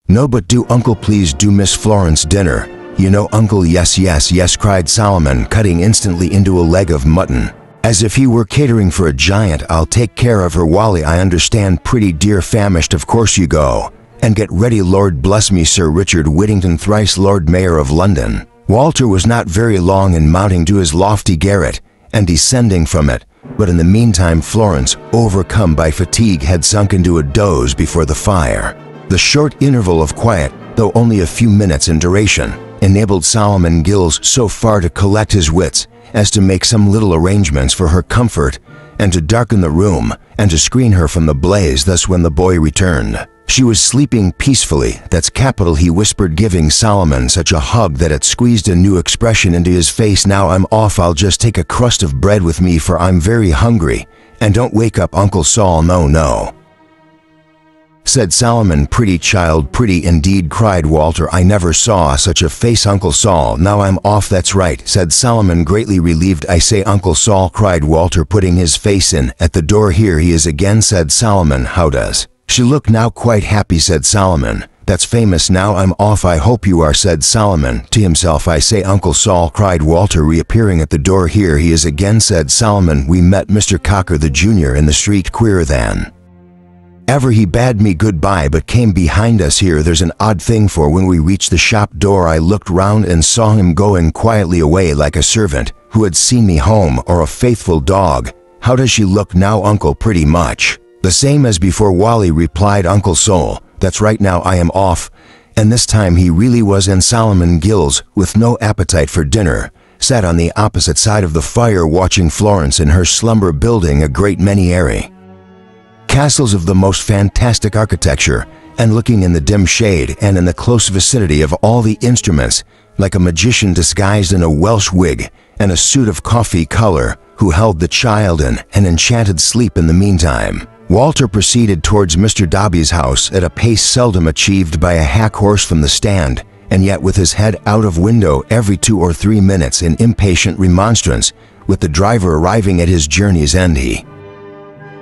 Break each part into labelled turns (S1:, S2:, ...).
S1: "No, but do, Uncle, please do Miss Florence dinner. You know, Uncle, yes, yes, yes," cried Solomon, cutting instantly into a leg of mutton. As if he were catering for a giant. "I'll take care of her, Wally, I understand, pretty dear, famished, of course you go. And get ready, Lord bless me, Sir Richard Whittington, thrice Lord Mayor of London." Walter was not very long in mounting to his lofty garret and descending from it, but in the meantime Florence, overcome by fatigue, had sunk into a doze before the fire. The short interval of quiet, though only a few minutes in duration, enabled Solomon Gills so far to collect his wits as to make some little arrangements for her comfort, and to darken the room, and to screen her from the blaze. Thus when the boy returned, she was sleeping peacefully. "That's capital," he whispered, giving Solomon such a hug that it squeezed a new expression into his face. "Now I'm off. I'll just take a crust of bread with me, for I'm very hungry. And don't wake up Uncle Sol." "No, no," said Solomon. "Pretty child, pretty indeed," cried Walter. "I never saw such a face, Uncle Sol. Now I'm off." "That's right," said Solomon, greatly relieved. "I say, Uncle Sol," cried Walter, putting his face in at the door. "Here he is again," said Solomon. "How does she look now?" "Quite happy," said Solomon. "That's famous. Now I'm off." "I hope you are," said Solomon to himself. "I say, Uncle Sol," cried Walter, reappearing at the door. "Here he is again," said Solomon. "We met Mr. Cocker the Jr. in the street. Queer than ever. He bade me goodbye but came behind us here. There's an odd thing, for when we reached the shop door I looked round and saw him going quietly away like a servant who had seen me home, or a faithful dog." "How does she look now, Uncle?" "Pretty much the same as before, Wally," replied Uncle Sol. "That's right. Now I am off." And this time he really was, and Solomon Gills, with no appetite for dinner, sat on the opposite side of the fire watching Florence in her slumber, building a great many airy castles of the most fantastic architecture, and looking in the dim shade and in the close vicinity of all the instruments, like a magician disguised in a Welsh wig and a suit of coffee color, who held the child in an enchanted sleep. In the meantime, Walter proceeded towards Mr. Dobby's house at a pace seldom achieved by a hack horse from the stand, and yet with his head out of window every 2 or 3 minutes in impatient remonstrance with the driver arriving at his journey's end. He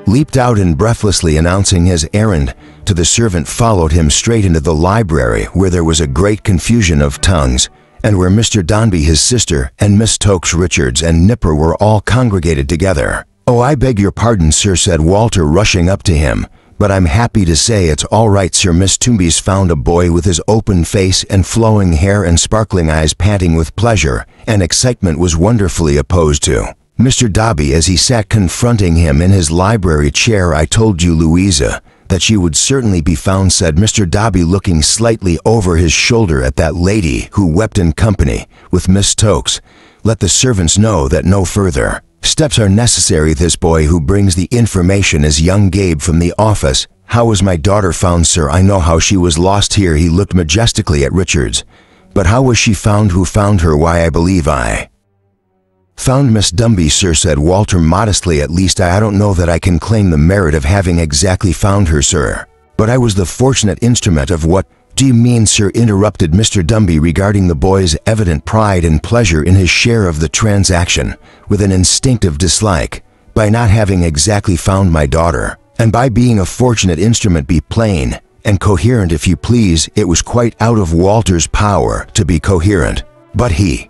S1: leaped out and, breathlessly announcing his errand to the servant, followed him straight into the library, where there was a great confusion of tongues, and where Mr. Dombey, his sister, and Miss Tokes Richards and Nipper were all congregated together. "Oh, I beg your pardon, sir," said Walter, rushing up to him, "but I'm happy to say it's all right, sir. Miss Toomby's found a boy with his open face and flowing hair and sparkling eyes, panting with pleasure and excitement, was wonderfully opposed to Mr. Dobby as he sat confronting him in his library chair. I told you, Louisa, that she would certainly be found," said Mr. Dobby, looking slightly over his shoulder at that lady who wept in company with Miss Tokes. "Let the servants know that no further steps are necessary. This boy who brings the information is young Gabe from the office." "How was my daughter found, sir?" "I know how she was lost here." He looked majestically at Richards. "But how was she found? Who found her?" "Why, I believe I found Miss Dombey, sir," said Walter modestly. "At least I don't know that I can claim the merit of having exactly found her, sir. But I was the fortunate instrument of what—" "Do you mean, sir," interrupted Mr. Dombey, regarding the boy's evident pride and pleasure in his share of the transaction with an instinctive dislike, "by not having exactly found my daughter, and by being a fortunate instrument? Be plain and coherent, if you please." It was quite out of Walter's power to be coherent, but he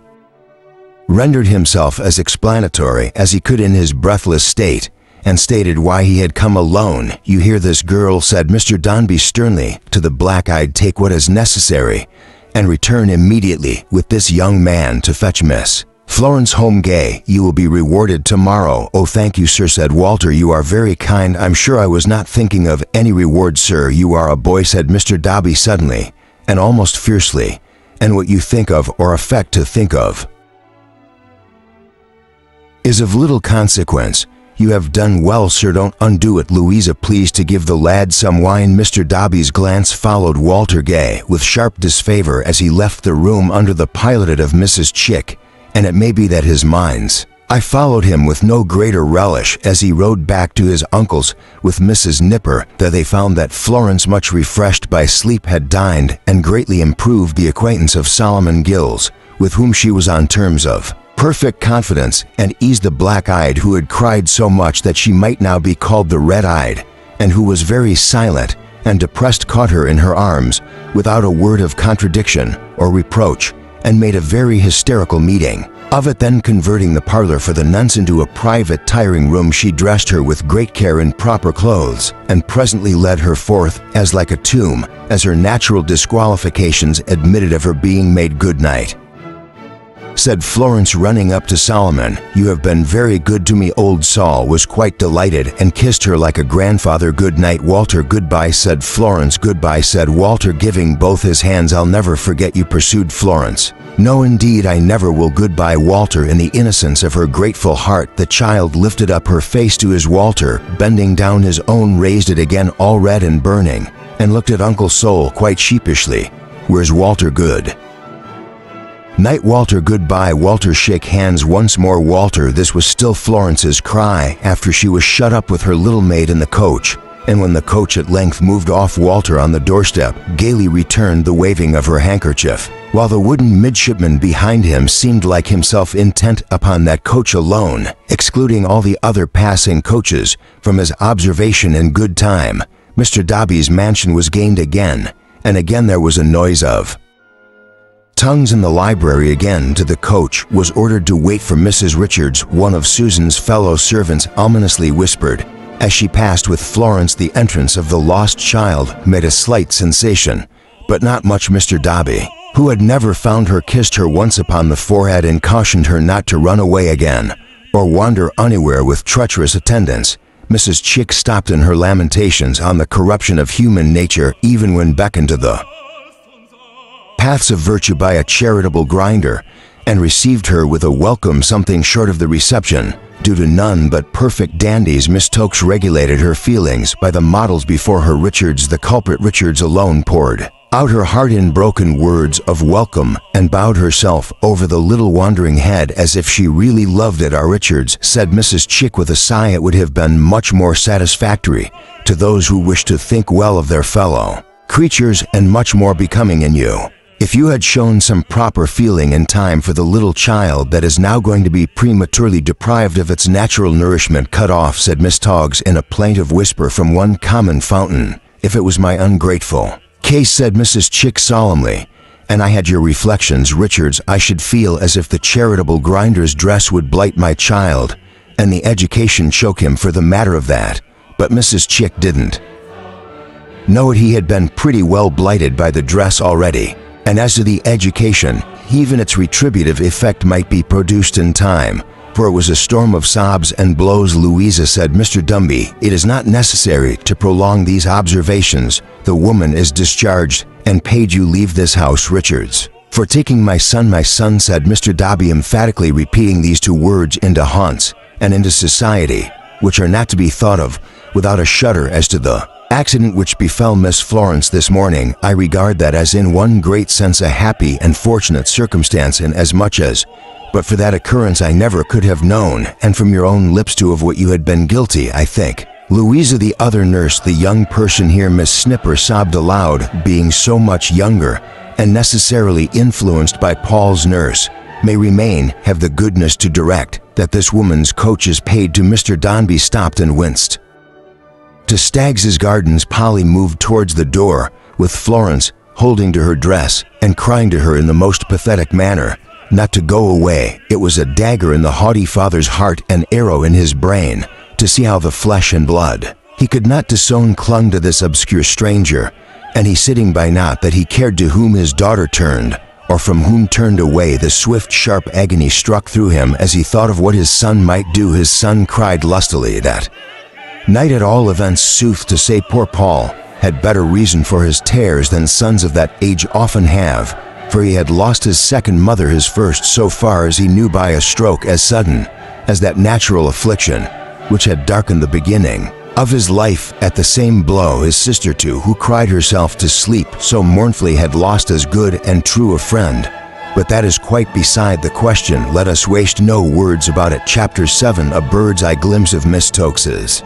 S1: rendered himself as explanatory as he could in his breathless state, and stated why he had come alone. "You hear this, girl," said Mr. Dombey sternly to the black-eyed. "Take what is necessary, and return immediately with this young man to fetch Miss Florence home. Gay, you will be rewarded tomorrow." "Oh, thank you, sir," said Walter. "You are very kind." "I'm sure I was not thinking of any reward, sir. You are a boy," said Mr. Dombey suddenly, and almost fiercely, "and what you think of, or affect to think of, is of little consequence. You have done well, sir. Don't undo it. Louisa, please to give the lad some wine." Mr. Dombey's glance followed Walter Gay with sharp disfavor as he left the room under the pilotage of Mrs. Chick, and it may be that his mind's eye followed him with no greater relish as he rode back to his uncle's with Mrs. Nipper, that they found that Florence, much refreshed by sleep, had dined and greatly improved the acquaintance of Solomon Gills, with whom she was on terms of perfect confidence, and eased the black-eyed who had cried so much that she might now be called the red-eyed, and who was very silent and depressed caught her in her arms without a word of contradiction or reproach, and made a very hysterical meeting of it. Then converting the parlor for the nuns into a private tiring room, she dressed her with great care in proper clothes, and presently led her forth as like a tomb, as her natural disqualifications admitted of her being made good night. Said Florence, running up to Solomon, "You have been very good to me." Old Sol was quite delighted and kissed her like a grandfather. "Good night, Walter." "Goodbye," said Florence. "Goodbye," said Walter, giving both his hands. "I'll never forget you," pursued Florence. "No, indeed, I never will." "Goodbye, Walter." In the innocence of her grateful heart, the child lifted up her face to his Walter, bending down his own, raised it again, all red and burning, and looked at Uncle Sol quite sheepishly. "Where's Walter?" "Good night, Walter." "Goodbye, Walter." "Shake hands once more, Walter." This was still Florence's cry after she was shut up with her little maid in the coach, and when the coach at length moved off, Walter on the doorstep gaily returned the waving of her handkerchief, while the wooden midshipman behind him seemed like himself intent upon that coach alone, excluding all the other passing coaches from his observation. In good time, Mr. Dobby's mansion was gained again, and again there was a noise of tongues in the library. Again to the coach was ordered to wait for Mrs. Richards. One of Susan's fellow servants ominously whispered as she passed with Florence. The entrance of the lost child made a slight sensation, but not much. Mr. Dobby, who had never found her, kissed her once upon the forehead and cautioned her not to run away again or wander anywhere with treacherous attendants. Mrs. Chick stopped in her lamentations on the corruption of human nature even when beckoned to the paths of virtue by a charitable grinder, and received her with a welcome something short of the reception due to none but perfect dandies. Miss Tokes regulated her feelings by the models before her. Richards, the culprit Richards alone, poured out her heart in broken words of welcome and bowed herself over the little wandering head as if she really loved it. "Our Richards," said Mrs. Chick with a sigh, "it would have been much more satisfactory to those who wish to think well of their fellow creatures, and much more becoming in you, if you had shown some proper feeling in time for the little child that is now going to be prematurely deprived of its natural nourishment." "Cut off," said Miss Toggs in a plaintive whisper from one common fountain, "if it was my ungrateful case," said Mrs. Chick solemnly, "and I had your reflections, Richards, I should feel as if the charitable grinder's dress would blight my child, and the education choke him for the matter of that." But Mrs. Chick didn't know it. He had been pretty well blighted by the dress already. And as to the education, even its retributive effect might be produced in time, for it was a storm of sobs and blows. "Louisa," said Mr. Dumby, "it is not necessary to prolong these observations. The woman is discharged and paid. You leave this house, Richards, for taking my son." "My son," said Mr. Dobby emphatically, repeating these two words, "into haunts and into society which are not to be thought of without a shudder. As to the accident which befell Miss Florence this morning, I regard that as in one great sense a happy and fortunate circumstance, inasmuch as, but for that occurrence, I never could have known, and from your own lips to, of what you had been guilty. I think Louisa, the other nurse, the young person here," Miss Snipper sobbed aloud, "being so much younger and necessarily influenced by Paul's nurse, may remain, have the goodness to direct that this woman's coach is paid to." Mr. Dombey stopped and winced. To Staggs's Gardens, Polly moved towards the door, with Florence holding to her dress and crying to her in the most pathetic manner not to go away. It was a dagger in the haughty father's heart, an arrow in his brain, to see how the flesh and blood he could not disown clung to this obscure stranger, and he sitting by not that he cared to whom his daughter turned, or from whom turned away. The swift, sharp agony struck through him as he thought of what his son might do. His son cried lustily that night. At all events, sooth to say, poor Paul had better reason for his tears than sons of that age often have, for he had lost his second mother, his first, so far as he knew, by a stroke as sudden as that natural affliction which had darkened the beginning of his life. At the same blow, his sister too, who cried herself to sleep so mournfully, had lost as good and true a friend. But that is quite beside the question. Let us waste no words about it. Chapter 7. A bird's eye glimpse of Miss Tokes's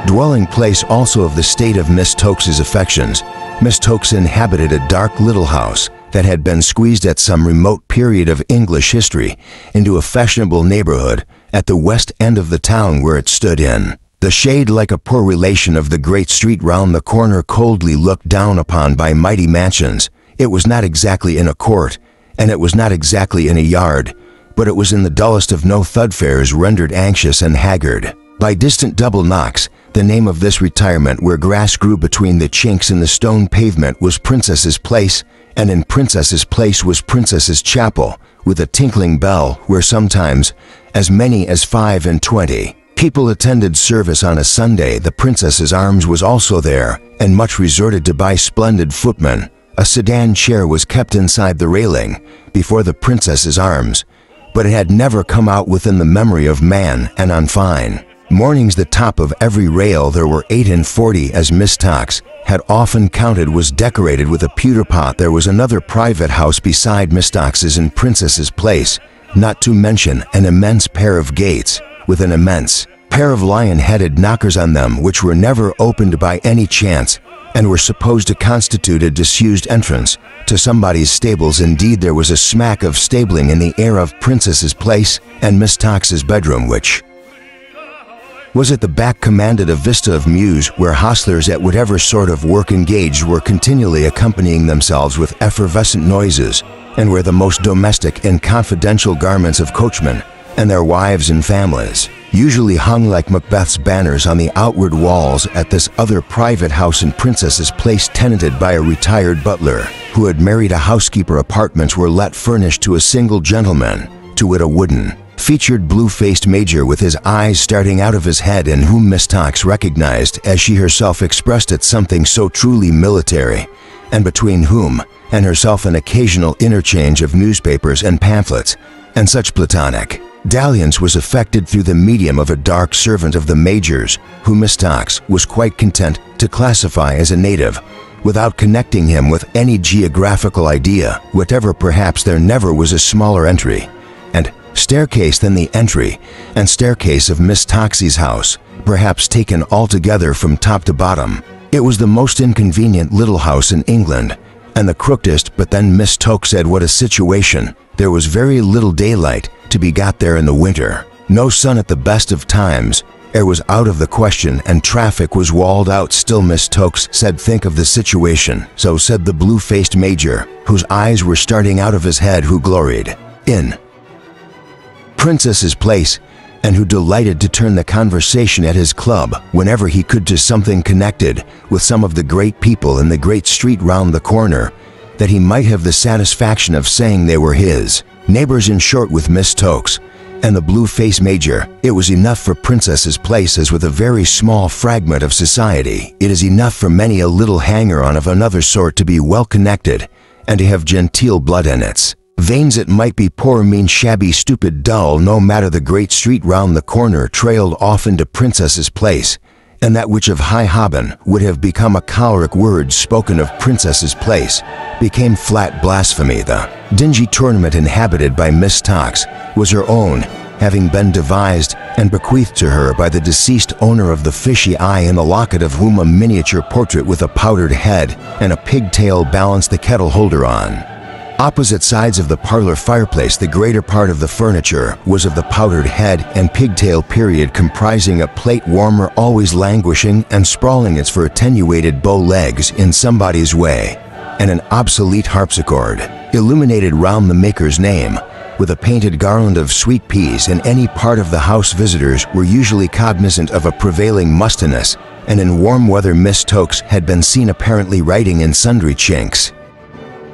S1: dwelling place, also of the state of Miss Tokes's affections. Miss Tokes inhabited a dark little house that had been squeezed at some remote period of English history into a fashionable neighborhood at the west end of the town, where it stood in The shade, like a poor relation of the great street round the corner, coldly looked down upon by mighty mansions. It was not exactly in a court, and it was not exactly in a yard, but it was in the dullest of no thoroughfares, rendered anxious and haggard by distant double knocks. The name of this retirement, where grass grew between the chinks in the stone pavement, was Princess's Place, and in Princess's Place was Princess's Chapel, with a tinkling bell, where sometimes as many as 25 people attended service on a Sunday. The Princess's Arms was also there, and much resorted to by splendid footmen. A sedan chair was kept inside the railing, before the Princess's Arms, but it had never come out within the memory of man, and on fine mornings the top of every rail, there were 48, as Miss Tox had often counted, was decorated with a pewter pot. There was another private house beside Miss Tox's in Princess's Place, not to mention an immense pair of gates, with an immense pair of lion-headed knockers on them, which were never opened by any chance, and were supposed to constitute a disused entrance to somebody's stables. Indeed, there was a smack of stabling in the air of Princess's Place, and Miss Tox's bedroom, which was at the back, commanded a vista of mews, where hostlers at whatever sort of work engaged were continually accompanying themselves with effervescent noises, and where the most domestic and confidential garments of coachmen and their wives and families usually hung like Macbeth's banners on the outward walls. At this other private house in Princess's Place, tenanted by a retired butler who had married a housekeeper, apartments were let furnished to a single gentleman, to wit, a wooden featured blue-faced major with his eyes starting out of his head, and whom Miss Tox recognized, as she herself expressed it, something so truly military, and between whom and herself an occasional interchange of newspapers and pamphlets and such platonic dalliance was effected through the medium of a dark servant of the major's, who Miss Tox was quite content to classify as a native, without connecting him with any geographical idea whatever. Perhaps there never was a smaller entry and staircase than the entry and staircase of Miss Toxie's house, perhaps taken altogether from top to bottom. It was the most inconvenient little house in England, and the crookedest, but then Miss Tox said, what a situation. There was very little daylight to be got there in the winter, no sun at the best of times, air was out of the question, and traffic was walled out. Still, Miss Tox said, think of the situation. So said the blue-faced major, whose eyes were starting out of his head, who gloried in Princess's Place, and who delighted to turn the conversation at his club whenever he could to something connected with some of the great people in the great street round the corner, that he might have the satisfaction of saying they were his neighbors. In short, with Miss Tox and the blue-faced major, it was enough for Princess's Place, as with a very small fragment of society it is enough for many a little hanger-on of another sort to be well connected, and to have genteel blood in its veins. It might be poor, mean, shabby, stupid, dull, no matter. The great street round the corner trailed off into Princess's Place, and that which of high Haben would have become a choleric word spoken of Princess's Place became flat blasphemy. The dingy tournament inhabited by Miss Tox was her own, having been devised and bequeathed to her by the deceased owner of the fishy eye in the locket, of whom a miniature portrait with a powdered head and a pigtail balanced the kettle holder on opposite sides of the parlor fireplace. The greater part of the furniture was of the powdered head and pigtail period, comprising a plate warmer always languishing and sprawling its for attenuated bow legs in somebody's way, and an obsolete harpsichord, illuminated round the maker's name with a painted garland of sweet peas. In any part of the house, visitors were usually cognizant of a prevailing mustiness, and in warm weather Miss Tox had been seen apparently writing in sundry chinks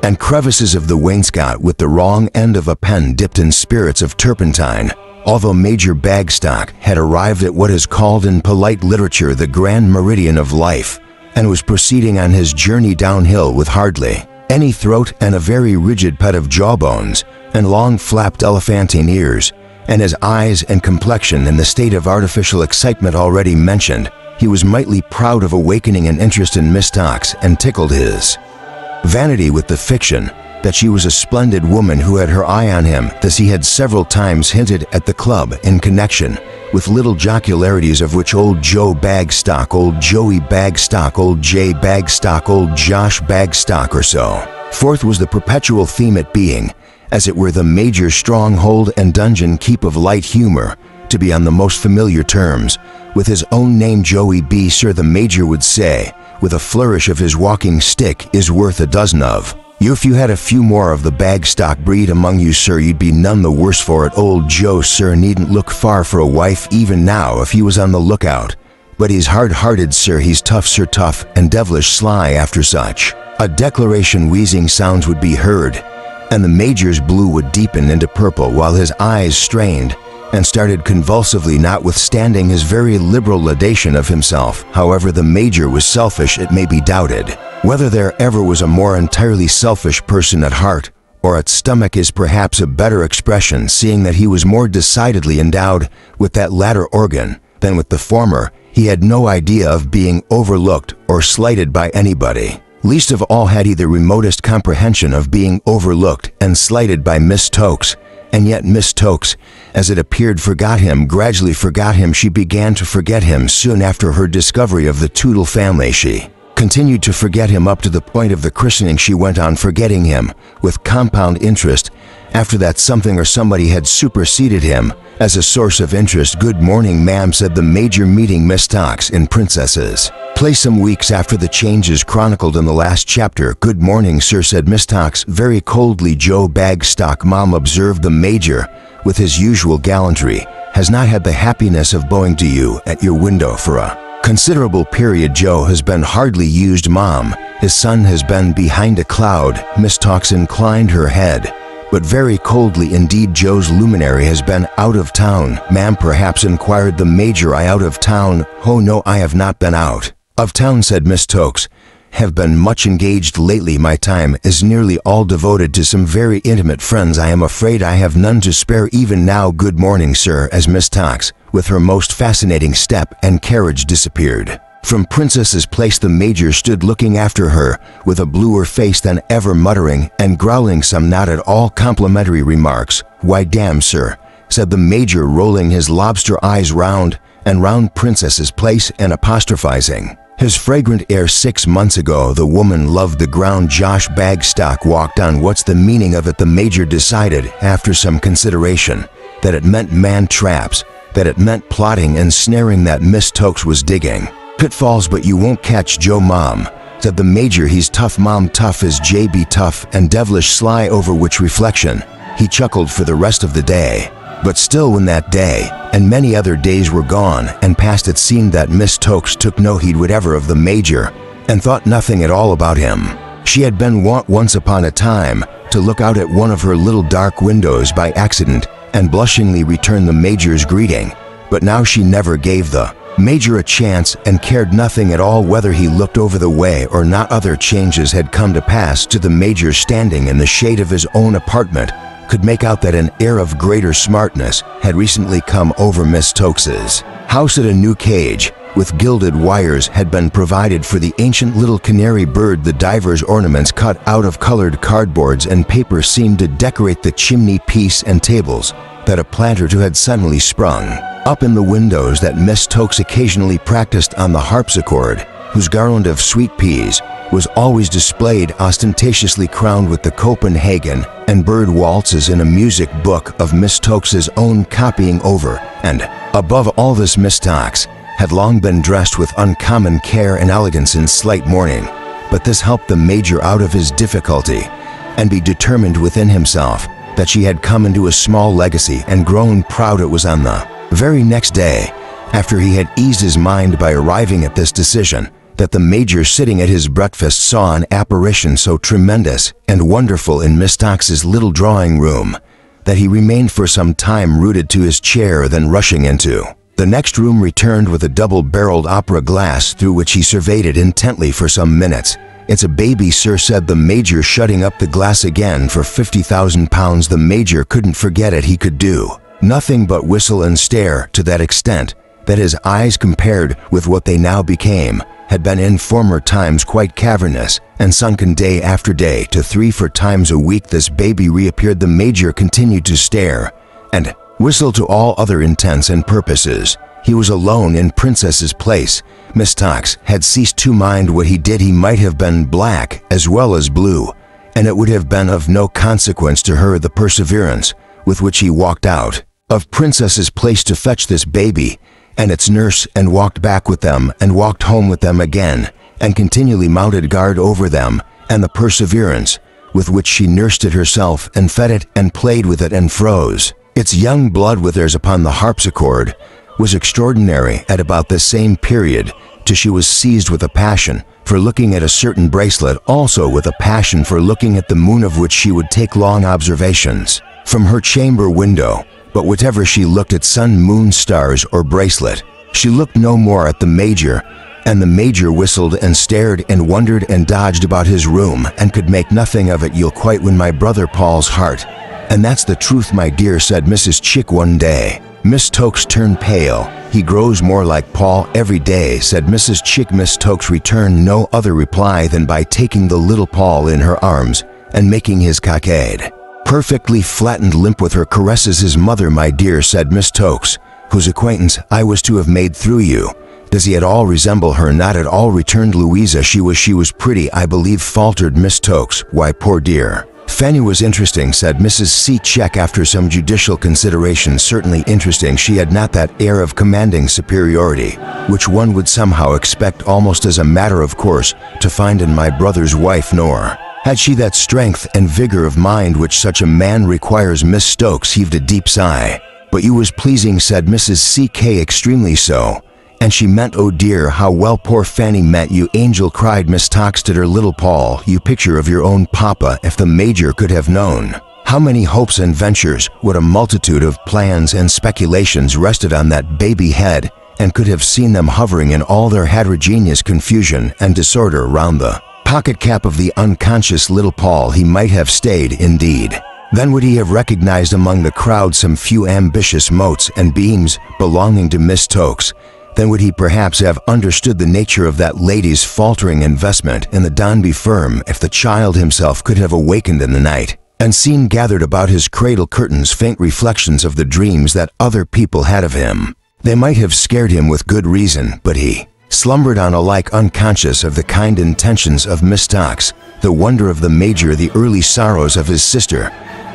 S1: and crevices of the wainscot with the wrong end of a pen dipped in spirits of turpentine. Although Major Bagstock had arrived at what is called in polite literature the grand meridian of life, and was proceeding on his journey downhill with hardly any throat and a very rigid pet of jawbones and long flapped elephantine ears, and his eyes and complexion in the state of artificial excitement already mentioned, he was mightily proud of awakening an interest in Miss Tox, and tickled his vanity with the fiction that she was a splendid woman who had her eye on him. This he had several times hinted at the club in connection with little jocularities of which old Joe Bagstock, old Joey Bagstock, old Jay Bagstock, old Josh Bagstock, or so forth was the perpetual theme, it being, as it were, the major's stronghold and dungeon keep of light humor, to be on the most familiar terms. With his own name Joey B, sir, the Major would say, with a flourish of his walking stick, is worth a dozen of you. If you had a few more of the Bagstock breed among you, sir, you'd be none the worse for it. Old Joe, sir, needn't look far for a wife even now if he was on the lookout. But he's hard-hearted, sir, he's tough, sir, tough, and devilish sly after such a declaration. Wheezing sounds would be heard, and the Major's blue would deepen into purple while his eyes strained and started convulsively, notwithstanding his very liberal laudation of himself. However, the Major was selfish, it may be doubted whether there ever was a more entirely selfish person at heart, or at stomach is perhaps a better expression, seeing that he was more decidedly endowed with that latter organ than with the former. He had no idea of being overlooked or slighted by anybody. Least of all had he the remotest comprehension of being overlooked and slighted by Miss Tokes. And yet Miss Tokes, as it appeared, forgot him, gradually forgot him. She began to forget him soon after her discovery of the Tootle family. She continued to forget him up to the point of the christening. She went on forgetting him with compound interest. After that, something or somebody had superseded him as a source of interest. "Good morning, ma'am," said the Major, meeting Miss Tokes in Princess's Place some weeks after the changes chronicled in the last chapter. "Good morning, sir," said Miss Tokes very coldly. "Joe Bagstock, ma'am," observed the Major with his usual gallantry, "has not had the happiness of bowing to you at your window for a considerable period. Joe has been hardly used, ma'am. His son has been behind a cloud." Miss Tokes inclined her head, but very coldly indeed. "Joe's luminary has been out of town, ma'am, perhaps?" inquired the Major. "I out of town? Oh no, I have not been out of town," said Miss Tokes. "Have been much engaged lately. My time is nearly all devoted to some very intimate friends. I am afraid I have none to spare even now. Good morning, sir," as Miss Tokes, with her most fascinating step and carriage, disappeared from Princess's Place. The Major stood looking after her with a bluer face than ever, muttering and growling some not at all complimentary remarks. "Why, damn, sir," said the Major, rolling his lobster eyes round and round Princess's Place and apostrophizing his fragrant air. "6 months ago the woman loved the ground Josh Bagstock walked on." "What's the meaning of it?" The Major decided, after some consideration, that it meant man traps, that it meant plotting and snaring, that Miss Tokes was digging pitfalls. "But you won't catch Joe, ma'am," said the Major. "He's tough, ma'am, tough as JB, tough and devilish sly," over which reflection he chuckled for the rest of the day. But still, when that day and many other days were gone and past, it seemed that Miss Tokes took no heed whatever of the Major and thought nothing at all about him. She had been wont once upon a time to look out at one of her little dark windows by accident and blushingly return the Major's greeting, but now she never gave the Major a chance and cared nothing at all whether he looked over the way or not. Other changes had come to pass. To the Major, standing in the shade of his own apartment, could make out that an air of greater smartness had recently come over Miss Tokes's house. At a new cage with gilded wires had been provided for the ancient little canary bird. The divers' ornaments cut out of colored cardboards and paper seemed to decorate the chimney piece and tables that a plant or two had suddenly sprung up in the windows. That Miss Tokes occasionally practiced on the harpsichord, whose garland of sweet peas was always displayed, ostentatiously crowned with the Copenhagen and bird waltzes in a music book of Miss Tokes's own copying over. And above all this, Miss Tokes had long been dressed with uncommon care and elegance in slight mourning, but this helped the Major out of his difficulty and be determined within himself that she had come into a small legacy, and grown proud. It was on the very next day, after he had eased his mind by arriving at this decision, that the Major, sitting at his breakfast, saw an apparition so tremendous and wonderful in Miss Tokes's little drawing room that he remained for some time rooted to his chair, then rushing into the next room returned with a double-barreled opera glass through which he surveyed it intently for some minutes. "It's a baby, sir," said the Major, shutting up the glass again. For £50,000 the Major couldn't forget it. He could do nothing but whistle and stare, to that extent that his eyes, compared with what they now became, had been in former times quite cavernous and sunken. Day after day, to 3-4 times a week, this baby reappeared. The Major continued to stare and whistle to all other intents and purposes. He was alone in Princess's Place. Miss Tokes had ceased to mind what he did. He might have been black as well as blue, and it would have been of no consequence to her the perseverance with which he walked out of princesses placed to fetch this baby, and its nurse, and walked back with them, and walked home with them again, and continually mounted guard over them, and the perseverance with which she nursed it herself, and fed it, and played with it, and froze its young blood with theirs upon the harpsichord, was extraordinary at about the same period, till she was seized with a passion for looking at a certain bracelet, also with a passion for looking at the moon, of which she would take long observations from her chamber window. But whatever she looked at, sun, moon, stars, or bracelet, she looked no more at the Major, and the Major whistled and stared and wondered and dodged about his room, and could make nothing of it. You'll quite win my brother Paul's heart. And that's the truth, my dear, said Mrs. Chick one day. Miss Tokes turned pale. He grows more like Paul every day, said Mrs. Chick. Miss Tokes returned no other reply than by taking the little Paul in her arms and making his cockade perfectly flattened limp with her caresses. His mother, my dear, said Miss Tokes, whose acquaintance I was to have made through you. Does he at all resemble her? Not at all, returned Louisa. She was pretty, I believe, faltered Miss Tokes. Why, poor dear, Fanny was interesting, said Mrs. C. Check after some judicial consideration. Certainly interesting. She had not that air of commanding superiority, which one would somehow expect almost as a matter of course to find in my brother's wife, nor had she that strength and vigor of mind which such a man requires. Miss Stokes heaved a deep sigh. But you was pleasing, said Mrs. C.K. Extremely so. And she meant, oh dear, how well poor Fanny meant you, angel, cried Miss Tokes to her little Paul. You picture of your own papa. If the Major could have known how many hopes and ventures, what a multitude of plans and speculations rested on that baby head, and could have seen them hovering in all their heterogeneous confusion and disorder round the pocket cap of the unconscious little Paul, he might have stayed indeed. Then would he have recognized among the crowd some few ambitious motes and beams belonging to Miss Tokes. Then would he perhaps have understood the nature of that lady's faltering investment in the Donby firm. If the child himself could have awakened in the night and seen gathered about his cradle curtains faint reflections of the dreams that other people had of him, they might have scared him with good reason. But he slumbered on, alike unconscious of the kind intentions of Miss Tokes, the wonder of the Major, the early sorrows of his sister,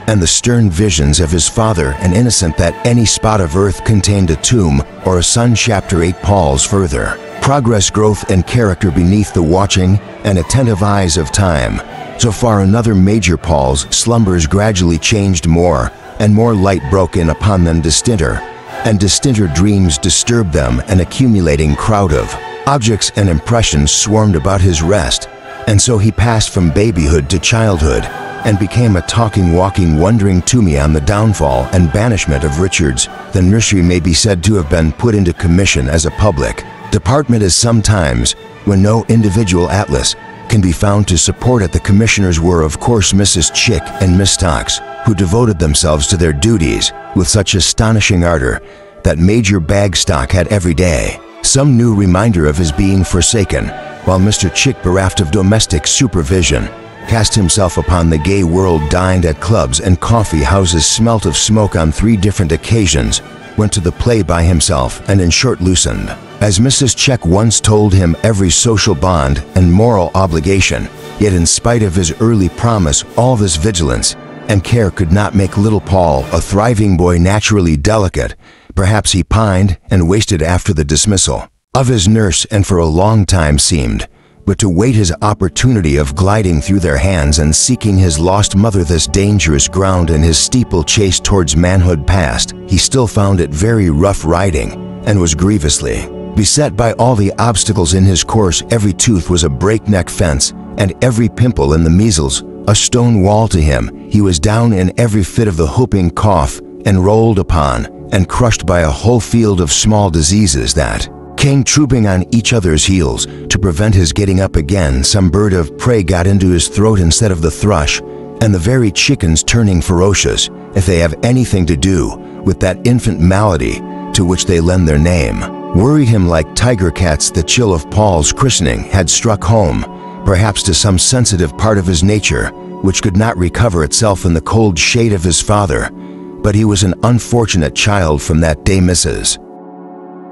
S1: and the stern visions of his father, and innocent that any spot of earth contained a tomb or a sun. Chapter 8. Paul's further progress, growth, and character beneath the watching and attentive eyes of time. So far another Major Paul's slumbers gradually changed. More and more light broke in upon them. Distinter and distinter dreams disturbed them. An accumulating crowd of objects and impressions swarmed about his rest, and so he passed from babyhood to childhood, and became a talking, walking, wondering to me. On the downfall and banishment of Richards, the nursery may be said to have been put into commission as a public department, as sometimes, when no individual atlas can be found to support it. The commissioners were, of course, Mrs. Chick and Miss Tokes, who devoted themselves to their duties with such astonishing ardor that Major Bagstock had every day some new reminder of his being forsaken, while Mr. Chick, bereft of domestic supervision, cast himself upon the gay world, dined at clubs and coffee houses, smelt of smoke on 3 different occasions, went to the play by himself, and in short loosened, as Mrs. Check once told him, every social bond and moral obligation. Yet in spite of his early promise, all this vigilance and care could not make little Paul, a thriving boy naturally delicate. Perhaps he pined and wasted after the dismissal of his nurse, and for a long time seemed but to wait his opportunity of gliding through their hands and seeking his lost mother. This dangerous ground in his steeplechase towards manhood past, he still found it very rough riding, and was grievously beset by all the obstacles in his course. Every tooth was a breakneck fence, and every pimple in the measles a stone wall to him. He was down in every fit of the whooping cough, and rolled upon and crushed by a whole field of small diseases that came trooping on each other's heels to prevent his getting up again. Some bird of prey got into his throat instead of the thrush, and the very chickens, turning ferocious, if they have anything to do with that infant malady to which they lend their name, worried him like tiger cats. The chill of Paul's christening had struck home, perhaps to some sensitive part of his nature, which could not recover itself in the cold shade of his father. But he was an unfortunate child from that day. Mrs.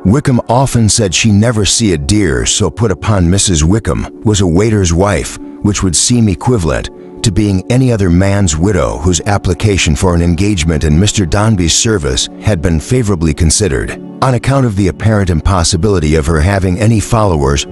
S1: Wickham often said she never see a dear so put upon. Mrs. Wickham was a waiter's wife, which would seem equivalent to being any other man's widow whose application for an engagement in Mr. Dombey's service had been favorably considered, on account of the apparent impossibility of her having any followers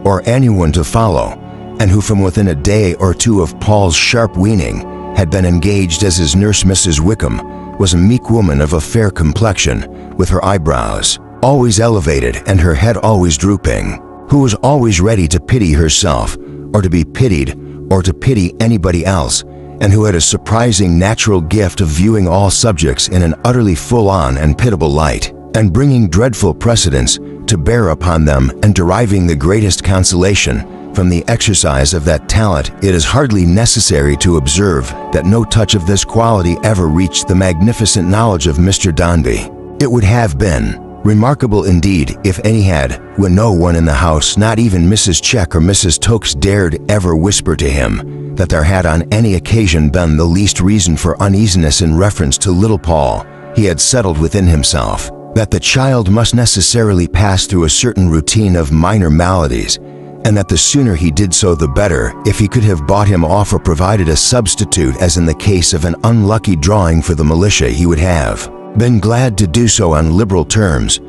S1: or anyone to follow, and who from within a day or two of Paul's sharp weaning had been engaged as his nurse. Mrs. Wickham was a meek woman of a fair complexion, with her eyebrows always elevated and her head always drooping, who was always ready to pity herself, or to be pitied, or to pity anybody else, and who had a surprising natural gift of viewing all subjects in an utterly full-on and pitiable light, and bringing dreadful precedents to bear upon them, and deriving the greatest consolation from the exercise of that talent. It is hardly necessary to observe that no touch of this quality ever reached the magnificent knowledge of Mr. Dombey. It would have been remarkable indeed if any had, when no one in the house, not even Mrs. Check or Mrs. Tokes, dared ever whisper to him that there had on any occasion been the least reason for uneasiness in reference to little Paul. He had settled within himself that the child must necessarily pass through a certain routine of minor maladies, and that the sooner he did so the better. If he could have bought him off or provided a substitute, as in the case of an unlucky drawing for the militia, he would have been glad to do so on liberal terms,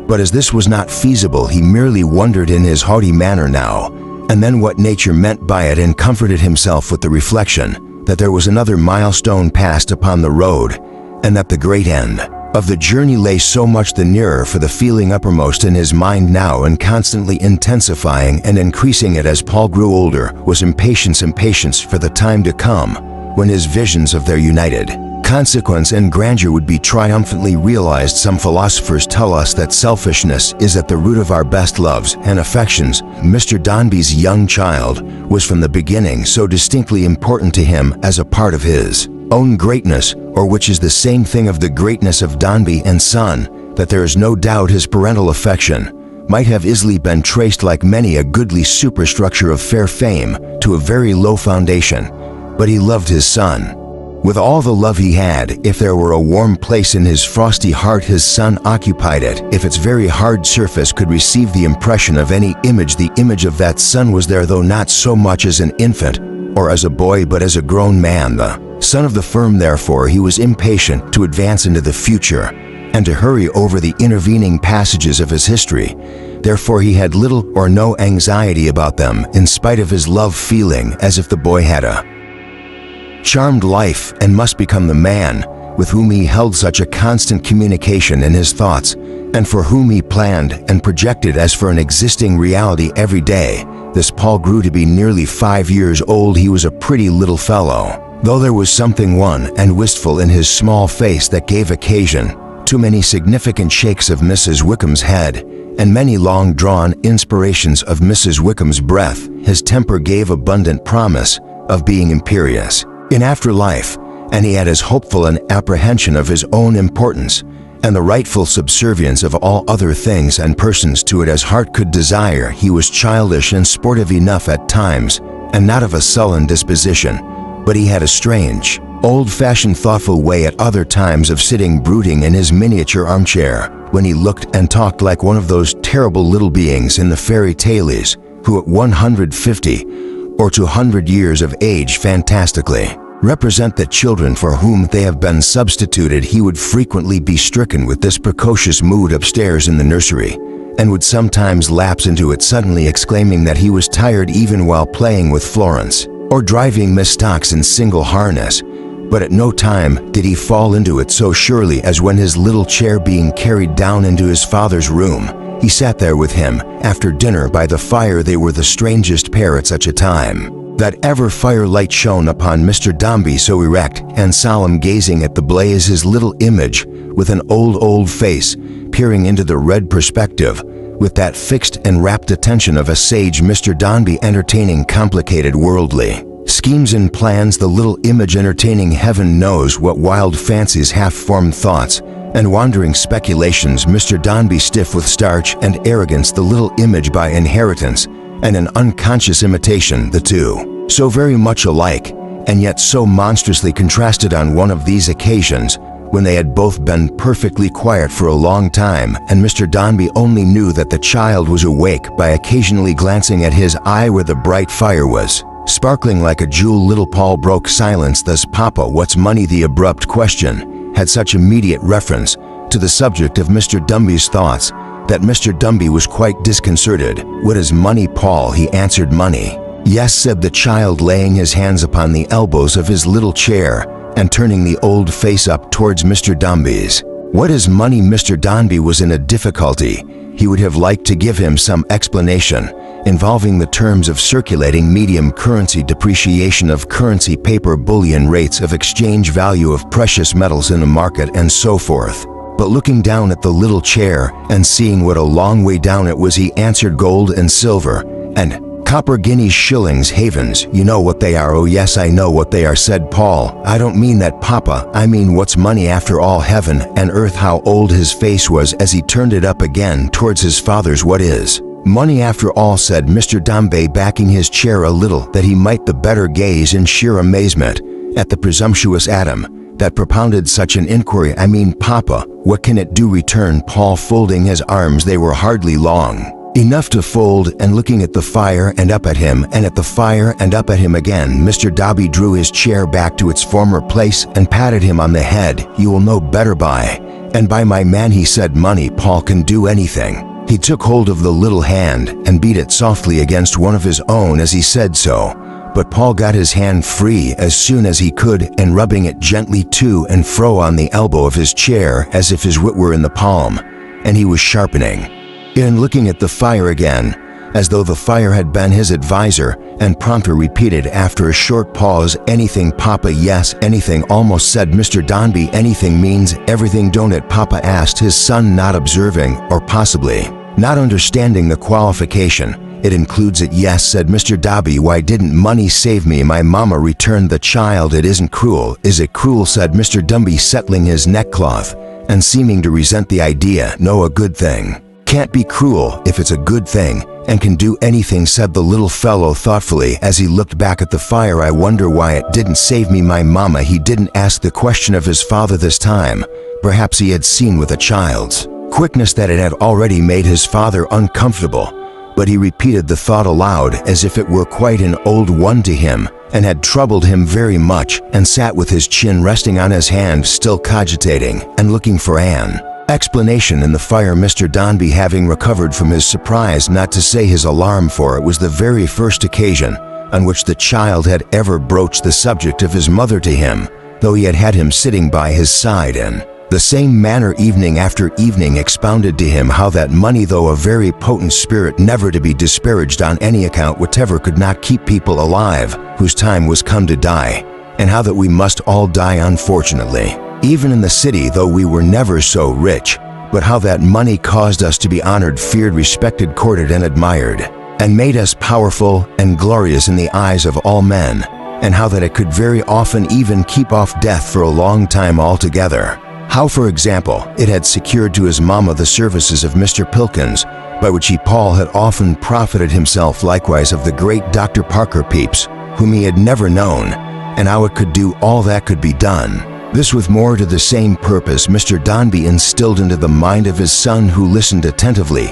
S1: but as this was not feasible, he merely wondered in his haughty manner now and then what nature meant by it, and comforted himself with the reflection that there was another milestone passed upon the road, and that the great end of the journey lay so much the nearer. For the feeling uppermost in his mind now, and constantly intensifying and increasing it as Paul grew older, was impatience for the time to come, when his visions of their united consequence and grandeur would be triumphantly realized. Some philosophers tell us that selfishness is at the root of our best loves and affections. Mr. Dombey's young child was from the beginning so distinctly important to him as a part of his own greatness, or which is the same thing of the greatness of Dombey and Son, that there is no doubt his parental affection might have easily been traced, like many a goodly superstructure of fair fame, to a very low foundation. But he loved his son with all the love he had. If there were a warm place in his frosty heart, his son occupied it. If its very hard surface could receive the impression of any image, the image of that son was there, though not so much as an infant or as a boy, but as a grown man, the son of the firm. Therefore he was impatient to advance into the future and to hurry over the intervening passages of his history. Therefore he had little or no anxiety about them, in spite of his love, feeling as if the boy had a charmed life and must become the man with whom he held such a constant communication in his thoughts, and for whom he planned and projected as for an existing reality every day. This Paul grew to be nearly 5 years old. He was a pretty little fellow, though there was something wan and wistful in his small face that gave occasion to many significant shakes of Mrs. Wickham's head, and many long-drawn inspirations of Mrs. Wickham's breath. His temper gave abundant promise of being imperious in after life, and he had as hopeful an apprehension of his own importance and the rightful subservience of all other things and persons to it as heart could desire. He was childish and sportive enough at times, and not of a sullen disposition, but he had a strange, old-fashioned, thoughtful way at other times of sitting brooding in his miniature armchair, when he looked and talked like one of those terrible little beings in the fairy tales, who at 150 or 200 years of age fantastically represent the children for whom they have been substituted. He would frequently be stricken with this precocious mood upstairs in the nursery, and would sometimes lapse into it suddenly, exclaiming that he was tired even while playing with Florence or driving Miss Stocks in single harness. But at no time did he fall into it so surely as when, his little chair being carried down into his father's room, he sat there with him after dinner by the fire. They were the strangest pair at such a time that ever firelight shone upon Mr. Dombey, so erect and solemn, gazing at the blaze, his little image with an old face peering into the red perspective with that fixed and rapt attention of a sage. Mr. Dombey entertaining complicated worldly schemes and plans, the little image entertaining heaven knows what wild fancies, half-formed thoughts, and wandering speculations. Mr. Dombey stiff with starch and arrogance, the little image by inheritance and an unconscious imitation, the two so very much alike, and yet so monstrously contrasted. On one of these occasions, when they had both been perfectly quiet for a long time, and Mr. Dombey only knew that the child was awake by occasionally glancing at his eye where the bright fire was Sparkling like a jewel, little Paul broke silence. Thus, Papa, what's money? The abrupt question had such immediate reference to the subject of Mr. Dumby's thoughts that Mr. Dumby was quite disconcerted. What is money, Paul? He answered, money. Yes, said the child, laying his hands upon the elbows of his little chair and turning the old face up towards Mr. Dumby's. What is money? Mr. Dombey was in a difficulty. He would have liked to give him some explanation involving the terms of circulating medium, currency, depreciation of currency, paper, bullion, rates of exchange, value of precious metals in a market, and so forth. But looking down at the little chair and seeing what a long way down it was, he answered, gold and silver and copper, guineas, shillings, havens. You know what they are. Oh yes, I know what they are, said Paul. I don't mean that, Papa. I mean, what's money after all? Heaven and earth. How old his face was as he turned it up again towards his father's. What is money after all? Said Mr. Dombey, backing his chair a little that he might the better gaze in sheer amazement at the presumptuous Adam that propounded such an inquiry. I mean, Papa, what can it do? Returned Paul, folding his arms. They were hardly long enough to fold, and looking at the fire and up at him, and at the fire and up at him again. Mr. Dombey drew his chair back to its former place and patted him on the head. You will know better by and by, my man, he said. Money, Paul, can do anything. He took hold of the little hand and beat it softly against one of his own as he said so. But Paul got his hand free as soon as he could, and rubbing it gently to and fro on the elbow of his chair as if his wit were in the palm, and he was sharpening in, looking at the fire again, as though the fire had been his advisor, and promptly repeated after a short pause, anything, Papa? Yes, anything, almost, said Mr. Dombey. Anything means everything, don't it, Papa? Asked his son, not observing, or possibly not understanding the qualification. It includes it. Yes, said Mr. Dombey. Why didn't money save me, my mama? Returned the child. It isn't cruel. Is it cruel? Said Mr. Dombey, settling his neckcloth and seeming to resent the idea. No, a good thing can't be cruel if it's a good thing and can do anything, said the little fellow thoughtfully as he looked back at the fire. I wonder why it didn't save me, my mama. He didn't ask the question of his father this time. Perhaps he had seen with a child's quickness that it had already made his father uncomfortable, but he repeated the thought aloud as if it were quite an old one to him and had troubled him very much, and sat with his chin resting on his hand, still cogitating and looking for an explanation in the fire. Mr. Dombey, having recovered from his surprise, not to say his alarm, for it was the very first occasion on which the child had ever broached the subject of his mother to him, though he had had him sitting by his side in the same manner evening after evening, expounded to him how that money, though a very potent spirit, never to be disparaged on any account whatever, could not keep people alive whose time was come to die, and how that we must all die unfortunately, even in the city, though we were never so rich, but how that money caused us to be honored, feared, respected, courted, and admired, and made us powerful and glorious in the eyes of all men, and how that it could very often even keep off death for a long time altogether. How, for example, it had secured to his mamma the services of Mr. Pilkins, by which he, Paul, had often profited himself, likewise of the great Dr. Parker Pepys, whom he had never known, and how it could do all that could be done. This with more to the same purpose Mr. Dombey instilled into the mind of his son, who listened attentively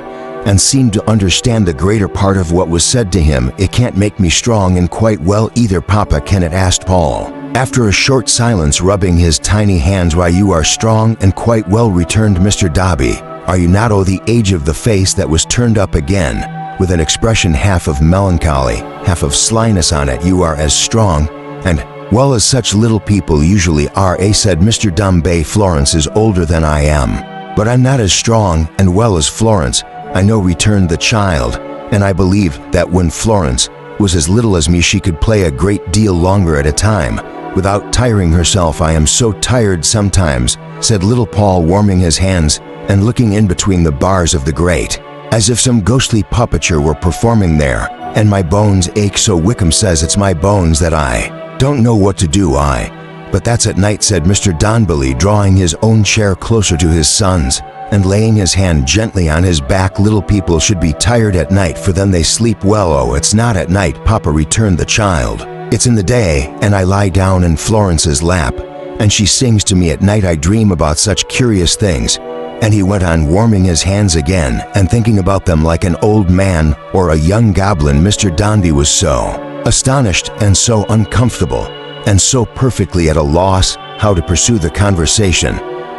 S1: and seemed to understand the greater part of what was said to him. It can't make me strong and quite well either, Papa, can it? Asked Paul, after a short silence, rubbing his tiny hands. Why, you are strong and quite well, returned Mr. Dombey. Are you not? Oh, the age of the face that was turned up again with an expression half of melancholy, half of slyness on it. You are as strong and well as such little people usually are, said Mr. Dombey. Florence is older than I am, but I'm not as strong and well as Florence. I know, returned the child, and I believe that when Florence was as little as me, she could play a great deal longer at a time without tiring herself. I am so tired sometimes, said little Paul, warming his hands and looking in between the bars of the grate, as if some ghostly puppeteer were performing there, and my bones ache so. Wickham says it's my bones that I don't know what to do. But that's at night, said Mr. Dombey, drawing his own chair closer to his son's and laying his hand gently on his back. Little people should be tired at night, for then they sleep well. Oh, it's not at night, Papa, returned the child. It's in the day, and I lie down in Florence's lap, and she sings to me at night. I dream about such curious things. And he went on, warming his hands again and thinking about them like an old man or a young goblin. Mr. Dombey was so astonished and so uncomfortable, and so perfectly at a loss how to pursue the conversation,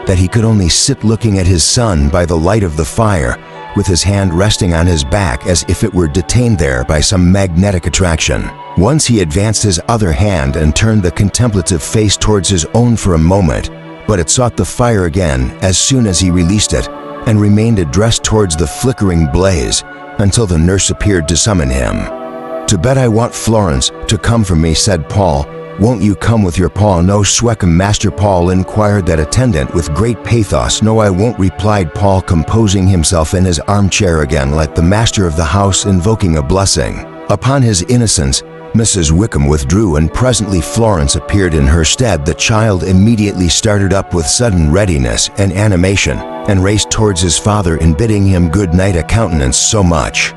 S1: that he could only sit looking at his son by the light of the fire, with his hand resting on his back as if it were detained there by some magnetic attraction. Once he advanced his other hand and turned the contemplative face towards his own for a moment, but it sought the fire again as soon as he released it, and remained addressed towards the flickering blaze until the nurse appeared to summon him. "To bed I want Florence to come for me," said Paul. "Won't you come with your paw?" "No, Sweckham, Master Paul," inquired that attendant with great pathos. "No, I won't," replied Paul, composing himself in his armchair again like the master of the house invoking a blessing. Upon his innocence, Mrs. Wickham withdrew, and presently Florence appeared in her stead. The child immediately started up with sudden readiness and animation, and raced towards his father in bidding him good night, a countenance so much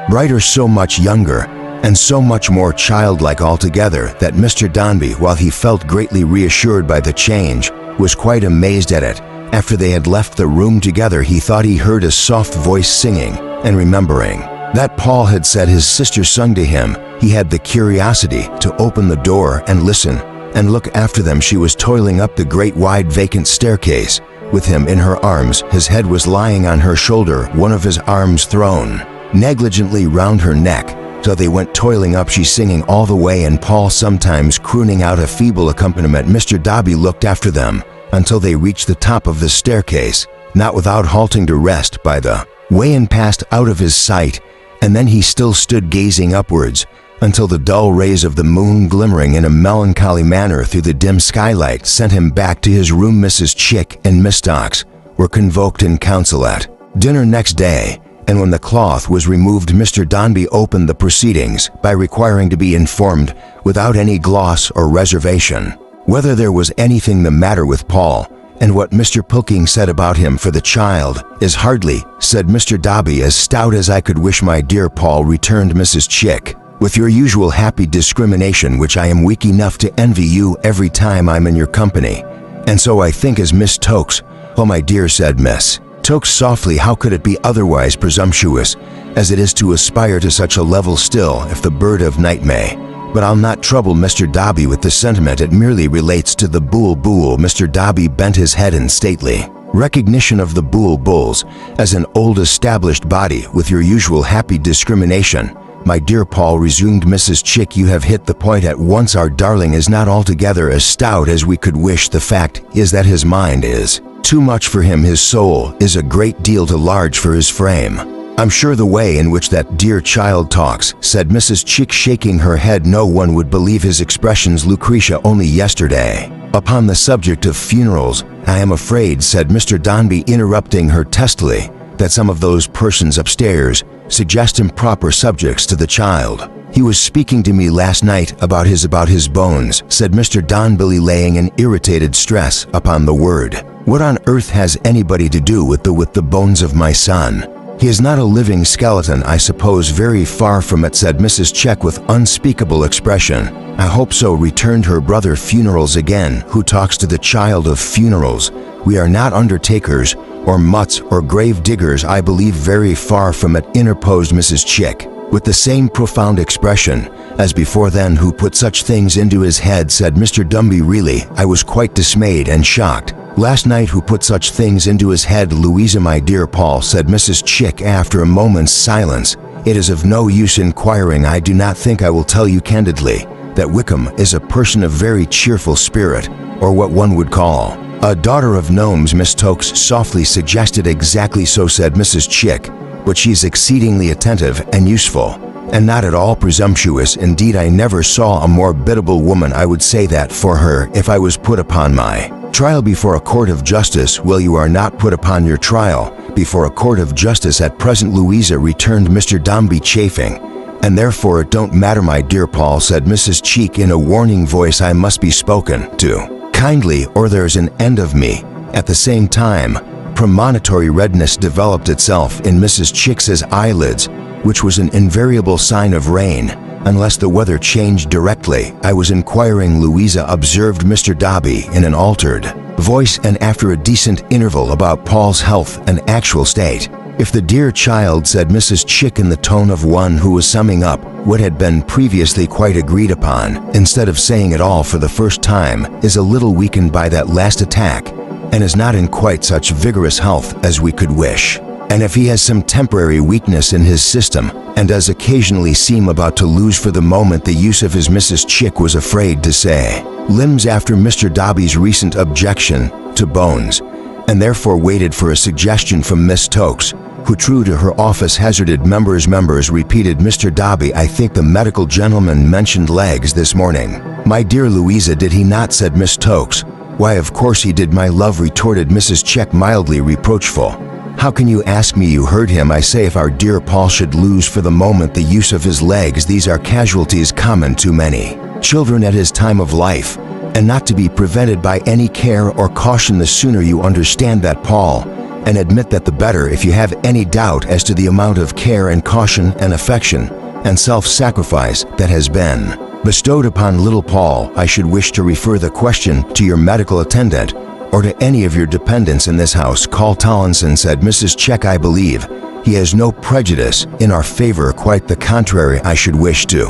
S1: brighter, so much younger, and so much more childlike altogether, that Mr. Dombey, while he felt greatly reassured by the change, was quite amazed at it. After they had left the room together, he thought he heard a soft voice singing, and remembering that Paul had said his sister sung to him, he had the curiosity to open the door and listen, and look after them. She was toiling up the great wide vacant staircase, with him in her arms. His head was lying on her shoulder, one of his arms thrown negligently round her neck. So they went toiling up, she singing all the way, and Paul sometimes crooning out a feeble accompaniment. Mr. Dombey looked after them until they reached the top of the staircase, not without halting to rest by the way, and passed out of his sight, and then he still stood gazing upwards until the dull rays of the moon, glimmering in a melancholy manner through the dim skylight, sent him back to his room. Mrs. Chick and Miss Stocks were convoked in council at dinner next day, and when the cloth was removed, Mr. Dombey opened the proceedings by requiring to be informed, without any gloss or reservation, whether there was anything the matter with Paul, and what Mr. Pilking said about him. "For the child is hardly," said Mr. Dombey, "as stout as I could wish." "My dear Paul," returned Mrs. Chick, "with your usual happy discrimination, which I am weak enough to envy you every time I'm in your company, and so I think as Miss Tokes." "Oh, my dear," said Miss Tokes softly, "how could it be otherwise presumptuous as it is to aspire to such a level still, if the bird of night may? But I'll not trouble Mr. Dombey with the sentiment, it merely relates to the Bool. Mr. Dombey bent his head in stately recognition of the Bulls as an old established body. "With your usual happy discrimination, my dear Paul," resumed Mrs. Chick, "you have hit the point at once. Our darling is not altogether as stout as we could wish. The fact is that his mind is too much for him. His soul is a great deal too large for his frame." "I'm sure the way in which that dear child talks," said Mrs. Chick, shaking her head, "no one would believe his expressions. Lucretia only yesterday, upon the subject of funerals—" "I am afraid," said Mr. Dombey, interrupting her testily, "that some of those persons upstairs suggest improper subjects to the child." "He was speaking to me last night about his bones," said Mr. Dombey, laying an irritated stress upon the word. "What on earth has anybody to do with the bones of my son? He is not a living skeleton, I suppose." "Very far from it," said Mrs. Chick with unspeakable expression. "I hope so," returned her brother. "Funerals again! Who talks to the child of funerals? We are not undertakers, or mutts, or grave diggers." "I believe very far from it," interposed Mrs. Chick, with the same profound expression as before. "Then who put such things into his head?" said Mr. Dombey. "Really, I was quite dismayed and shocked last night." "Who put such things into his head?" "Louisa, my dear Paul," said Mrs. Chick after a moment's silence. "It is of no use inquiring. I do not think I will tell you candidly that Wickham is a person of very cheerful spirit, or what one would call a daughter of gnomes." Miss Tokes softly suggested. "Exactly so," said Mrs. Chick, "but she's exceedingly attentive and useful, and not at all presumptuous. Indeed, I never saw a more biddable woman. I would say that for her if I was put upon my trial before a court of justice." "Well, you are not put upon your trial before a court of justice at present, Louisa," returned Mr. Dombey, chafing, "and therefore it don't matter." "My dear Paul," said Mrs. Chick in a warning voice, "I must be spoken to kindly, or there's an end of me." At the same time, premonitory redness developed itself in Mrs. Chick's eyelids, which was an invariable sign of rain, unless the weather changed directly. "I was inquiring," Louisa observed Mr. Dombey in an altered voice, and after a decent interval, about Paul's health and actual state. If the dear child, said Mrs. Chick in the tone of one who was summing up what had been previously quite agreed upon, instead of saying it all for the first time, is a little weakened by that last attack, and is not in quite such vigorous health as we could wish. And if he has some temporary weakness in his system, and does occasionally seem about to lose for the moment the use of his, Mrs. Chick was afraid to say, limbs after Mr. Dobby's recent objection to bones, and therefore waited for a suggestion from Miss Tokes, who, true to her office, hazarded members repeated, Mr. Dobby, I think the medical gentleman mentioned legs this morning. My dear Louisa, did he not, said Miss Tokes. Why, of course he did, my love, retorted Mrs. Chick, mildly reproachful. How can you ask me? You heard him. I say if our dear Paul should lose for the moment the use of his legs, these are casualties common to many children at his time of life, and not to be prevented by any care or caution. The sooner you understand that, Paul, and admit that, the better. If you have any doubt as to the amount of care and caution and affection and self-sacrifice that has been bestowed upon little Paul, I should wish to refer the question to your medical attendant, or to any of your dependents in this house. Call Tollinson, said Mrs. Chick. I believe he has no prejudice in our favor. Quite the contrary, I should wish to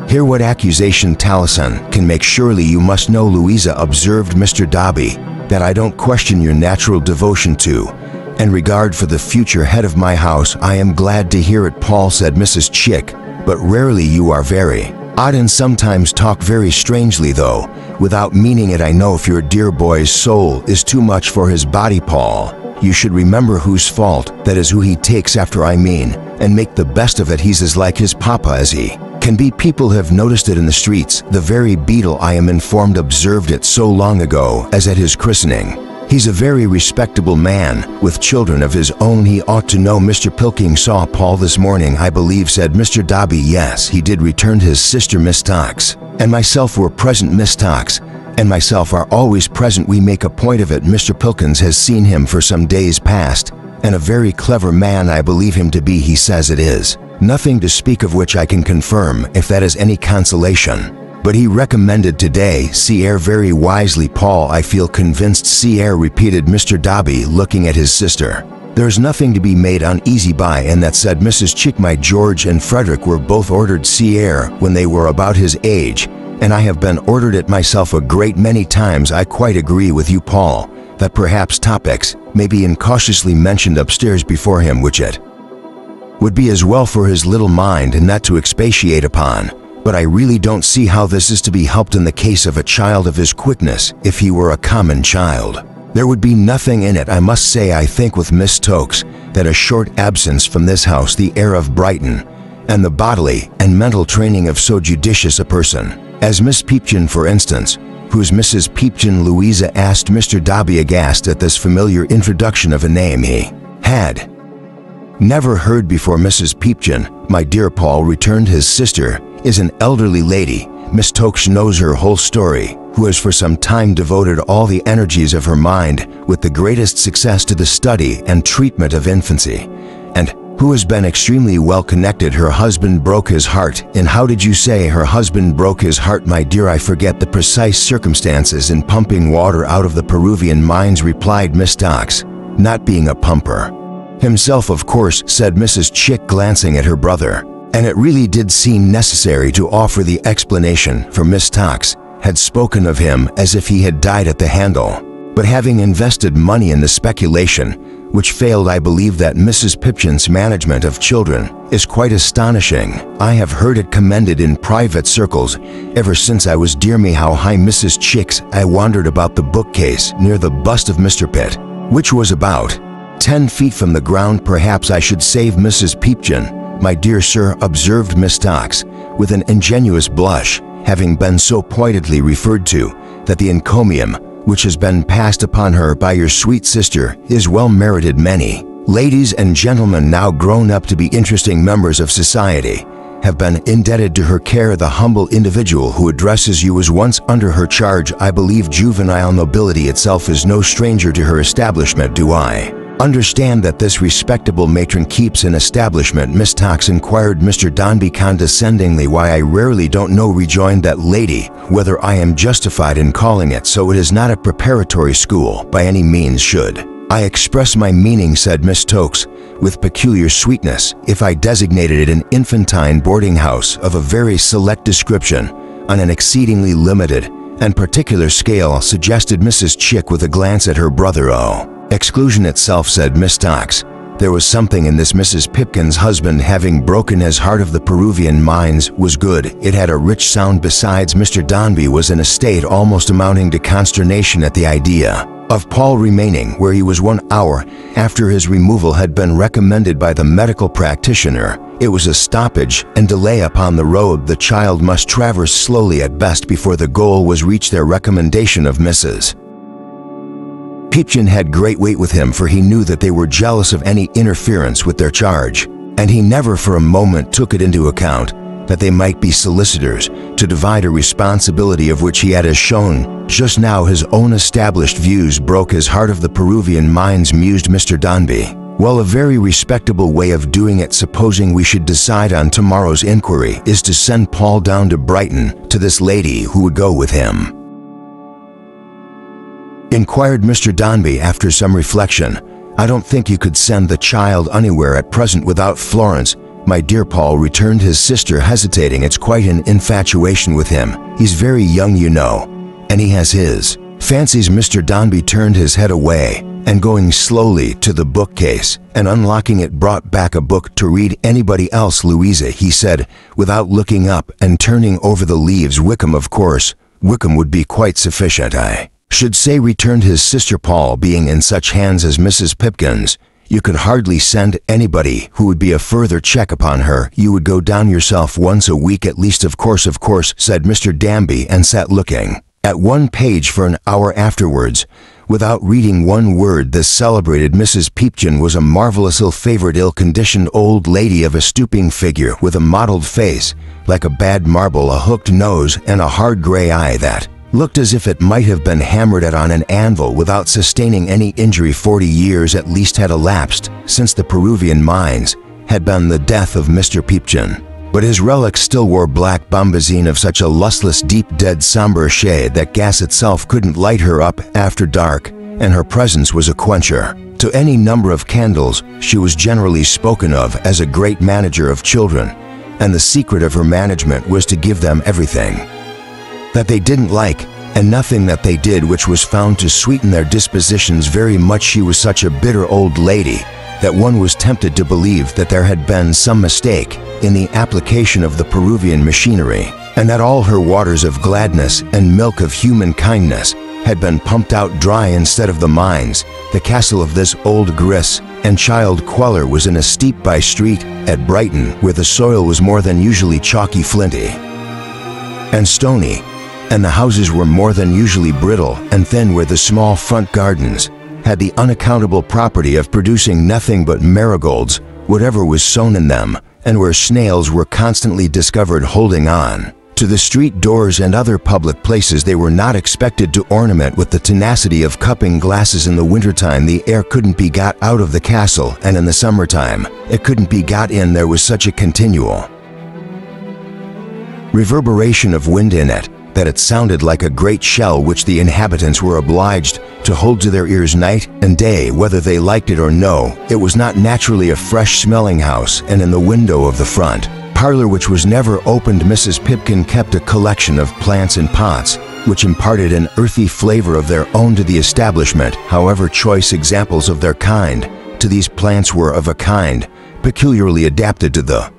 S1: hear what accusation Tollinson can make. Surely you must know, Louisa, observed Mr. Dobby, that I don't question your natural devotion to and regard for the future head of my house. I am glad to hear it, Paul, said Mrs. Chick, but rarely you are very odd and sometimes talk very strangely, though without meaning it. I know if your dear boy's soul is too much for his body, Paul, you should remember whose fault that is, who he takes after, I mean, and make the best of it. He's as like his papa as he can be. People have noticed it in the streets. The very beadle, I am informed, observed it so long ago as at his christening. He's a very respectable man, with children of his own. He ought to know. Mr. Pilking saw Paul this morning, I believe, said Mr. Dobby. Yes, he did, returned his sister, Miss Tokes, and myself were present. Miss Tokes and myself are always present. We make a point of it. Mr. Pilkins has seen him for some days past, and a very clever man I believe him to be. He says it is nothing to speak of which I can confirm, if that is any consolation. But he recommended today Sierre very wisely, Paul. I feel convinced. Sierre, repeated Mr. Dobby, looking at his sister. There's nothing to be made uneasy by in that, said Mrs. Chick. My George and Frederick were both ordered Sierre when they were about his age, and I have been ordered it myself a great many times. I quite agree with you, Paul, that perhaps topics may be incautiously mentioned upstairs before him, which it would be as well for his little mind and not to expatiate upon. But I really don't see how this is to be helped in the case of a child of his quickness. If he were a common child, there would be nothing in it. I must say I think with Miss Tokes that a short absence from this house, the air of Brighton, and the bodily and mental training of so judicious a person as Miss Peepchin, for instance, who's Mrs. Peepchin, Louisa asked Mr. Dobby, aghast at this familiar introduction of a name he had never heard before. Mrs. Peepchin, my dear Paul, returned his sister, is an elderly lady. Miss Tokes knows her whole story, who has for some time devoted all the energies of her mind with the greatest success to the study and treatment of infancy, and who has been extremely well connected. Her husband broke his heart. And how did you say her husband broke his heart, my dear? I forget the precise circumstances. In pumping water out of the Peruvian mines, replied Miss Tokes. Not being a pumper himself, of course, said Mrs. Chick, glancing at her brother. And it really did seem necessary to offer the explanation, for Miss Tokes had spoken of him as if he had died at the handle, but having invested money in the speculation, which failed. I believe that Mrs. Pipchin's management of children is quite astonishing. I have heard it commended in private circles ever since I was, dear me, how high, Mrs. Chick's. I wandered about the bookcase near the bust of Mr. Pitt, which was about 10 feet from the ground. Perhaps I should save Mrs. Peepchin, my dear sir, observed Miss Tokes, with an ingenuous blush, having been so pointedly referred to, that the encomium which has been passed upon her by your sweet sister is well merited. Many ladies and gentlemen, now grown up to be interesting members of society, have been indebted to her care. The humble individual who addresses you was once under her charge. I believe juvenile nobility itself is no stranger to her establishment. Do I understand that this respectable matron keeps an establishment? Miss Tokes inquired Mr. Dombey condescendingly. Why, I rarely don't know, rejoined that lady, whether I am justified in calling it so. It is not a preparatory school by any means. Should "I express my meaning," said Miss Stokes, with peculiar sweetness, "if I designated it an infantine boarding house of a very select description on an exceedingly limited and particular scale," suggested Mrs. Chick with a glance at her brother. "Oh, exclusion itself," said Miss Stokes. There was something in this Mrs. Pipkin's husband having broken his heart of the Peruvian mines was good. It had a rich sound. Besides, Mr. Dombey was in a state almost amounting to consternation at the idea of Paul remaining where he was 1 hour after his removal had been recommended by the medical practitioner. It was a stoppage and delay upon the road the child must traverse slowly at best before the goal was reached. Their recommendation of Mrs. Pipkin had great weight with him, for he knew that they were jealous of any interference with their charge, and he never for a moment took it into account that they might be solicitors to divide a responsibility of which he had, as shown just now, his own established views broke his heart of the Peruvian mines, mused Mr. Dombey. "Well, a very respectable way of doing it, supposing we should decide on tomorrow's inquiry, is to send Paul down to Brighton to this lady who would go with him," inquired Mr. Dombey after some reflection. "I don't think you could send the child anywhere at present without Florence, my dear Paul," returned his sister, hesitating. "It's quite an infatuation with him. He's very young, you know, and he has his fancies." Mr. Dombey turned his head away and, going slowly to the bookcase and unlocking it, brought back a book to read. "Anybody else, Louisa?" he said, without looking up and turning over the leaves. "Wickham, of course. Wickham would be quite sufficient, I should say," returned his sister. "Paul being in such hands as Mrs. Pipkin's, you could hardly send anybody who would be a further check upon her. You would go down yourself once a week at least." Of course, said Mr. Dombey, and sat looking at one page for an hour afterwards, without reading one word. This celebrated Mrs. Pipkin was a marvelous ill-favored, ill-conditioned old lady of a stooping figure, with a mottled face like a bad marble, a hooked nose, and a hard gray eye that looked as if it might have been hammered at on an anvil without sustaining any injury. 40 years at least had elapsed since the Peruvian mines had been the death of Mr. Pipkin, but his relics still wore black bombazine of such a lustless, deep, dead, somber shade that gas itself couldn't light her up after dark, and her presence was a quencher to any number of candles. She was generally spoken of as a great manager of children, and the secret of her management was to give them everything that they didn't like, and nothing that they did which was found to sweeten their dispositions very much. She was such a bitter old lady that one was tempted to believe that there had been some mistake in the application of the Peruvian machinery, and that all her waters of gladness and milk of human kindness had been pumped out dry instead of the mines. The castle of this old gris and child queller was in a steep by street at Brighton, where the soil was more than usually chalky, flinty, and stony, and the houses were more than usually brittle and thin, where the small front gardens had the unaccountable property of producing nothing but marigolds, whatever was sown in them, and where snails were constantly discovered holding on to the street doors and other public places they were not expected to ornament with the tenacity of cupping glasses. In the wintertime the air couldn't be got out of the castle, and in the summertime it couldn't be got in. There was such a continual reverberation of wind in it that it sounded like a great shell which the inhabitants were obliged to hold to their ears night and day, whether they liked it or no. It was not naturally a fresh-smelling house, and in the window of the front parlor, which was never opened, Mrs. Pipkin kept a collection of plants in pots, which imparted an earthy flavor of their own to the establishment. However choice examples of their kind to these plants were of a kind peculiarly adapted to the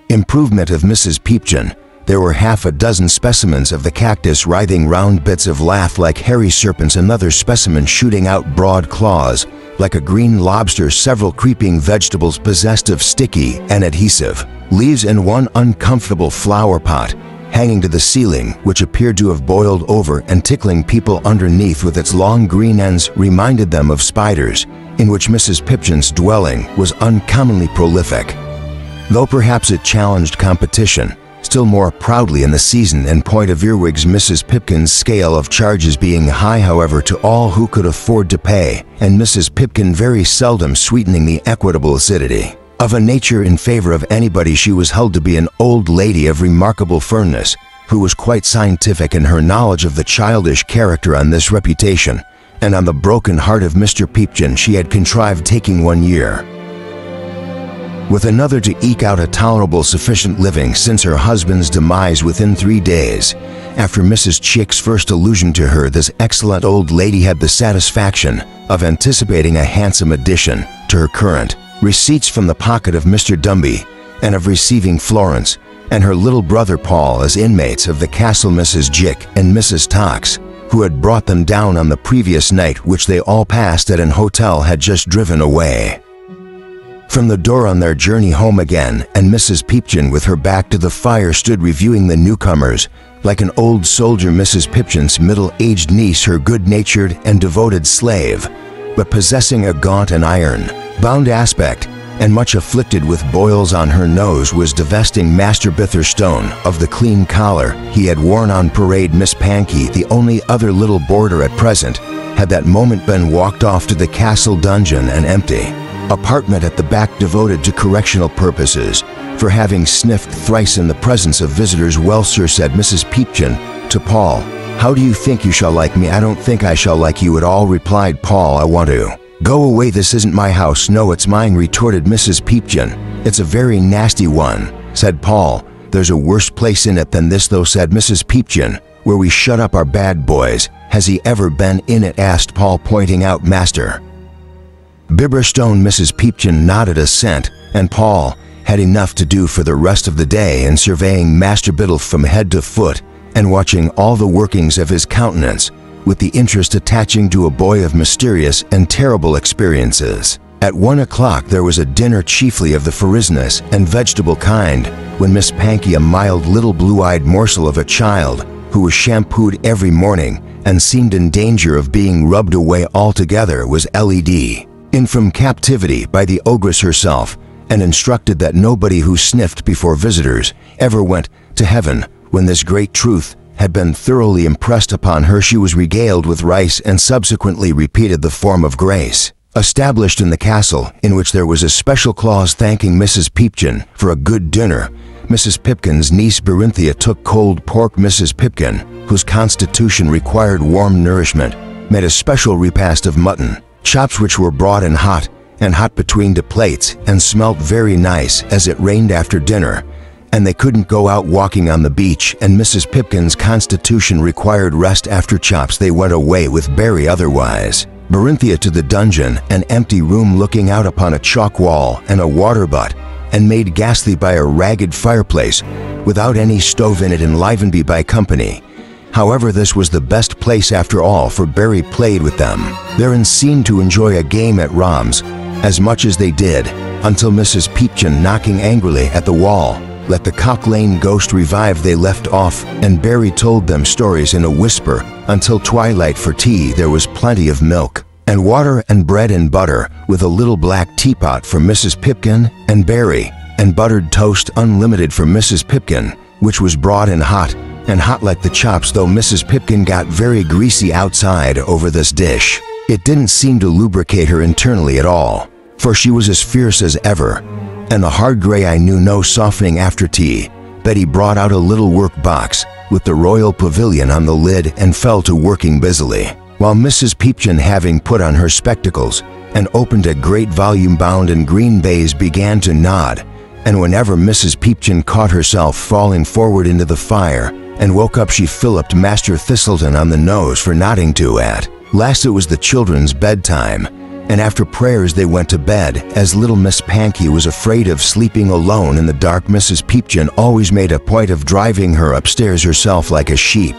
S1: improvement of Mrs. Pipkin. There were half a dozen specimens of the cactus writhing round bits of lath like hairy serpents, another specimen shooting out broad claws like a green lobster, several creeping vegetables possessed of sticky and adhesive leaves, and one uncomfortable flower pot hanging to the ceiling, which appeared to have boiled over and tickling people underneath with its long green ends, reminded them of spiders, in which Mrs. Pipkin's dwelling was uncommonly prolific, though perhaps it challenged competition still more proudly in the season and point of earwigs, Mrs. Pipkin's scale of charges being high, however, to all who could afford to pay, and Mrs. Pipkin very seldom sweetening the equitable acidity of a nature in favor of anybody. She was held to be an old lady of remarkable firmness, who was quite scientific in her knowledge of the childish character. On this reputation and on the broken heart of Mr. Peepchin she had contrived taking 1 year, with another to eke out a tolerable sufficient living since her husband's demise within 3 days. After Mrs. Chick's first allusion to her, this excellent old lady had the satisfaction of anticipating a handsome addition to her current receipts from the pocket of Mr. Dumby, and of receiving Florence and her little brother Paul as inmates of the castle. Mrs. Jick and Mrs. Tox, who had brought them down on the previous night, which they all passed at an hotel, had just driven away from the door on their journey home again, and Mrs. Peepchin, with her back to the fire, stood reviewing the newcomers like an old soldier. Mrs. Peepchin's middle-aged niece, her good-natured and devoted slave, but possessing a gaunt and iron-bound aspect, and much afflicted with boils on her nose, was divesting Master Bitherstone of the clean collar he had worn on parade. Miss Pankey, the only other little boarder at present, had that moment been walked off to the castle dungeon, an empty apartment at the back devoted to correctional purposes, for having sniffed thrice in the presence of visitors. "Well, sir," said Mrs. Peepchin to Paul, "how do you think you shall like me?" "I don't think I shall like you at all," replied Paul. "I want to go away. This isn't my house." "No, it's mine," retorted Mrs. Peepchin. "It's a very nasty one," said Paul. "There's a worse place in it than this, though," said Mrs. Peepchin, "where we shut up our bad boys." "Has he ever been in it?" asked Paul, pointing out Master Bitherstone. Mrs. Peepchin nodded assent, and Paul had enough to do for the rest of the day in surveying Master Biddle from head to foot, and watching all the workings of his countenance, with the interest attaching to a boy of mysterious and terrible experiences. At 1 o'clock there was a dinner, chiefly of the farinaceous and vegetable kind, when Miss Pankey, a mild little blue-eyed morsel of a child, who was shampooed every morning and seemed in danger of being rubbed away altogether, was led in from captivity by the ogress herself, and instructed that nobody who sniffed before visitors ever went to heaven. When this great truth had been thoroughly impressed upon her, she was regaled with rice, and subsequently repeated the form of grace established in the castle, in which there was a special clause thanking Mrs. Peepchin for a good dinner. Mrs. Pipkin's niece Berinthia took cold pork. Mrs. Pipkin, whose constitution required warm nourishment, made a special repast of mutton chops, which were brought in hot between the plates, and smelt very nice, as it rained after dinner, and they couldn't go out walking on the beach, and Mrs. Pipkin's constitution required rest. After chops they went away with Barry, otherwise Berinthia, to the dungeon, an empty room looking out upon a chalk wall and a water butt, and made ghastly by a ragged fireplace, without any stove in it, enlivened by company. However, this was the best place after all, for Barry played with them there and seemed to enjoy a game at Roms as much as they did, until Mrs. Peepchin, knocking angrily at the wall, let the Cock Lane ghost revive. They left off, and Barry told them stories in a whisper until twilight. For tea there was plenty of milk and water and bread and butter, with a little black teapot for Mrs. Pipkin and Barry, and buttered toast unlimited for Mrs. Pipkin, which was brought in hot like the chops, though Mrs. Pipkin got very greasy outside over this dish. It didn't seem to lubricate her internally at all, for she was as fierce as ever, and the hard gray I knew no softening. After tea, Betty brought out a little work box with the Royal Pavilion on the lid, and fell to working busily, while Mrs. Peepchin, having put on her spectacles and opened a great volume bound in green baize, began to nod, and whenever Mrs. Peepchin caught herself falling forward into the fire and woke up, she filliped Master Thistleton on the nose for nodding to at last. It was the children's bedtime, and after prayers they went to bed, as little Miss Pankey was afraid of sleeping alone in the dark. Mrs. Peepchin always made a point of driving her upstairs herself like a sheep,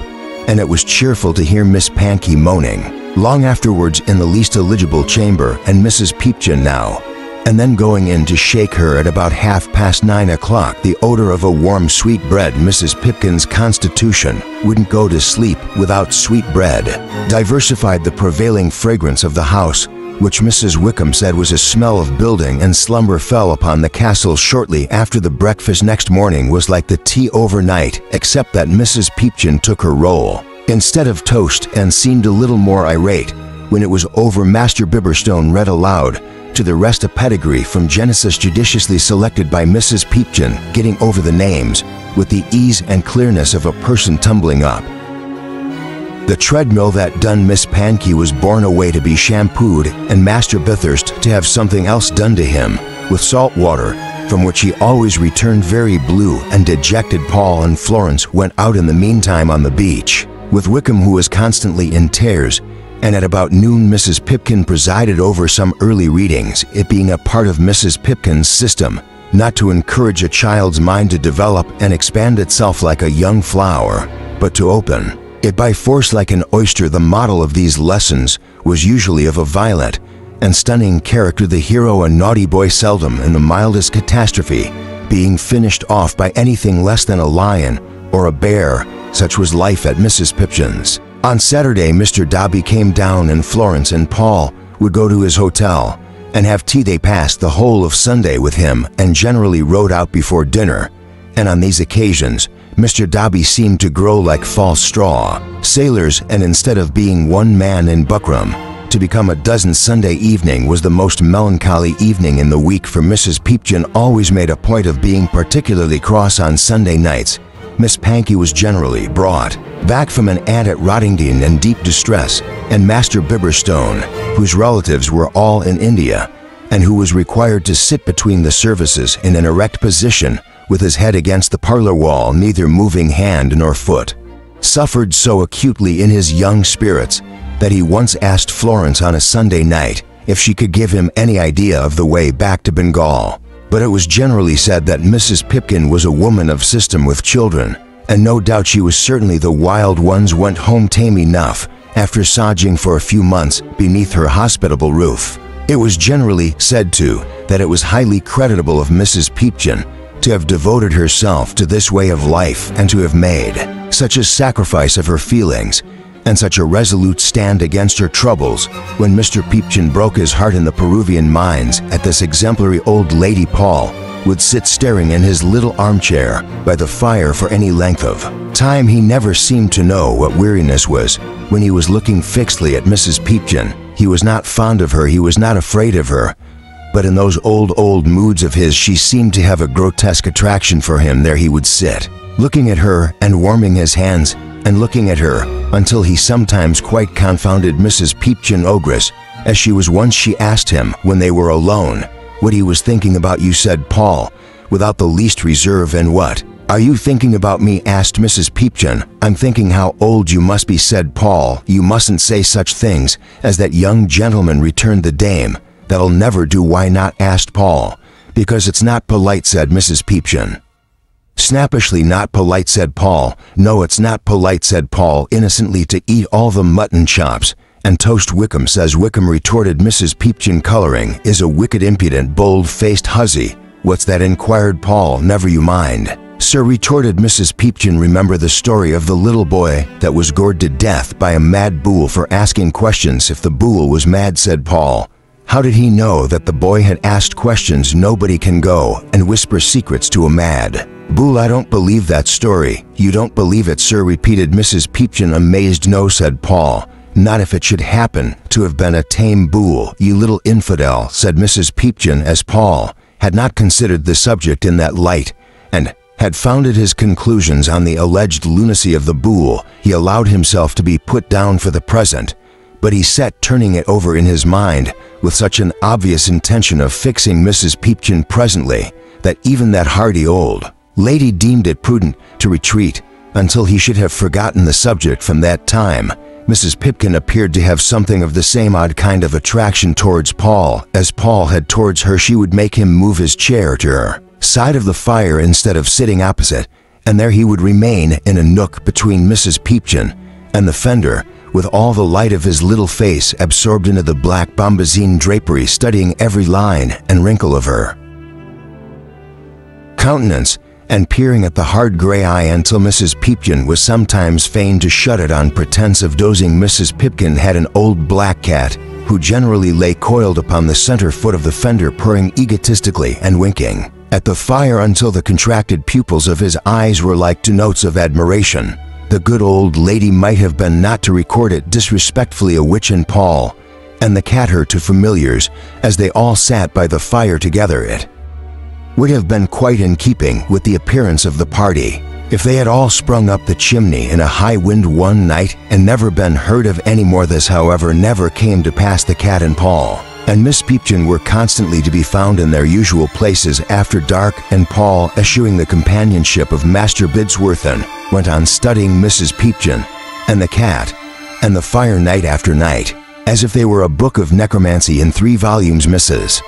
S1: and it was cheerful to hear Miss Pankey moaning long afterwards in the least eligible chamber, and Mrs. Peepchin now and then going in to shake her at about 9:30 o'clock. The odor of a warm sweet bread. Mrs. Pipkin's constitution wouldn't go to sleep without sweet bread diversified the prevailing fragrance of the house, which Mrs. Wickham said was a smell of building, and slumber fell upon the castle shortly after the breakfast. Next morning was like the tea overnight, except that Mrs. Peepchin took her roll instead of toast, and seemed a little more irate. When it was over, Master Bitherstone read aloud to the rest a pedigree from Genesis, judiciously selected by Mrs. Peepchin, getting over the names with the ease and clearness of a person tumbling up The treadmill that done Miss Pankey was borne away to be shampooed, and Master Bithurst to have something else done to him, with salt water, from which he always returned very blue, and dejected Paul and Florence went out in the meantime on the beach, with Wickham, who was constantly in tears, and at about noon Mrs. Pipkin presided over some early readings, it being a part of Mrs. Pipkin's system, not to encourage a child's mind to develop and expand itself like a young flower, but to open it by force like an oyster. The model of these lessons was usually of a violent and stunning character, the hero a naughty boy, seldom in the mildest catastrophe, being finished off by anything less than a lion or a bear. Such was life at Mrs. Pipchin's. On Saturday, Mr. Dobby came down, and Florence and Paul would go to his hotel and have tea. They passed the whole of Sunday with him and generally rode out before dinner, and on these occasions Mr. Dobby seemed to grow like false straw. Sailors, and instead of being one man in buckram, to become a dozen. Sunday evening was the most melancholy evening in the week, for Mrs. Pipchin always made a point of being particularly cross on Sunday nights. Miss Pankey was generally brought back from an aunt at Rottingdean in deep distress, and Master Bibberstone, whose relatives were all in India, and who was required to sit between the services in an erect position with his head against the parlor wall, neither moving hand nor foot, suffered so acutely in his young spirits that he once asked Florence on a Sunday night if she could give him any idea of the way back to Bengal. But it was generally said that Mrs. Pipkin was a woman of system with children, and no doubt she was. Certainly the wild ones went home tame enough after sojourning for a few months beneath her hospitable roof. It was generally said, too, that it was highly creditable of Mrs. Pipchin to have devoted herself to this way of life, and to have made such a sacrifice of her feelings and such a resolute stand against her troubles. When Mr. Pipchin broke his heart in the Peruvian mines at this exemplary old lady, Paul would sit staring in his little armchair by the fire for any length of time. He never seemed to know what weariness was when he was looking fixedly at Mrs. Pipchin. He was not fond of her, he was not afraid of her, but in those old moods of his she seemed to have a grotesque attraction for him. There he would sit, looking at her and warming his hands and looking at her, until he sometimes quite confounded Mrs. Pipchin ogress, as she was once. She asked him, when they were alone, what he was thinking about you, said Paul, without the least reserve. And what are you thinking about me, asked Mrs. Pipchin. I'm thinking how old you must be, said Paul. You mustn't say such things as that, young gentleman, returned the dame. That'll never do. Why not, asked Paul. Because it's not polite, said Mrs. Pipchin. Snappishly. Not polite, said Paul. No, it's not polite, said Paul innocently, to eat all the mutton chops and toast. Wickham says. Wickham, retorted Mrs. Pipchin, coloring, is a wicked, impudent, bold-faced hussy. What's that, inquired Paul. Never you mind, sir, retorted Mrs. Pipchin. Remember the story of the little boy that was gored to death by a mad bull for asking questions. If the bull was mad, said Paul, how did he know that the boy had asked questions? Nobody can go and whisper secrets to a mad bull. I don't believe that story. You don't believe it, sir, repeated Mrs. Pipchin, amazed. No, said Paul, not if it should happen to have been a tame bull. You little infidel, said Mrs. Pipchin, as Paul had not considered the subject in that light, and had founded his conclusions on the alleged lunacy of the bull. He allowed himself to be put down for the present, but he sat turning it over in his mind with such an obvious intention of fixing Mrs. Pipchin presently, that even that hardy old lady deemed it prudent to retreat until he should have forgotten the subject. From that time, Mrs. Pipkin appeared to have something of the same odd kind of attraction towards Paul as Paul had towards her. She would make him move his chair to her side of the fire instead of sitting opposite, and there he would remain in a nook between Mrs. Pipchin and the fender, with all the light of his little face absorbed into the black bombazine drapery, studying every line and wrinkle of her countenance, and peering at the hard gray eye until Mrs. Pipchin was sometimes fain to shut it on pretense of dozing. Mrs. Pipkin had an old black cat who generally lay coiled upon the center foot of the fender, purring egotistically and winking at the fire until the contracted pupils of his eyes were like two notes of admiration. The good old lady might have been, not to record it disrespectfully, a witch, and Paul and the cat her two familiars, as they all sat by the fire together. It would have been quite in keeping with the appearance of the party If they had all sprung up the chimney in a high wind one night and never been heard of any more, this however never came to pass. The cat and Paul and Miss Peepchin were constantly to be found in their usual places after dark, and Paul, eschewing the companionship of Master Bidsworthen, went on studying Mrs. Peepchin and the cat and the fire night after night, as if they were a book of necromancy in 3 volumes. Mrs.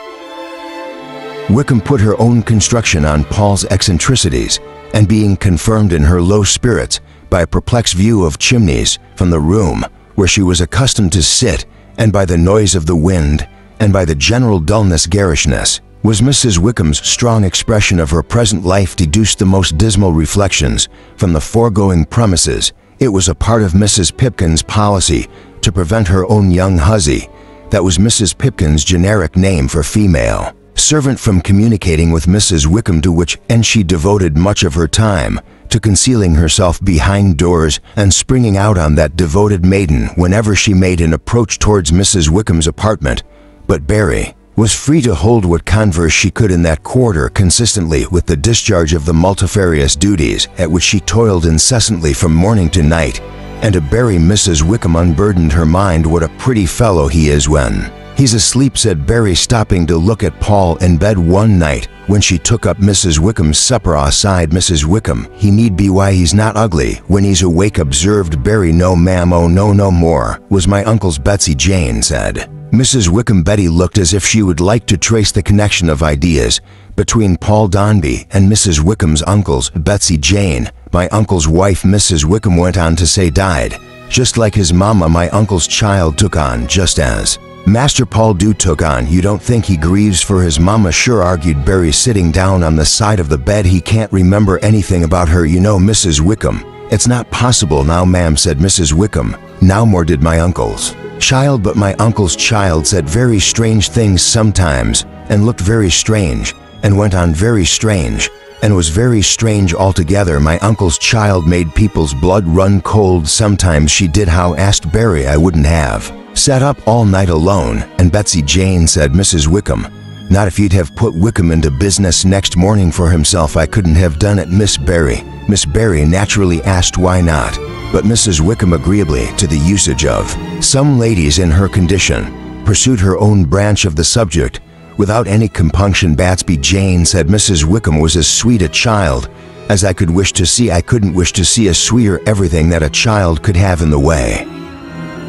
S1: Wickham put her own construction on Paul's eccentricities, and being confirmed in her low spirits by a perplexed view of chimneys from the room where she was accustomed to sit, and by the noise of the wind, and by the general dullness garishness, was Mrs. Wickham's strong expression of her present life deduced the most dismal reflections from the foregoing premises. It was a part of Mrs. Pipkin's policy to prevent her own young hussy, that was Mrs. Pipkin's generic name for female servant, from communicating with Mrs. Wickham, to which end she devoted much of her time to concealing herself behind doors and springing out on that devoted maiden whenever she made an approach towards Mrs. Wickham's apartment. But Barry was free to hold what converse she could in that quarter, consistently with the discharge of the multifarious duties at which she toiled incessantly from morning to night, and to Barry Mrs. Wickham unburdened her mind. What a pretty fellow he is when he's asleep, said Barry, stopping to look at Paul in bed one night when she took up Mrs. Wickham's supper. Sighed Mrs. Wickham. He need be why he's not ugly when he's awake, observed Barry. No ma'am, oh no more, was my uncle's Betsy Jane, said Mrs. Wickham. Betty looked as if she would like to trace the connection of ideas between Paul Dombey and Mrs. Wickham's uncle's Betsy Jane. My uncle's wife, Mrs. Wickham went on to say, died just like his mama. My uncle's child took on just as Master Paul took on. You don't think he grieves for his mama? Sure, argued Barry, sitting down on the side of the bed. He can't remember anything about her, you know, Mrs. Wickham. It's not possible now, ma'am, said Mrs. Wickham. Now more did my uncle's child, but my uncle's child said very strange things sometimes, and looked very strange, and went on very strange, and was very strange altogether. My uncle's child made people's blood run cold sometimes. She did. How? Asked Barry. I wouldn't have sat up all night alone. And Betsy Jane, said Mrs. Wickham. Not if you'd have put Wickham into business next morning for himself. I couldn't have done it, Miss Barry. Miss Barry naturally asked why not, but Mrs. Wickham, agreeably to the usage of some ladies in her condition, pursued her own branch of the subject without any compunction. Betsy Jane, said Mrs. Wickham, was as sweet a child as I could wish to see. I couldn't wish to see a sweeter. Everything that a child could have in the way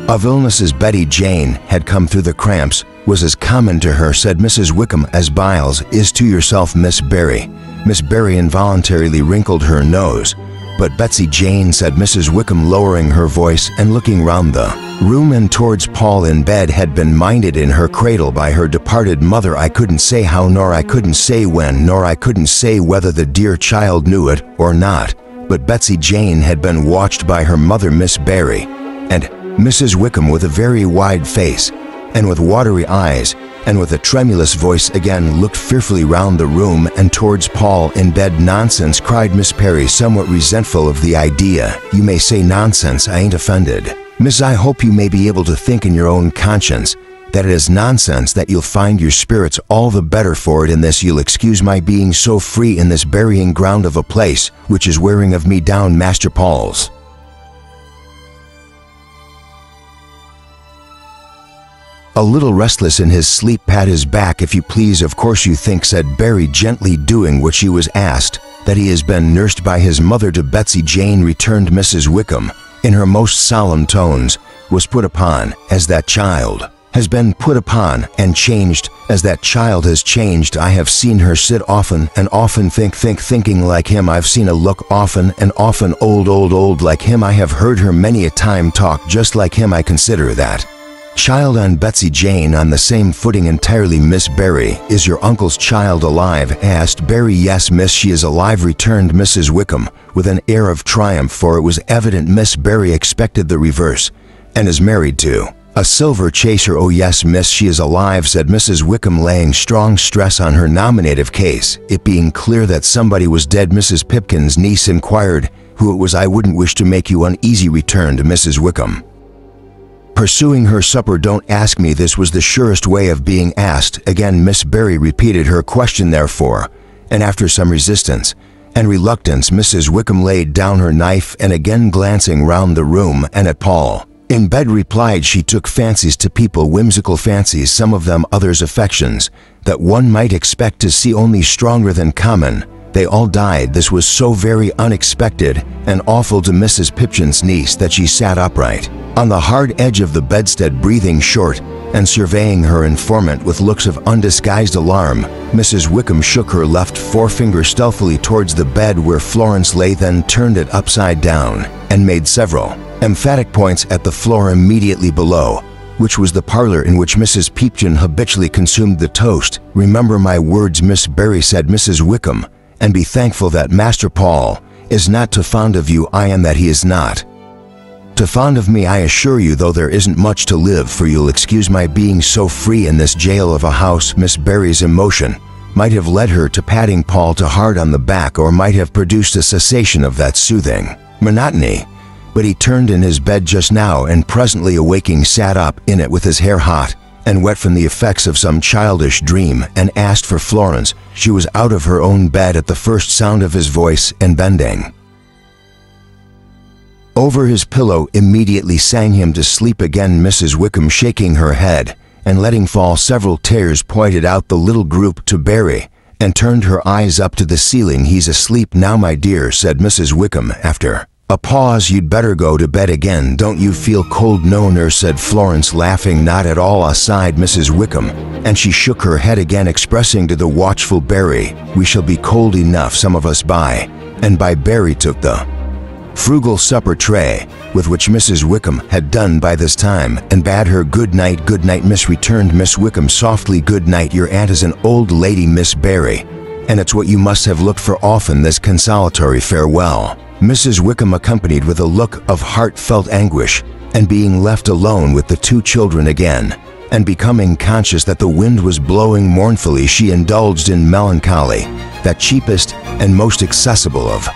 S1: of illnesses Betty Jane had come through the cramps was as common to her, said Mrs. Wickham, as biles is to yourself, Miss Barry. Miss Barry involuntarily wrinkled her nose. But Betsy Jane, said Mrs. Wickham, lowering her voice and looking round the room and towards Paul in bed, had been minded in her cradle by her departed mother. I couldn't say how, nor I couldn't say when, nor I couldn't say whether the dear child knew it or not, but Betsy Jane had been watched by her mother, Miss Barry, and Mrs. Wickham, with a very wide face and with watery eyes and with a tremulous voice, again looked fearfully round the room and towards Paul in bed. Nonsense, cried Miss Barry, somewhat resentful of the idea. You may say nonsense, I ain't offended. Miss, I hope you may be able to think in your own conscience that it is nonsense, that you'll find your spirits all the better for it in this. You'll excuse my being so free in this burying ground of a place which is wearing of me down. Master Paul's a little restless in his sleep. Pat his back, if you please. Of course you think, said Barry, gently doing what she was asked, that he has been nursed by his mother. To Betsy Jane, returned Mrs. Wickham in her most solemn tones, was put upon as that child has been put upon, and changed as that child has changed. I have seen her sit often and often, thinking like him. I've seen her look often and often, old like him. I have heard her many a time talk just like him. I consider that child on Betsy Jane on the same footing entirely. Miss Barry, is your uncle's child alive? Asked Barry. Yes, miss, she is alive, returned Mrs. Wickham with an air of triumph, for it was evident Miss Barry expected the reverse, and is married to a silver chaser. Oh yes, miss, she is alive, said Mrs. Wickham, laying strong stress on her nominative case. It being clear that somebody was dead, Mrs. Pipkin's niece inquired who it was. I wouldn't wish to make you uneasy, returned Mrs. Wickham, pursuing her supper. Don't ask me. This was the surest way of being asked. Again Miss Barry repeated her question, therefore, and after some resistance, and reluctance Mrs. Wickham laid down her knife and again glancing round the room and at Paul, in bed replied she took fancies to people, whimsical fancies, some of them others affections, that one might expect to see only stronger than common. They all died. This was so very unexpected and awful to Mrs. Pipchin's niece that she sat upright on the hard edge of the bedstead, breathing short and surveying her informant with looks of undisguised alarm. Mrs. Wickham shook her left forefinger stealthily towards the bed where Florence lay, then turned it upside down and made several emphatic points at the floor immediately below, which was the parlor in which Mrs. Pipchin habitually consumed the toast. "Remember my words, Miss Barry," said Mrs. Wickham, "and be thankful that Master Paul is not too fond of you. I am that he is not too fond of me, I assure you, though there isn't much to live for. You'll excuse my being so free in this jail of a house." Miss Barry's emotion might have led her to patting Paul too hard on the back, or might have produced a cessation of that soothing monotony. But he turned in his bed just now, and presently awaking sat up in it with his hair hot and wet from the effects of some childish dream, and asked for Florence. She was out of her own bed at the first sound of his voice, and bending over his pillow immediately sang him to sleep again. Mrs. Wickham, shaking her head and letting fall several tears, pointed out the little group to Barry and turned her eyes up to the ceiling. "He's asleep now, my dear," said Mrs. Wickham after a pause. "You'd better go to bed again. Don't you feel cold?" "No, nurse," said Florence, laughing. "Not at all," sighed Mrs. Wickham, and she shook her head again, expressing to the watchful Barry, "We shall be cold enough, some of us." By and by Barry took the frugal supper tray, with which Mrs. Wickham had done by this time, and bade her good night. "Good night, miss," returned Miss Wickham softly. "Good night. Your aunt is an old lady, Miss Barry, and it's what you must have looked for often, this consolatory farewell." Mrs. Wickham accompanied with a look of heartfelt anguish, and being left alone with the two children again, and becoming conscious that the wind was blowing mournfully, she indulged in melancholy, that cheapest and most accessible of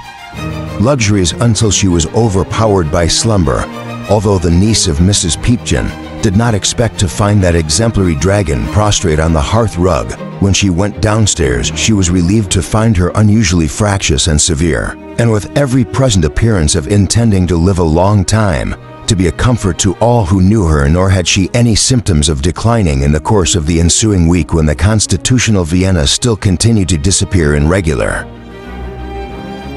S1: luxuries, until she was overpowered by slumber. Although the niece of Mrs. Pipchin did not expect to find that exemplary dragon prostrate on the hearth rug, when she went downstairs she was relieved to find her unusually fractious and severe, and with every present appearance of intending to live a long time, to be a comfort to all who knew her. Nor had she any symptoms of declining in the course of the ensuing week, when the constitutional Vienna still continued to disappear in regular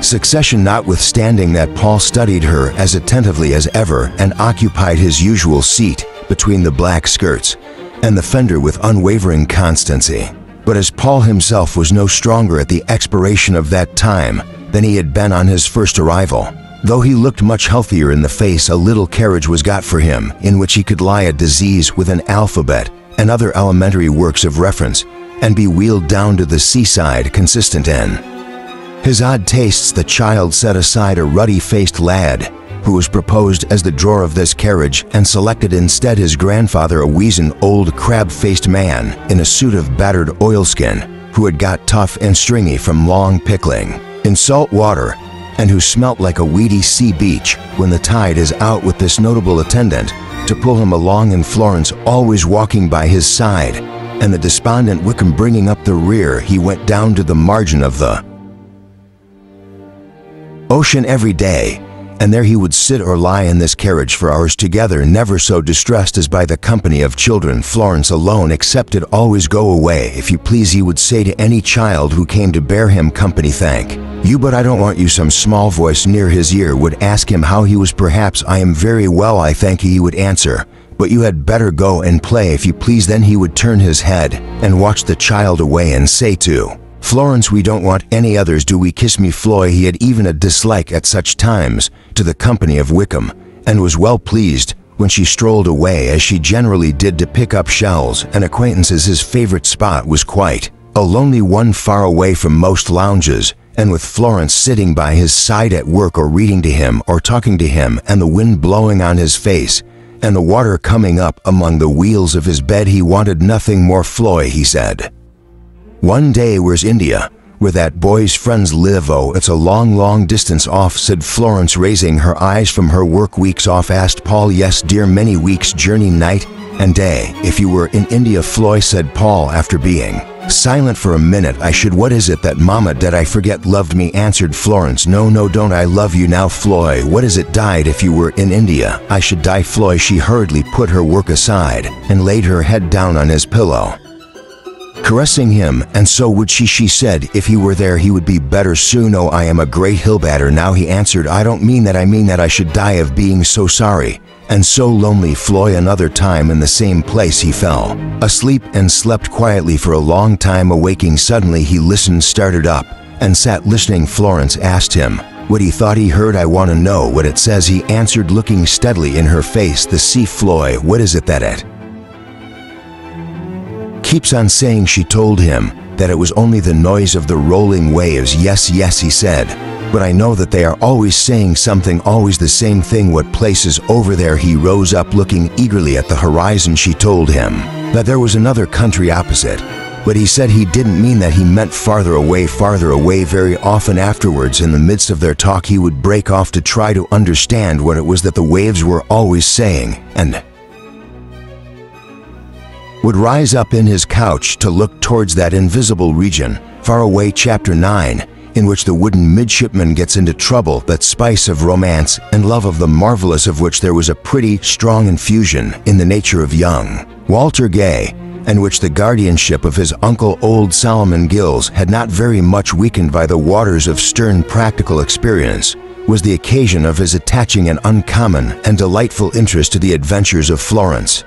S1: succession, notwithstanding that Paul studied her as attentively as ever and occupied his usual seat between the black skirts and the fender with unwavering constancy. But as Paul himself was no stronger at the expiration of that time than he had been on his first arrival, though he looked much healthier in the face, a little carriage was got for him, in which he could lie at disease with an alphabet and other elementary works of reference, and be wheeled down to the seaside. Consistent in his odd tastes, the child set aside a ruddy-faced lad who was proposed as the drawer of this carriage, and selected instead his grandfather, a weazen old crab-faced man in a suit of battered oilskin, who had got tough and stringy from long pickling in salt water, and who smelt like a weedy sea beach when the tide is out, with this notable attendant to pull him along, and Florence always walking by his side, and the despondent Wickham bringing up the rear. He went down to the margin of the ocean every day, and there he would sit or lie in this carriage for hours together, never so distressed as by the company of children, Florence alone excepted. "Always go away, if you please," he would say to any child who came to bear him company. "Thank you, but I don't want you." Some small voice near his ear would ask him how he was. "Perhaps I am very well, I thank you," he would answer, "but you had better go and play, if you please." Then he would turn his head and watch the child away, and say to Florence, "We don't want any others, do we? Kiss me, Floy." He had even a dislike at such times to the company of Wickham, and was well pleased when she strolled away, as she generally did, to pick up shells and acquaintances. His favorite spot was quite a lonely one, far away from most lounges, and with Florence sitting by his side at work, or reading to him, or talking to him, and the wind blowing on his face, and the water coming up among the wheels of his bed. He wanted nothing more. "Floy," he said one day, "where's India? Where that boy's friends live? Oh, it's a long, long distance off, said Florence, raising her eyes from her work. Weeks off, asked Paul. Yes, dear, many weeks' journey, night and day. If you were in India, Floy, said Paul, after being silent for a minute. I should. What is it that Mama, did I forget, loved me, answered Florence. No, no, don't I love you now, Floy. What is it? Died if you were in India. I should die, Floy. She hurriedly put her work aside and laid her head down on his pillow, caressing him. And so would she said, if he were there he would be better soon. Oh, I am a great hillbatter now, he answered. I don't mean that. I mean that I should die of being so sorry and so lonely, Floy. Another time in the same place he fell asleep and slept quietly for a long time. Awaking suddenly, he listened, started up, and sat listening. Florence asked him what he thought he heard. I want to know what it says, he answered, looking steadily in her face. The sea, Floy. What is it that it keeps on saying? She told him that it was only the noise of the rolling waves. Yes, yes, he said, but I know that they are always saying something, always the same thing. What place is over there? He rose up, looking eagerly at the horizon. She told him that there was another country opposite, but he said he didn't mean that. He meant farther away, farther away. Very often afterwards, in the midst of their talk, he would break off to try to understand what it was that the waves were always saying, and would rise up in his couch to look towards that invisible region far away. Chapter 9, in which the wooden midshipman gets into trouble, that spice of romance and love of the marvelous, of which there was a pretty strong infusion in the nature of young Walter Gay, and which the guardianship of his uncle, old Solomon Gills, had not very much weakened by the waters of stern practical experience, was the occasion of his attaching an uncommon and delightful interest to the adventures of Florence.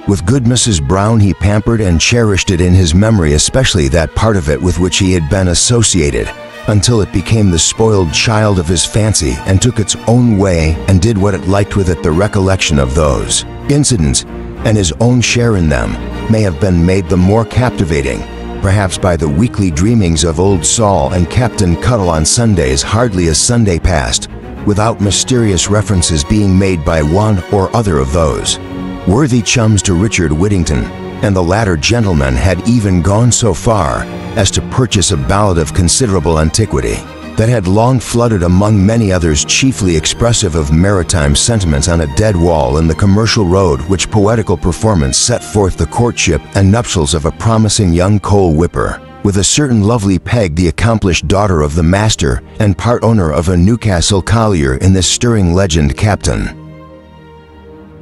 S1: With good Mrs. Brown he pampered and cherished it in his memory, especially that part of it with which he had been associated, until it became the spoiled child of his fancy and took its own way and did what it liked with it. The recollection of those incidents and his own share in them may have been made the more captivating, perhaps, by the weekly dreamings of old Saul and Captain Cuttle on Sundays. Hardly a Sunday passed without mysterious references being made by one or other of those worthy chums to Richard Whittington, and the latter gentleman had even gone so far as to purchase a ballad of considerable antiquity that had long flooded among many others, chiefly expressive of maritime sentiments, on a dead wall in the Commercial Road, which poetical performance set forth the courtship and nuptials of a promising young coal whipper with a certain lovely Peg, the accomplished daughter of the master and part owner of a Newcastle collier. In this stirring legend, Captain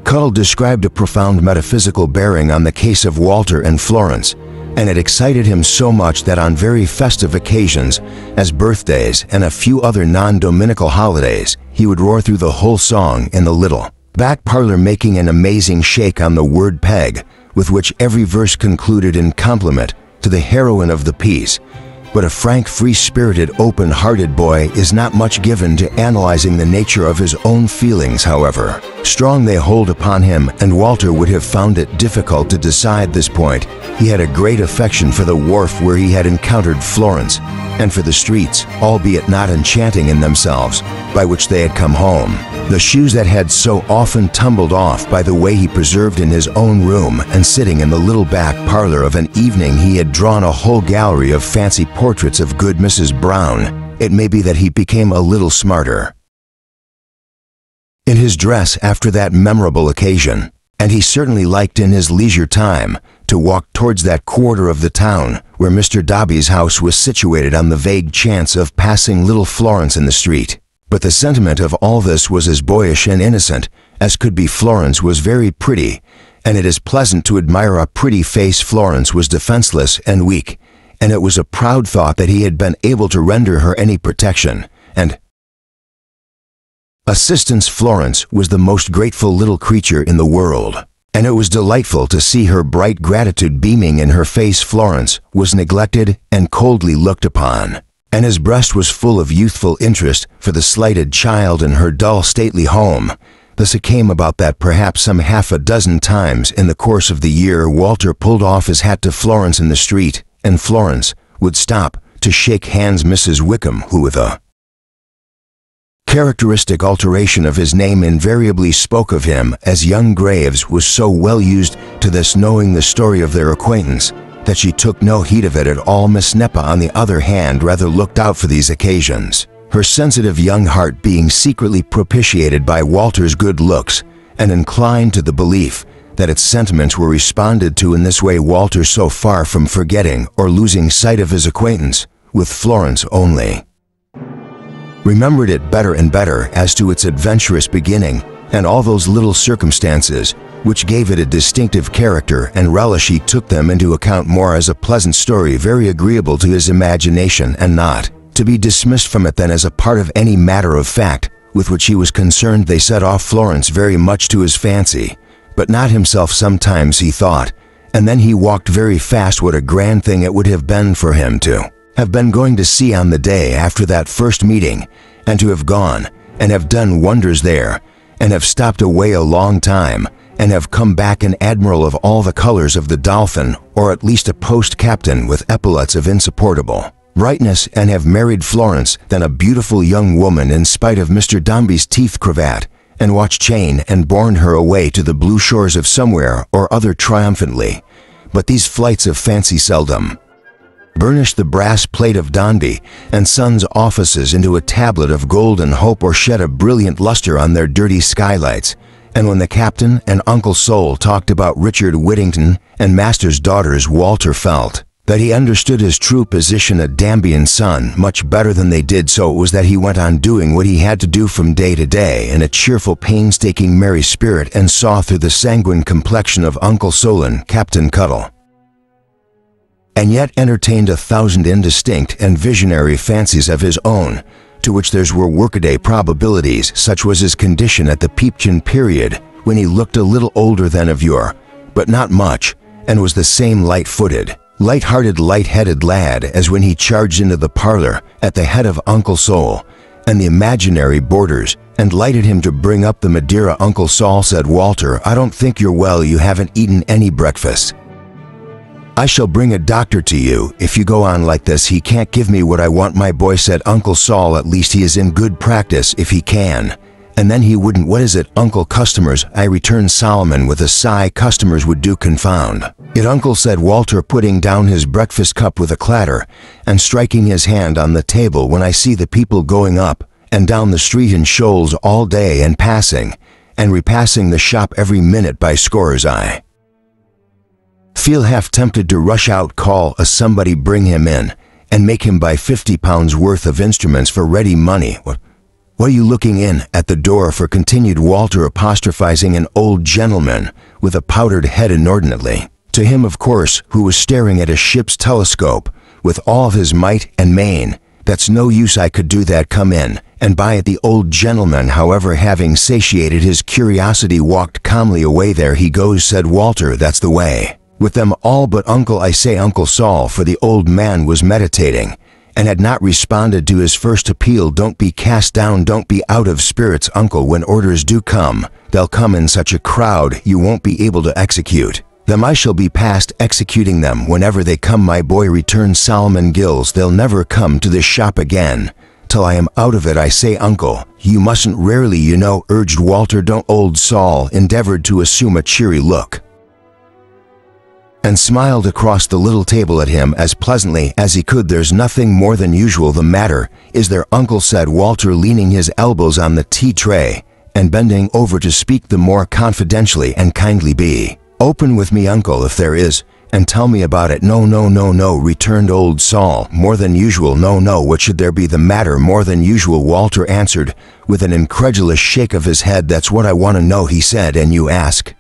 S1: Cuttle described a profound metaphysical bearing on the case of Walter and Florence, and it excited him so much that on very festive occasions, as birthdays and a few other non-dominical holidays, he would roar through the whole song in the little back parlor, making an amazing shake on the word Peg, with which every verse concluded in compliment to the heroine of the piece. But a frank, free-spirited, open-hearted boy is not much given to analyzing the nature of his own feelings, however strong they hold upon him, and Walter would have found it difficult to decide this point. He had a great affection for the wharf where he had encountered Florence, and for the streets, albeit not enchanting in themselves, by which they had come home. The shoes that had so often tumbled off by the way he preserved in his own room, and sitting in the little back parlor of an evening he had drawn a whole gallery of fancy portraits of good Mrs. Brown. It may be that he became a little smarter in his dress after that memorable occasion, and he certainly liked in his leisure time to walk towards that quarter of the town where Mr. Dobby's house was situated, on the vague chance of passing little Florence in the street. But the sentiment of all this was as boyish and innocent as could be. Florence was very pretty, and it is pleasant to admire a pretty face. Florence was defenseless and weak, and it was a proud thought that he had been able to render her any protection and assistance. Florence was the most grateful little creature in the world, and it was delightful to see her bright gratitude beaming in her face. Florence was neglected and coldly looked upon, and his breast was full of youthful interest for the slighted child in her dull, stately home. Thus it came about that perhaps some half a dozen times in the course of the year Walter pulled off his hat to Florence in the street, and Florence would stop to shake hands. Mrs. Wickham, who with a characteristic alteration of his name invariably spoke of him as young Graves, was so well used to this, knowing the story of their acquaintance, that she took no heed of it at all. Miss Nepa, on the other hand, rather looked out for these occasions, her sensitive young heart being secretly propitiated by Walter's good looks and inclined to the belief that its sentiments were responded to in this way. Walter, so far from forgetting or losing sight of his acquaintance with Florence only, remembered it better and better as to its adventurous beginning and all those little circumstances which gave it a distinctive character and relish. He took them into account more as a pleasant story, very agreeable to his imagination, and not to be dismissed from it than as a part of any matter of fact with which he was concerned. They set off Florence very much to his fancy, but not himself sometimes, he thought, and then he walked very fast. What a grand thing it would have been for him to have been going to sea on the day after that first meeting, and to have gone and have done wonders there, and have stopped away a long time, and have come back an admiral of all the colors of the Dolphin, or at least a post-captain with epaulets of insupportable brightness, and have married Florence, then a beautiful young woman in spite of Mr. Dombey's teeth cravat and watch chain, and borne her away to the blue shores of somewhere or other triumphantly. But these flights of fancy seldom burnish the brass plate of Dombey and Sons offices into a tablet of golden hope, or shed a brilliant luster on their dirty skylights. And when the captain and Uncle Sol talked about Richard Whittington and Master's daughters, Walter felt that he understood his true position at Dombey and Son much better than they did. So it was that he went on doing what he had to do from day to day in a cheerful, painstaking, merry spirit, and saw through the sanguine complexion of Uncle Sol and Captain Cuttle, and yet entertained 1,000 indistinct and visionary fancies of his own, to which theirs were workaday probabilities. Such was his condition at the Peepchin period, when he looked a little older than of yore, but not much, and was the same light-footed, light-hearted, light-headed lad as when he charged into the parlor at the head of Uncle Sol and the imaginary boarders, and lighted him to bring up the Madeira. Uncle Sol said, "Walter, I don't think you're well. You haven't eaten any breakfast. I shall bring a doctor to you if you go on like this." "He can't give me what I want, my boy," said Uncle Sol. "At least he is in good practice if he can. And then he wouldn't." "What is it, Uncle?" "Customers," I returned Solomon with a sigh. "Customers would do confound it, Uncle," said Walter, putting down his breakfast cup with a clatter and striking his hand on the table. "When I see the people going up and down the street in shoals all day, and passing and repassing the shop every minute by scores, I feel half tempted to rush out, call a somebody, bring him in, and make him buy £50 worth of instruments for ready money." What are you looking in at the door for?" continued Walter, apostrophizing an old gentleman with a powdered head inordinately to him, of course, who was staring at a ship's telescope with all of his might and main. "That's no use, I could do that. Come in and buy it." The old gentleman, however, having satiated his curiosity, walked calmly away. "There he goes," said Walter. "That's the way with them all but Uncle, I say, Uncle Sol," for the old man was meditating and had not responded to his first appeal. "Don't be cast down, don't be out of spirits, Uncle. When orders do come, they'll come in such a crowd you won't be able to execute them." "I shall be past executing them whenever they come, my boy," returned Solomon Gills. "They'll never come to this shop again till I am out of it. I say, Uncle, you mustn't rarely, you know," urged Walter. "Don't." Old Sol endeavored to assume a cheery look and smiled across the little table at him as pleasantly as he could. "There's nothing more than usual the matter, is there, Uncle?" said Walter, leaning his elbows on the tea tray and bending over to speak the more confidentially and kindly. "Be open with me, Uncle, if there is, and tell me about it." "No, no, no, no," returned Old Sol. "More than usual? No, no. What should there be the matter more than usual?" Walter answered with an incredulous shake of his head. "That's what I want to know," he said. "And you ask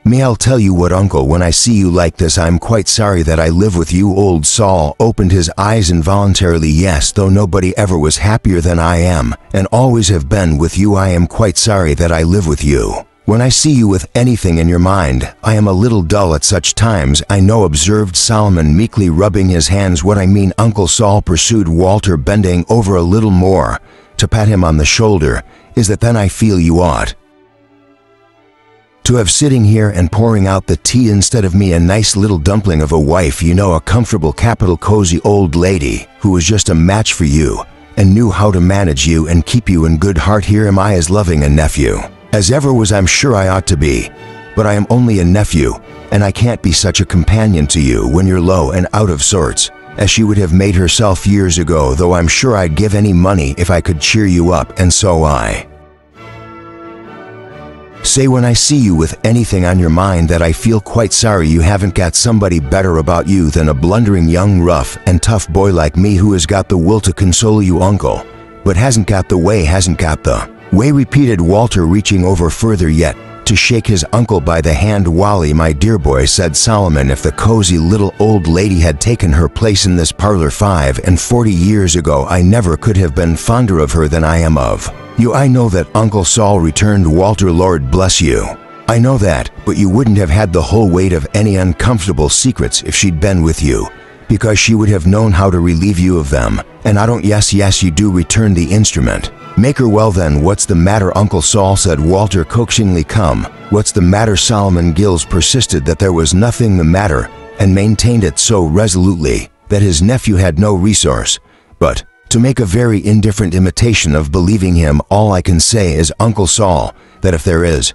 S1: me? I'll tell you what, Uncle, when I see you like this, I'm quite sorry that I live with you." Old Sol opened his eyes involuntarily. "Yes, though nobody ever was happier than I am, and always have been with you. I am quite sorry that I live with you. When I see you with anything in your mind, I am a little dull at such times, I know," observed Solomon, meekly rubbing his hands. "What I mean, Uncle Sol," pursued Walter, bending over a little more to pat him on the shoulder, "is that then I feel you ought to have sitting here and pouring out the tea instead of me, a nice little dumpling of a wife, you know, a comfortable, capital, cozy old lady who was just a match for you and knew how to manage you and keep you in good heart. Here am I as loving a nephew as ever was. I'm sure I ought to be, but I am only a nephew, and I can't be such a companion to you when you're low and out of sorts, as she would have made herself years ago, though I'm sure I'd give any money if I could cheer you up, and so I say when I see you with anything on your mind that I feel quite sorry you haven't got somebody better about you than a blundering young rough and tough boy like me who has got the will to console you, uncle, but hasn't got the way, repeated Walter, reaching over further yet to shake his uncle by the hand. Wally, my dear boy, said Solomon, if the cozy little old lady had taken her place in this parlor 45 years ago, I never could have been fonder of her than I am of you. I know that, Uncle Saul, returned Walter. Lord bless you, I know that, but you wouldn't have had the whole weight of any uncomfortable secrets if she'd been with you, because she would have known how to relieve you of them, and I don't. Yes, you do, returned the instrument maker. Well then, what's the matter, Uncle Saul, said Walter coaxingly. Come, what's the matter? Solomon Gills persisted that there was nothing the matter, and maintained it so resolutely that his nephew had no resource but to make a very indifferent imitation of believing him. All I can say is, Uncle Saul, that if there is,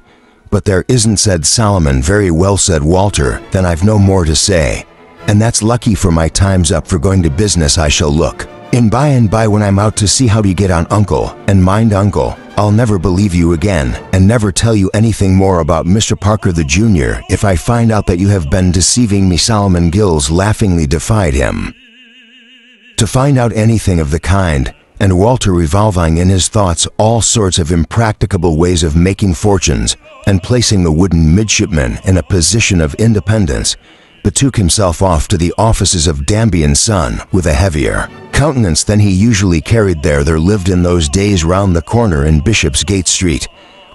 S1: but there isn't, said Solomon. Very well, said Walter, then I've no more to say, and that's lucky, for my time's up for going to business. I shall look in by and by when I'm out to see how you get on, uncle, and mind, uncle, I'll never believe you again, and never tell you anything more about Mr. Parker the Jr. if I find out that you have been deceiving me. Solomon Gills laughingly defied him to find out anything of the kind, and Walter, revolving in his thoughts all sorts of impracticable ways of making fortunes and placing the wooden midshipman in a position of independence, betook himself off to the offices of Danby and Son with a heavier countenance than he usually carried. There lived in those days round the corner in Bishopsgate Street,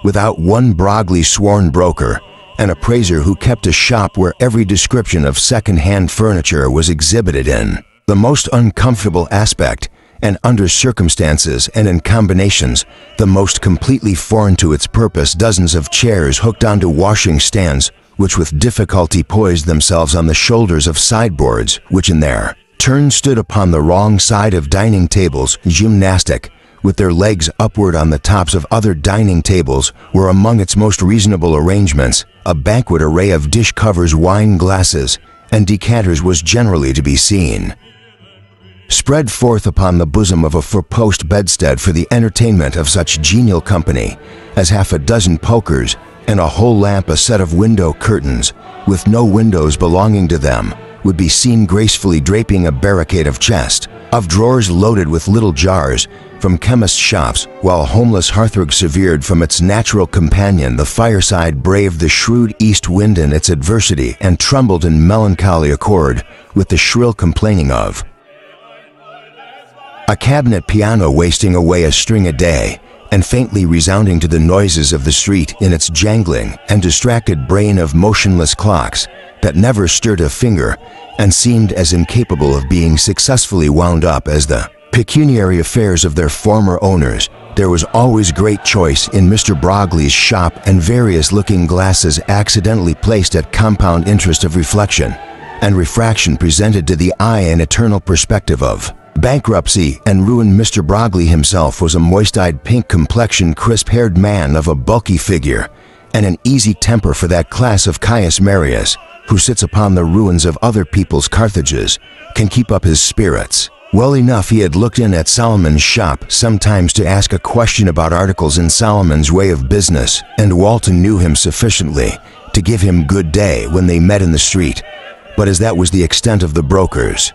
S1: without one Brogley sworn broker, an appraiser who kept a shop where every description of second-hand furniture was exhibited in the most uncomfortable aspect, and under circumstances and in combinations the most completely foreign to its purpose. Dozens of chairs hooked onto washing stands, which with difficulty poised themselves on the shoulders of sideboards, which in their turn stood upon the wrong side of dining tables, gymnastic, with their legs upward on the tops of other dining tables, were among its most reasonable arrangements. A banquet array of dish covers, wine glasses, and decanters was generally to be seen, spread forth upon the bosom of a four-post bedstead for the entertainment of such genial company as half a dozen pokers and a whole lamp. A set of window curtains, with no windows belonging to them, would be seen gracefully draping a barricade of chest of drawers loaded with little jars from chemist shops, while homeless hearthrug severed from its natural companion. The fireside braved the shrewd east wind in its adversity, and trembled in melancholy accord with the shrill complaining of a cabinet piano wasting away a string a day, and faintly resounding to the noises of the street in its jangling and distracted brain of motionless clocks that never stirred a finger and seemed as incapable of being successfully wound up as the pecuniary affairs of their former owners. There was always great choice in Mr. Brogley's shop, and various looking glasses accidentally placed at compound interest of reflection and refraction presented to the eye an eternal perspective of bankruptcy and ruin. Mr. Brogley himself was a moist-eyed, pink-complexioned, crisp-haired man of a bulky figure and an easy temper, for that class of Caius Marius who sits upon the ruins of other people's Carthages can keep up his spirits well enough. He had looked in at Solomon's shop sometimes to ask a question about articles in Solomon's way of business, and Walton knew him sufficiently to give him good day when they met in the street, but as that was the extent of the broker's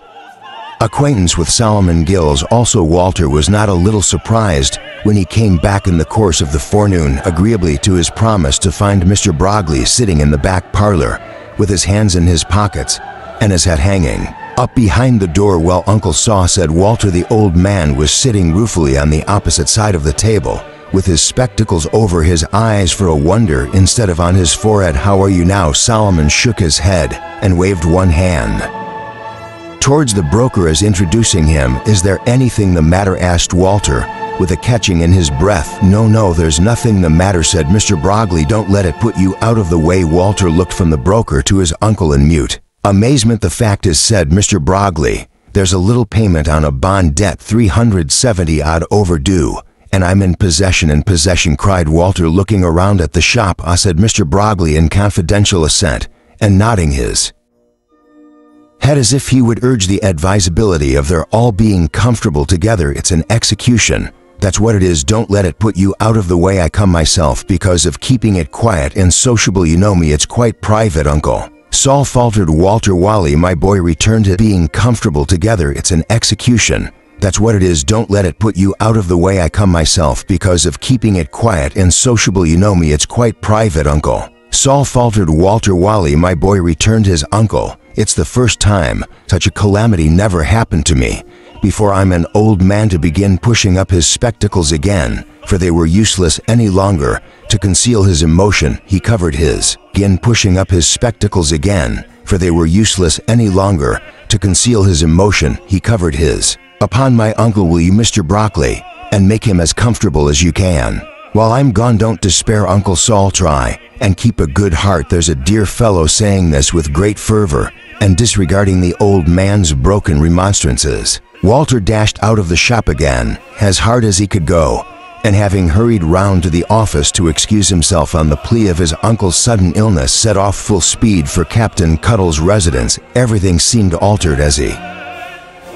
S1: acquaintance with Solomon Gills. Also, Walter was not a little surprised when he came back in the course of the forenoon, agreeably to his promise, to find Mr. Brogley sitting in the back parlor with his hands in his pockets and his hat hanging up behind the door. Well, Uncle Saw, said Walter, the old man was sitting ruefully on the opposite side of the table, with his spectacles over his eyes for a wonder instead of on his forehead. How are you now? Solomon shook his head and waved one hand towards the broker as introducing him. Is there anything the matter? Asked Walter, with a catching in his breath. No, there's nothing the matter, said Mr. Brogley. Don't let it put you out of the way. Walter looked from the broker to his uncle in mute amazement. The fact is, said Mr. Brogley, there's a little payment on a bond debt, 370 odd overdue, and I'm in possession, cried Walter, looking around at the shop. Said Mr. Brogley in confidential assent, and nodding his head as if he would urge the advisability of their all being comfortable together. It's an execution. That's what it is. Don't let it put you out of the way. I come myself because of keeping it quiet and sociable. You know me, it's quite private, Uncle. Saul faltered. Walter, Wally, my boy, returned to being comfortable together. It's an execution. That's what it is. Don't let it put you out of the way. I come myself because of keeping it quiet and sociable. You know me, it's quite private, Uncle. Saul faltered. Walter, Wally, my boy, returned his uncle. It's the first time. Such a calamity never happened to me. Before I'm an old man to begin pushing up his spectacles again, for they were useless any longer. To conceal his emotion, he covered his. Begin pushing up his spectacles again, for they were useless any longer. To conceal his emotion, he covered his. Upon my uncle, will you, Mr. Broccoli, and make him as comfortable as you can. While I'm gone, don't despair, Uncle Saul. Try and keep a good heart. There's a dear fellow saying this with great fervor and disregarding the old man's broken remonstrances. Walter dashed out of the shop again, as hard as he could go, and having hurried round to the office to excuse himself on the plea of his uncle's sudden illness, set off full speed for Captain Cuttle's residence. Everything seemed altered as he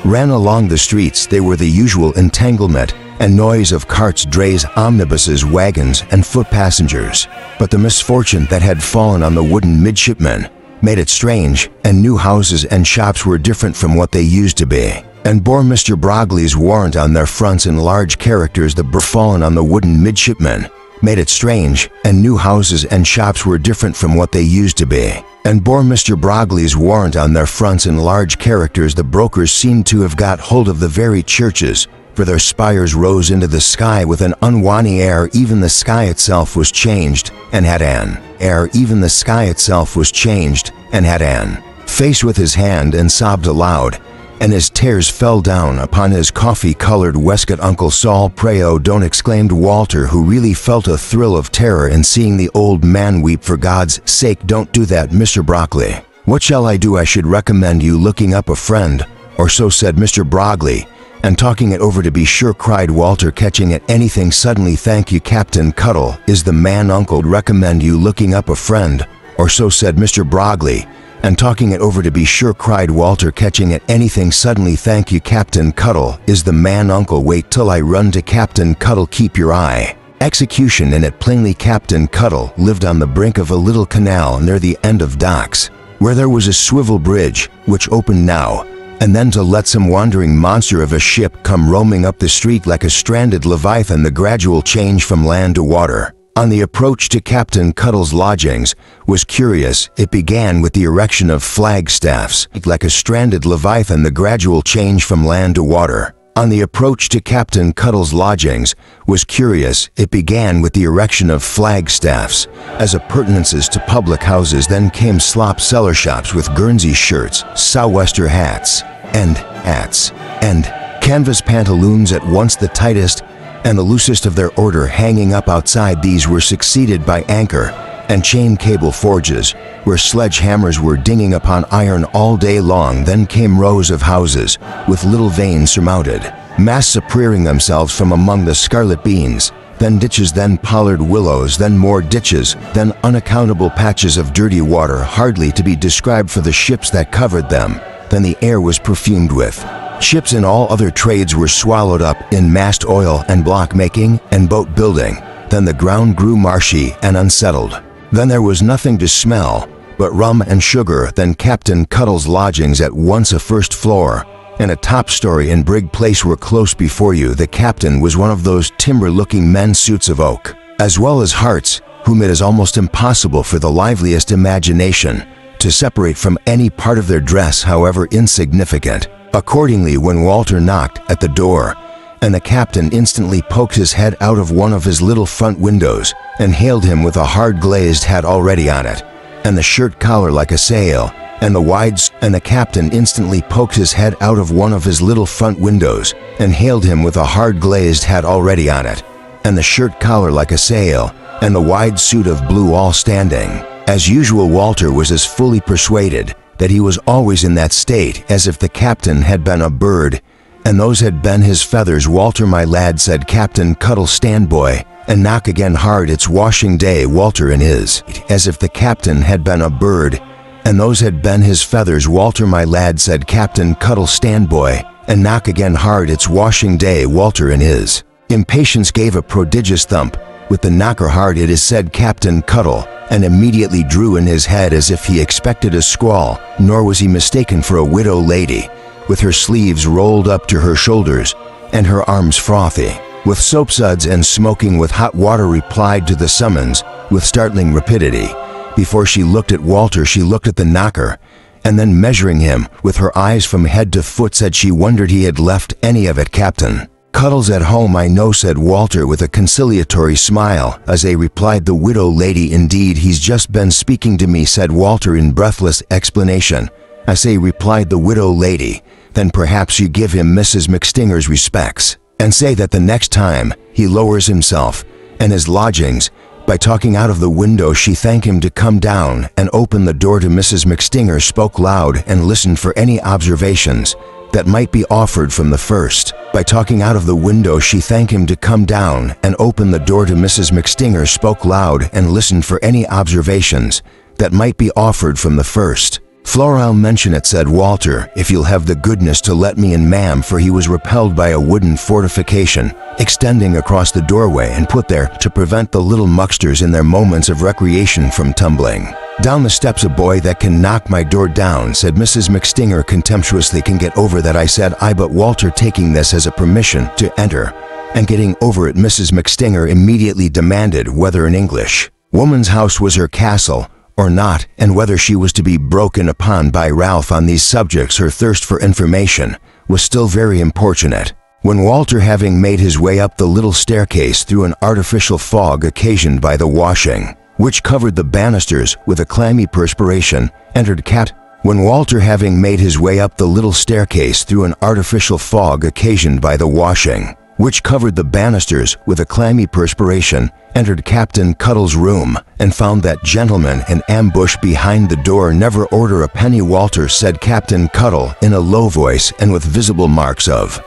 S1: ran along the streets. They were the usual entanglement and noise of carts, drays, omnibuses, wagons, and foot passengers. But the misfortune that had fallen on the wooden midshipmen made it strange, and new houses and shops were different from what they used to be, and bore Mr. Brogley's warrant on their fronts in large characters. The fallen on the wooden midshipmen made it strange, and new houses and shops were different from what they used to be, and bore Mr. Brogley's warrant on their fronts in large characters. The brokers seemed to have got hold of the very churches, for their spires rose into the sky with an unwonted air. Even the sky itself was changed, and had an air. Even the sky itself was changed, and had an face with his hand, and sobbed aloud, and his tears fell down upon his coffee-colored waistcoat. Uncle Saul, pray, oh, don't, exclaimed Walter, who really felt a thrill of terror in seeing the old man weep. For God's sake, don't do that, Mr. Broccoli. What shall I do? I should recommend you looking up a friend, or so, said Mr. Brogley, and talking it over. To be sure, cried Walter, catching at anything suddenly. Thank you, Captain Cuttle is the man. Uncle, recommend you looking up a friend, or so, said Mr. Brogley, and talking it over. To be sure, cried Walter, catching at anything suddenly. Thank you, Captain Cuttle is the man. Uncle, wait till I run to Captain Cuttle. Keep your eye. Execution in it. Plainly, Captain Cuttle lived on the brink of a little canal near the end of docks, where there was a swivel bridge, which opened now and then to let some wandering monster of a ship come roaming up the street like a stranded leviathan. The gradual change from land to water on the approach to Captain Cuttle's lodgings was curious. It began with the erection of flagstaffs. Like a stranded leviathan, the gradual change from land to water on the approach to Captain Cuttle's lodgings was curious. It began with the erection of flagstaffs as appurtenances to public houses. Then came slop cellar shops with Guernsey shirts, sou'wester hats, and canvas pantaloons, at once the tightest and the loosest of their order, hanging up outside. These were succeeded by anchor and chain cable forges, where sledgehammers were dinging upon iron all day long. Then came rows of houses with little vanes surmounted, masts uprearing themselves from among the scarlet beans, then ditches, then pollard willows, then more ditches, then unaccountable patches of dirty water, hardly to be described for the ships that covered them. Then the air was perfumed with ships, and all other trades were swallowed up in mast oil and block making and boat building. Then the ground grew marshy and unsettled. Then there was nothing to smell but rum and sugar. Then Captain Cuttle's lodgings, at once a first floor and a top story in Brig Place, were close before you. The captain was one of those timber-looking men, suits of oak, as well as hearts, whom it is almost impossible for the liveliest imagination to separate from any part of their dress, however insignificant. Accordingly, when Walter knocked at the door, and the captain instantly poked his head out of one of his little front windows and hailed him with a hard glazed hat already on it, and the shirt collar like a sail, and the captain instantly poked his head out of one of his little front windows and hailed him with a hard glazed hat already on it, and the shirt collar like a sail, and the wide suit of blue all standing. As usual, Walter was as fully persuaded that he was always in that state as if the captain had been a bird, and those had been his feathers. Walter, my lad, said Captain Cuttle, stand boy, and knock again hard. It's washing day. Walter in his, as if the captain had been a bird, And those had been his feathers, Walter my lad, said Captain Cuttle. Stand, boy, and knock again hard, it's washing day. Walter in his impatience gave a prodigious thump with the knocker hard, it is said Captain Cuttle, and immediately drew in his head as if he expected a squall, nor was he mistaken for a widow lady, with her sleeves rolled up to her shoulders, and her arms frothy with soapsuds and smoking with hot water, replied to the summons with startling rapidity. Before she looked at Walter, she looked at the knocker, and then measuring him with her eyes from head to foot, said she wondered he had left any of it. Captain Cuttle's at home, I know, said Walter with a conciliatory smile, as they replied, the widow lady, indeed, he's just been speaking to me, said Walter in breathless explanation. I say, replied the widow lady, then perhaps you give him Mrs. McStinger's respects, and say that the next time he lowers himself and his lodgings by talking out of the window, she thank him to come down and open the door to Mrs. McStinger, spoke loud and listened for any observations that might be offered from the first. By talking out of the window, she thank him to come down and open the door to Mrs. McStinger, spoke loud and listened for any observations that might be offered from the first. Flora, I'll mention it, said Walter, if you'll have the goodness to let me in, ma'am, for he was repelled by a wooden fortification extending across the doorway and put there to prevent the little mucksters in their moments of recreation from tumbling down the steps. A boy that can knock my door down, said Mrs. McStinger contemptuously, can get over that, I said. I but Walter, taking this as a permission to enter and getting over it, Mrs. McStinger immediately demanded whether an English woman's house was her castle or not, and whether she was to be broken upon by Ralph on these subjects. Her thirst for information was still very importunate. When Walter, having made his way up the little staircase through an artificial fog occasioned by the washing, which covered the banisters with a clammy perspiration, entered When Walter, having made his way up the little staircase through an artificial fog occasioned by the washing, which covered the banisters with a clammy perspiration, entered Captain Cuttle's room, and found that gentleman in ambush behind the door. Never order a penny, Walter, said Captain Cuttle in a low voice and with visible marks of,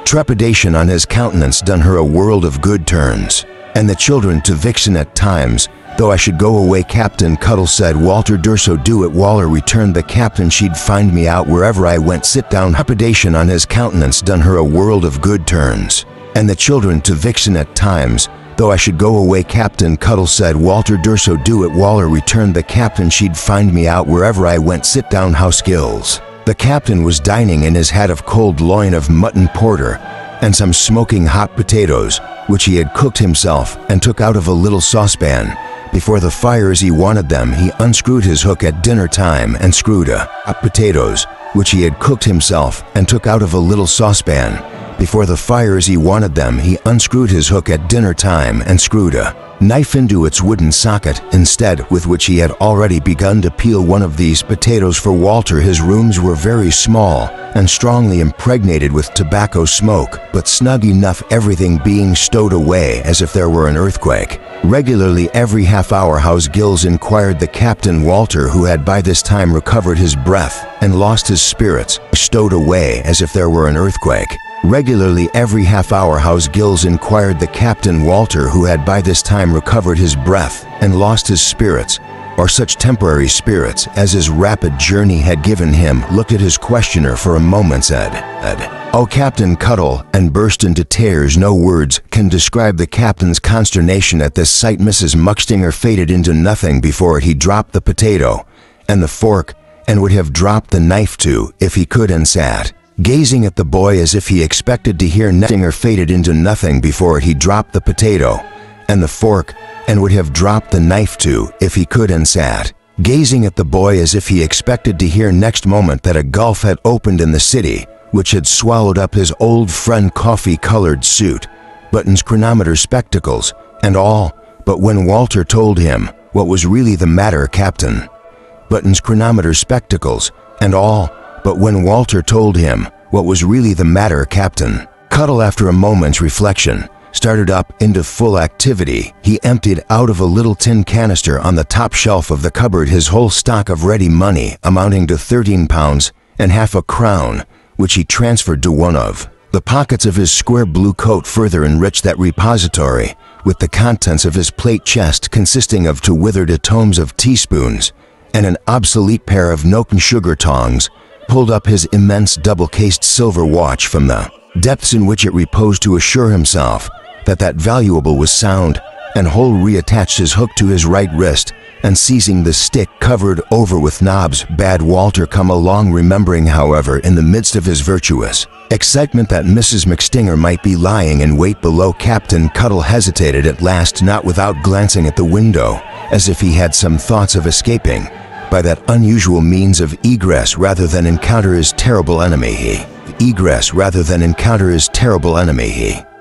S1: trepidation on his countenance, done her a world of good turns, and the children to Vixen at times. Though I should go away, Captain Cuttle, said Walter, durso do it, Waller, returned the captain, she'd find me out wherever I went. Sit down. Trepidation on his countenance, done her a world of good turns, and the children to Vixen at times. Though I should go away, Captain Cuttle, said Walter, durso do it, Waller, returned the captain, she'd find me out wherever I went. Sit down. House gills. The captain was dining in his hat of cold loin of mutton porter and some smoking hot potatoes, which he had cooked himself and took out of a little saucepan before the fire as he wanted them. He unscrewed his hook at dinner time and screwed hot potatoes, which he had cooked himself and took out of a little saucepan before the fire as he wanted them. He unscrewed his hook at dinner time and screwed a knife into its wooden socket instead, with which he had already begun to peel one of these potatoes for Walter. His rooms were very small and strongly impregnated with tobacco smoke, but snug enough, everything being stowed away as if there were an earthquake. Regularly every half hour, House gills, inquired the captain. Walter, who had by this time recovered his breath and lost his spirits, stowed away as if there were an earthquake. Regularly every half hour, House gills, inquired the captain. Walter, who had by this time recovered his breath and lost his spirits, or such temporary spirits as his rapid journey had given him, looked at his questioner for a moment, said, "Oh, Captain Cuttle," and burst into tears. No words can describe the captain's consternation at this sight. Mrs. McStinger faded into nothing before he dropped the potato and the fork, and would have dropped the knife too if he could, and sat gazing at the boy as if he expected to hear Stinger faded into nothing before he dropped the potato and the fork, and would have dropped the knife too if he could, and sat gazing at the boy as if he expected to hear next moment that a gulf had opened in the city, which had swallowed up his old friend, coffee-colored suit, buttons, chronometer, spectacles, and all. But when Walter told him what was really the matter, Captain Buttons, chronometer, spectacles, and all. But when Walter told him what was really the matter, Captain Cuttle, after a moment's reflection, started up into full activity. He emptied out of a little tin canister on the top shelf of the cupboard his whole stock of ready money, amounting to £13 and half a crown, which he transferred to one of The pockets of his square blue coat further enriched that repository, with the contents of his plate chest consisting of 2 withered tomes of teaspoons and an obsolete pair of milk and sugar tongs, pulled up his immense double-cased silver watch from the depths in which it reposed to assure himself that that valuable was sound, and whole reattached his hook to his right wrist, and seizing the stick covered over with knobs, bade Walter come along, remembering, however, in the midst of his virtuous excitement that Mrs. McStinger might be lying in wait below. Captain Cuttle hesitated at last, not without glancing at the window, as if he had some thoughts of escaping by that unusual means of egress rather than encounter his terrible enemy. He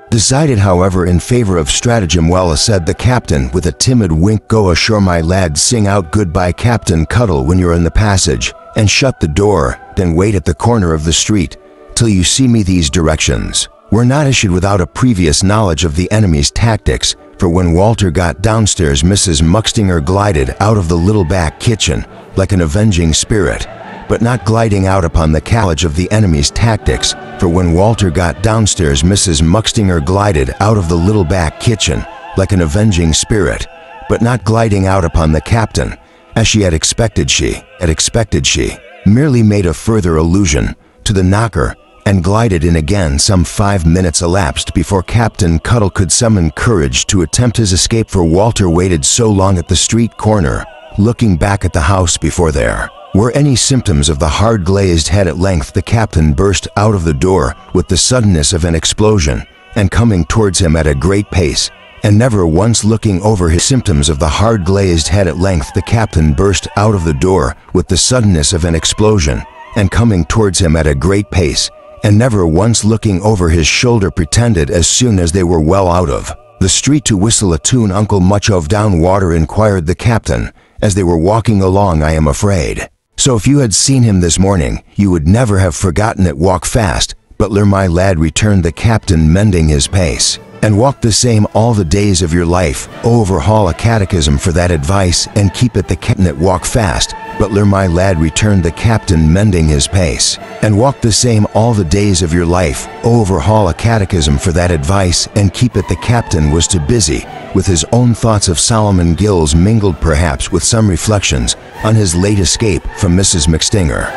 S1: decided, however, in favor of stratagem. Well, said the captain with a timid wink, go ashore, my lad, sing out goodbye, Captain Cuttle, when you're in the passage, and shut the door, then wait at the corner of the street till you see me. These directions were not issued without a previous knowledge of the enemy's tactics, for when Walter got downstairs, Mrs. McStinger glided out of the little back kitchen like an avenging spirit, but not gliding out upon the knowledge of the enemy's tactics, for when Walter got downstairs, Mrs. McStinger glided out of the little back kitchen like an avenging spirit, but not gliding out upon the captain, as she had expected. She merely made a further allusion to the knocker and glided in again. Some 5 minutes elapsed before Captain Cuttle could summon courage to attempt his escape, for Walter waited so long at the street corner, looking back at the house before there were any symptoms of the hard-glazed head. At length the captain burst out of the door with the suddenness of an explosion, and coming towards him at a great pace, and never once looking over his symptoms of the hard-glazed head. At length the captain burst out of the door with the suddenness of an explosion, and coming towards him at a great pace, and never once looking over his shoulder, pretended, as soon as they were well out of the street, to whistle a tune. Uncle, much of down water? Inquired the captain, as they were walking along. I am afraid so. If you had seen him this morning, you would never have forgotten it. Walk fast, Butler, my lad, returned the captain, mending his pace, and walk the same all the days of your life. Overhaul a catechism for that advice, and keep it the captain. Walk fast, Butler, my lad, returned the captain, mending his pace, and walk the same all the days of your life. Overhaul a catechism for that advice, and keep it. The captain was too busy with his own thoughts of Solomon Gills, mingled perhaps with some reflections on his late escape from Mrs. McStinger,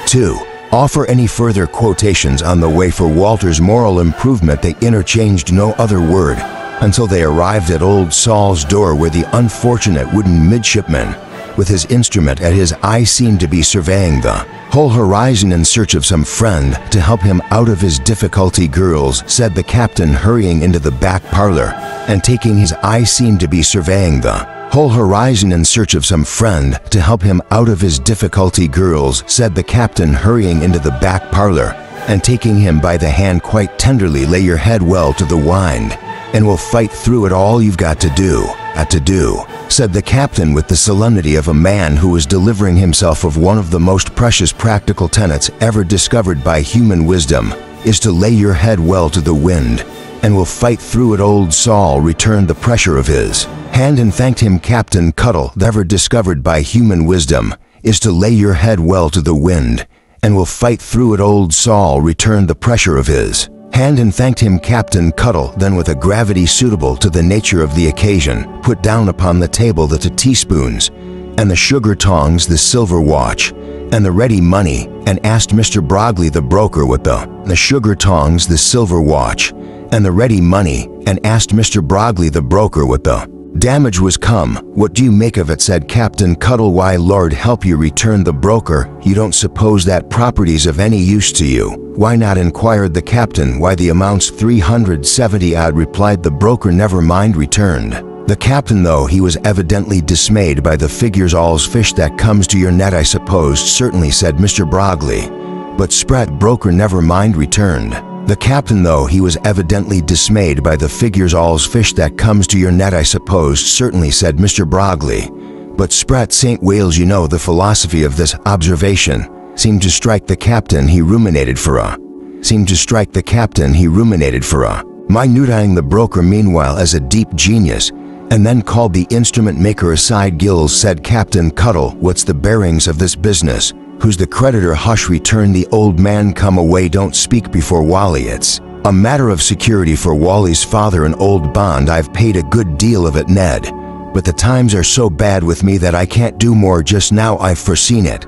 S1: to offer any further quotations on the way for Walter's moral improvement. They interchanged no other word until they arrived at Old Saul's door, where the unfortunate wooden midshipman, with his instrument at his eye, seemed to be surveying the whole horizon in search of some friend to help him out of his difficulty. Girls, said the captain, hurrying into the back parlor, and taking his eye, seemed to be surveying the whole horizon in search of some friend to help him out of his difficulty. Girls, said the captain, hurrying into the back parlor, and taking him by the hand quite tenderly, lay your head well to the wind, and we'll fight through it. All you've got to do, said the captain, with the solemnity of a man who was delivering himself of one of the most precious practical tenets ever discovered by human wisdom, is to lay your head well to the wind, and we'll fight through it. Old Saul returned the pressure of his hand and thanked him. Captain Cuttle, ever discovered by human wisdom, is to lay your head well to the wind, and we'll fight through it. Old Saul returned the pressure of his hand and thanked him. Captain Cuttle then, with a gravity suitable to the nature of the occasion, put down upon the table the 2 teaspoons and the sugar tongs, the silver watch, and the ready money, and asked Mr. Brogley the broker what the sugar tongs, the silver watch, and the ready money, and asked Mr. Brogley the broker what the damage was come. What do you make of it? Said Captain Cuttle. Why, Lord help you, returned the broker, you don't suppose that property's of any use to you? Why not? Inquired the captain. Why, the amount's 370 odd, replied the broker. Never mind, returned the captain, though he was evidently dismayed by the figures. All's fish that comes to your net, I suppose? Certainly, said Mr. Brogley. But Spratt, broker. Never mind, returned the captain, though he was evidently dismayed by the figures. All's fish that comes to your net, I suppose? Certainly, said Mr. Brogley. But Spratt, St. Wales, you know, the philosophy of this observation seemed to strike the captain. He ruminated for a minute, eyeing the broker meanwhile as a deep genius, and then called the instrument maker aside. Gills, said Captain Cuttle, what's the bearings of this business? Who's the creditor? Hush, returned the old man. Come away, don't speak before Wally. It's a matter of security for Wally's father, an old bond. I've paid a good deal of it, Ned. But the times are so bad with me that I can't do more just now. I've foreseen it.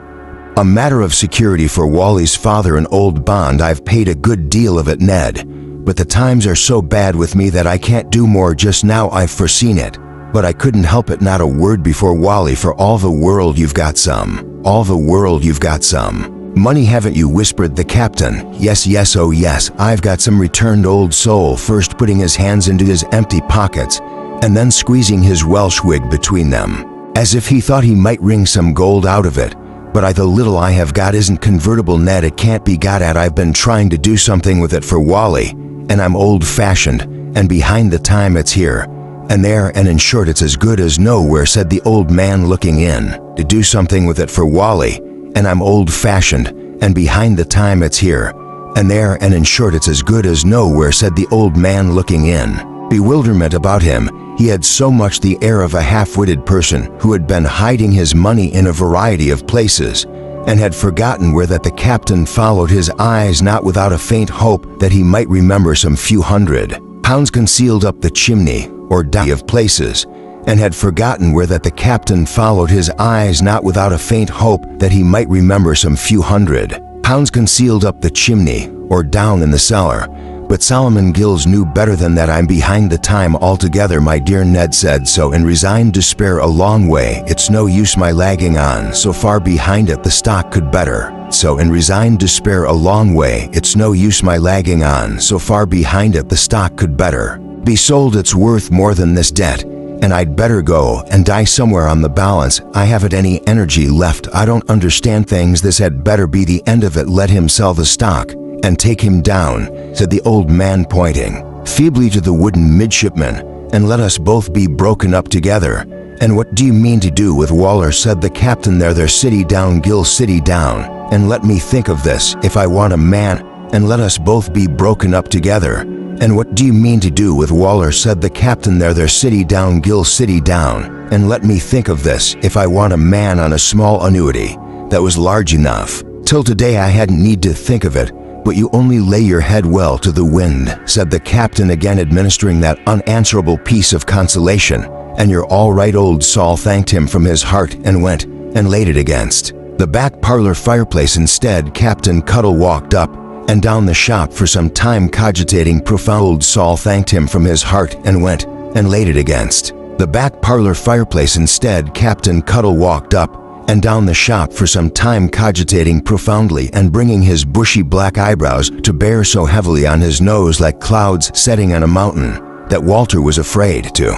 S1: A matter of security for Wally's father, an old bond. I've paid a good deal of it, Ned. But the times are so bad with me that I can't do more just now. I've foreseen it. But I couldn't help it, not a word before Wally. For all the world you've got some. All the world you've got some. Money, haven't you? Whispered the captain. Yes, yes, oh yes, I've got some, returned old soul, first putting his hands into his empty pockets and then squeezing his Welsh wig between them, as if he thought he might wring some gold out of it. But the little I have got isn't convertible, Ned. It can't be got at. I've been trying to do something with it for Wally, and I'm old-fashioned and behind the time. It's here and there, and in short it's as good as nowhere, said the old man, looking in. To do something with it for Wally, and I'm old-fashioned and behind the time. It's here and there, and in short it's as good as nowhere, said the old man, looking in. Bewilderment about him. He had so much the air of a half-witted person who had been hiding his money in a variety of places and had forgotten where. That the captain followed his eyes, not without a faint hope that he might remember some few £100 concealed up the chimney or down of places, and had forgotten where. That the captain followed his eyes, not without a faint hope that he might remember some few £100 concealed up the chimney or down in the cellar. But Solomon Gills knew better than that. I'm behind the time altogether, my dear Ned said so in resigned despair. A long way, it's no use my lagging on, so far behind it the stock could better. So in resigned despair, a long way, it's no use my lagging on, so far behind it the stock could better be sold. It's worth more than this debt, and I'd better go and die somewhere on the balance. I haven't any energy left. I don't understand things. This had better be the end of it. Let him sell the stock and take him down, said the old man, pointing feebly to the wooden midshipman, and let us both be broken up together. And what do you mean to do with Waller? Said the captain. There, city down, Gill, city down, and let me think of this. If I want a man, and let us both be broken up together. And what do you mean to do with Waller? Said the captain. There, city down, Gill, city down, and let me think of this. If I want a man on a small annuity that was large enough. Till today I hadn't need to think of it, but you only lay your head well to the wind, said the captain, again administering that unanswerable piece of consolation. And you're all right. Old Sol thanked him from his heart and went and laid it against the back parlor fireplace. Instead, Captain Cuddle walked up and down the shop for some time, cogitating profound. Old Sol thanked him from his heart and went and laid it against the back parlor fireplace. Instead, Captain Cuddle walked up and down the shop for some time, cogitating profoundly and bringing his bushy black eyebrows to bear so heavily on his nose, like clouds setting on a mountain, that Walter was afraid to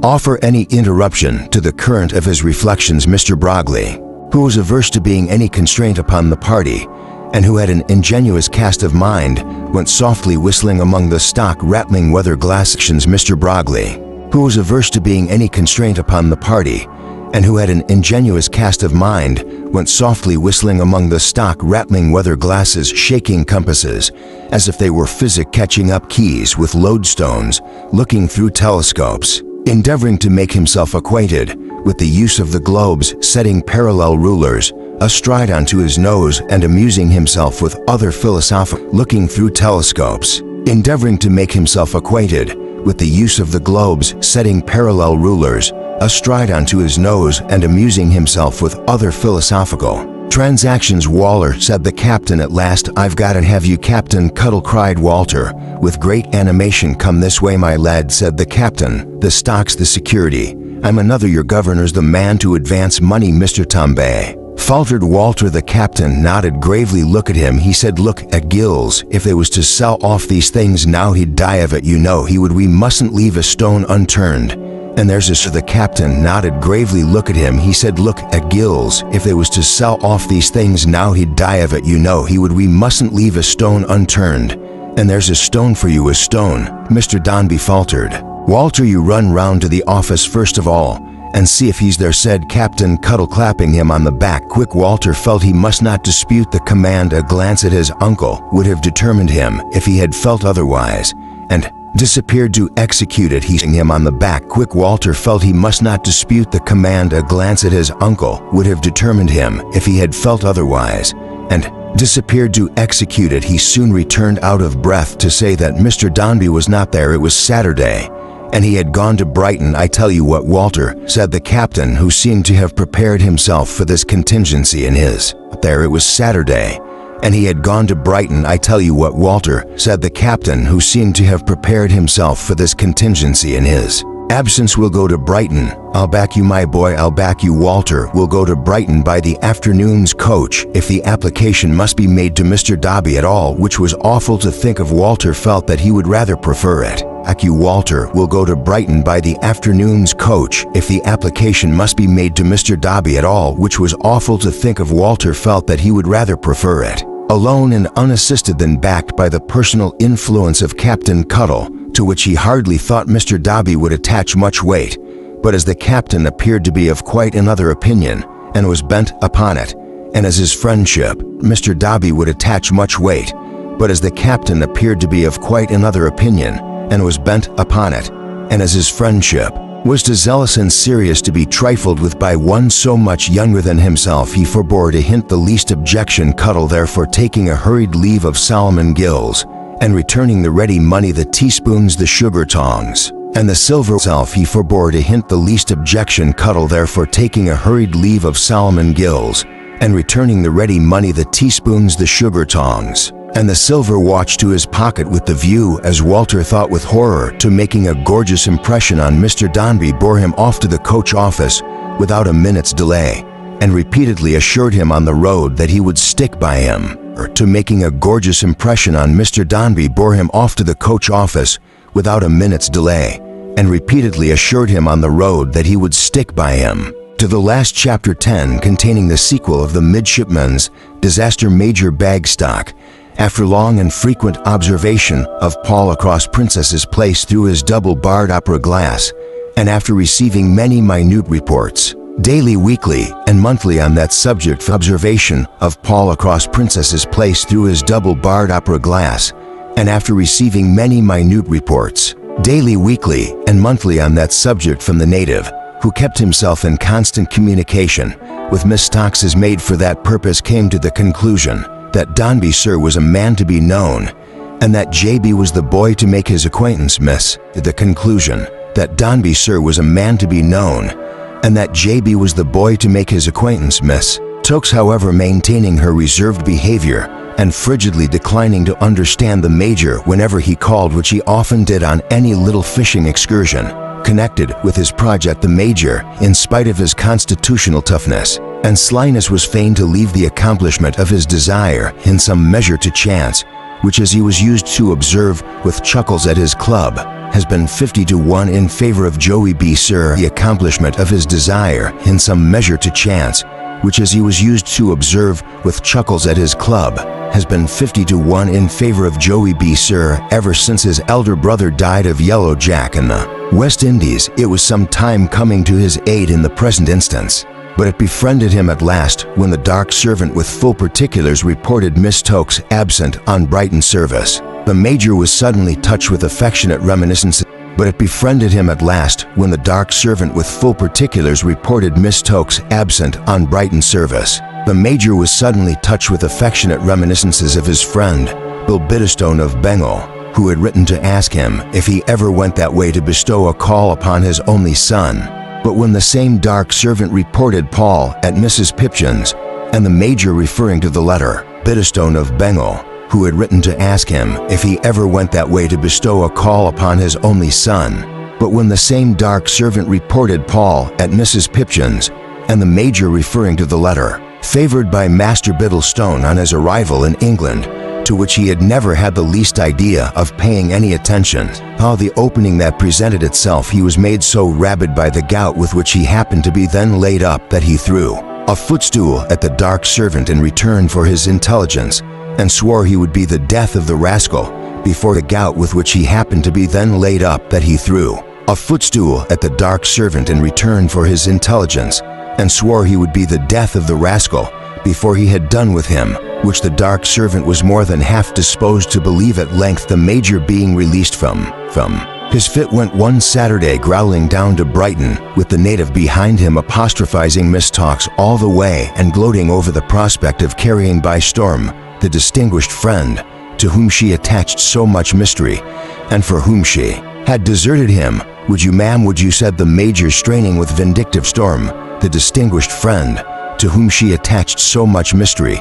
S1: offer any interruption to the current of his reflections. Mr. Brogley, who was averse to being any constraint upon the party, and who had an ingenuous cast of mind, went softly whistling among the stock rattling weather glass. Mr. Brogley, who was averse to being any constraint upon the party, and who had an ingenuous cast of mind, went softly whistling among the stock rattling weather glasses, shaking compasses as if they were physic, catching up keys with lodestones, looking through telescopes, endeavoring to make himself acquainted with the use of the globes, setting parallel rulers astride onto his nose and amusing himself with other philosophical, looking through telescopes, endeavoring to make himself acquainted with the use of the globes, setting parallel rulers astride onto his nose and amusing himself with other philosophical transactions. Waller, said the captain at last. I've got to have you, Captain Cuddle, cried Walter with great animation. Come this way, my lad, said the captain. The stock's the security. I'm another. Your governor's the man to advance money. Mr. Tambay, faltered Walter. The captain nodded gravely. Look at him, he said. Look at Gills. If they was to sell off these things now, he'd die of it. You know he would. We mustn't leave a stone unturned. And there's a... The captain nodded gravely. Look at him, he said. Look at Gills. If they was to sell off these things now, he'd die of it. You know he would. We mustn't leave a stone unturned. And there's a stone for you. A stone, Mr. Donby faltered. Walter, you run round to the office first of all and see if he's there, said Captain Cuddle, clapping him on the back. Quick. Walter felt he must not dispute the command. A glance at his uncle would have determined him if he had felt otherwise, and disappeared to execute it. He hung him on the back quick. Walter felt he must not dispute the command. A glance at his uncle would have determined him if he had felt otherwise, and disappeared to execute it. He soon returned out of breath to say that Mr. Dombey was not there. It was Saturday, and he had gone to Brighton. I tell you what, Walter, said the captain, who seemed to have prepared himself for this contingency in his. There, it was Saturday, and he had gone to Brighton. I tell you what, Walter, said the captain, who seemed to have prepared himself for this contingency in his absence. We'll go to Brighton. I'll back you, my boy, I'll back you, Walter. We'll go to Brighton by the afternoon's coach. If the application must be made to Mr. Dombey at all, which was awful to think of, Walter felt that he would rather prefer it. Back you, Walter. We'll go to Brighton by the afternoon's coach. If the application must be made to Mr. Dombey at all, which was awful to think of, Walter felt that he would rather prefer it alone and unassisted than backed by the personal influence of Captain Cuttle, to which he hardly thought Mr. Dombey would attach much weight. But as the captain appeared to be of quite another opinion, and was bent upon it, and as his friendship, Mr. Dombey would attach much weight. But as the captain appeared to be of quite another opinion, and was bent upon it, and as his friendship was too zealous and serious to be trifled with by one so much younger than himself, he forbore to hint the least objection. Cuttle therefore, taking a hurried leave of Solomon Gills, and returning the ready money, the teaspoons, the sugar tongs, and the silver self, he forbore to hint the least objection. Cuttle therefore, taking a hurried leave of Solomon Gills, and returning the ready money, the teaspoons, the sugar tongs, and the silver watch to his pocket, with the view, as Walter thought with horror, to making a gorgeous impression on Mr. Dombey, bore him off to the coach office without a minute's delay, and repeatedly assured him on the road that he would stick by him. To making a gorgeous impression on Mr. Dombey, bore him off to the coach office without a minute's delay, and repeatedly assured him on the road that he would stick by him. To the last chapter 10, containing the sequel of the midshipman's disaster, Major Bagstock, after long and frequent observation of Paul across Princess's Place through his double-barred opera glass, and after receiving many minute reports, daily, weekly, and monthly on that subject, for observation of Paul across Princess's Place through his double-barred opera glass, and after receiving many minute reports, daily, weekly, and monthly on that subject from the native, who kept himself in constant communication with Miss Stocks, his maid, for that purpose, came to the conclusion that Dombey, sir, was a man to be known, and that J.B. was the boy to make his acquaintance. Miss, to the conclusion that Dombey, sir, was a man to be known, and that J.B. was the boy to make his acquaintance. Miss Stokes, however, maintaining her reserved behavior, and frigidly declining to understand the Major whenever he called, which he often did on any little fishing excursion connected with his project. The Major, in spite of his constitutional toughness and slyness, was fain to leave the accomplishment of his desire in some measure to chance, which, as he was used to observe with chuckles at his club, has been 50 to 1 in favor of Joey B. Sir. The accomplishment of his desire in some measure to chance, which, as he was used to observe with chuckles at his club, has been 50 to 1 in favor of Joey B. Sir, ever since his elder brother died of Yellow Jack in the West Indies. It was some time coming to his aid in the present instance, but it befriended him at last when the dark servant with full particulars reported Miss Stokes absent on Brighton service. The Major was suddenly touched with affectionate reminiscences, but it befriended him at last when the dark servant with full particulars reported Miss Stokes absent on Brighton service. The Major was suddenly touched with affectionate reminiscences of his friend, Bill Bitterstone of Bengal, who had written to ask him if he ever went that way to bestow a call upon his only son. But when the same dark servant reported Paul at Mrs. Pipchin's, and the Major referring to the letter, Bitterstone of Bengal, who had written to ask him if he ever went that way to bestow a call upon his only son. But when the same dark servant reported Paul at Mrs. Pipchin's, and the Major referring to the letter, favored by Master Bittlestone on his arrival in England, to which he had never had the least idea of paying any attention, how the opening that presented itself, he was made so rabid by the gout with which he happened to be then laid up that he threw a footstool at the dark servant in return for his intelligence, and swore he would be the death of the rascal before the gout with which he happened to be then laid up that he threw a footstool at the dark servant in return for his intelligence, and swore he would be the death of the rascal before he had done with him, which the dark servant was more than half disposed to believe. At length the major, being released from his fit, went one Saturday growling down to Brighton, with the native behind him apostrophizing Miss Talks all the way and gloating over the prospect of carrying by storm the distinguished friend to whom she attached so much mystery, and for whom she had deserted him. "Would you, ma'am, would you," said the major, straining with vindictive storm, "the distinguished friend to whom she attached so much mystery,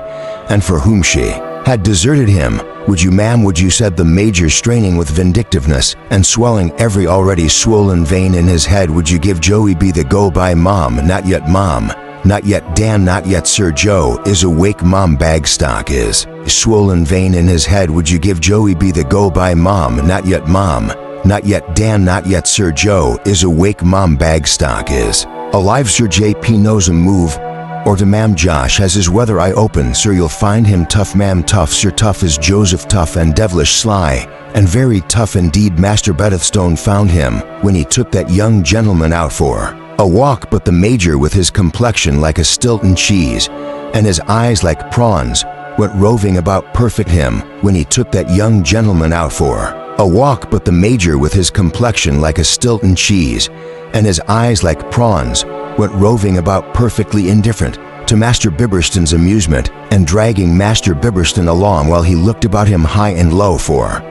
S1: and for whom she had deserted him. Would you, ma'am, would you," said the major, straining with vindictiveness and swelling every already swollen vein in his head. "Would you give Joey be the go-by, mom?" "Not yet, mom. Not yet, Dan, not yet, sir. Joe is awake, mom. Bagstock is swollen vein in his head. Would you give Joey be the go-by, mom?" "Not yet, mom. Not yet, Dan, not yet, sir. Joe is awake, mom. Bagstock is alive, sir. JP knows a move or to ma'am. Josh has his weather eye open, sir. You'll find him tough, ma'am. Tough, sir. Tough as Joseph, tough and devilish sly, and very tough indeed. Master Bedithstone found him when he took that young gentleman out for a walk, but the major, with his complexion like a Stilton cheese and his eyes like prawns, went roving about perfect him when he took that young gentleman out for a walk, but the major, with his complexion like a Stilton cheese and his eyes like prawns, went roving about perfectly indifferent to Master Bibberston's amusement, and dragging Master Bibberston along while he looked about him high and low for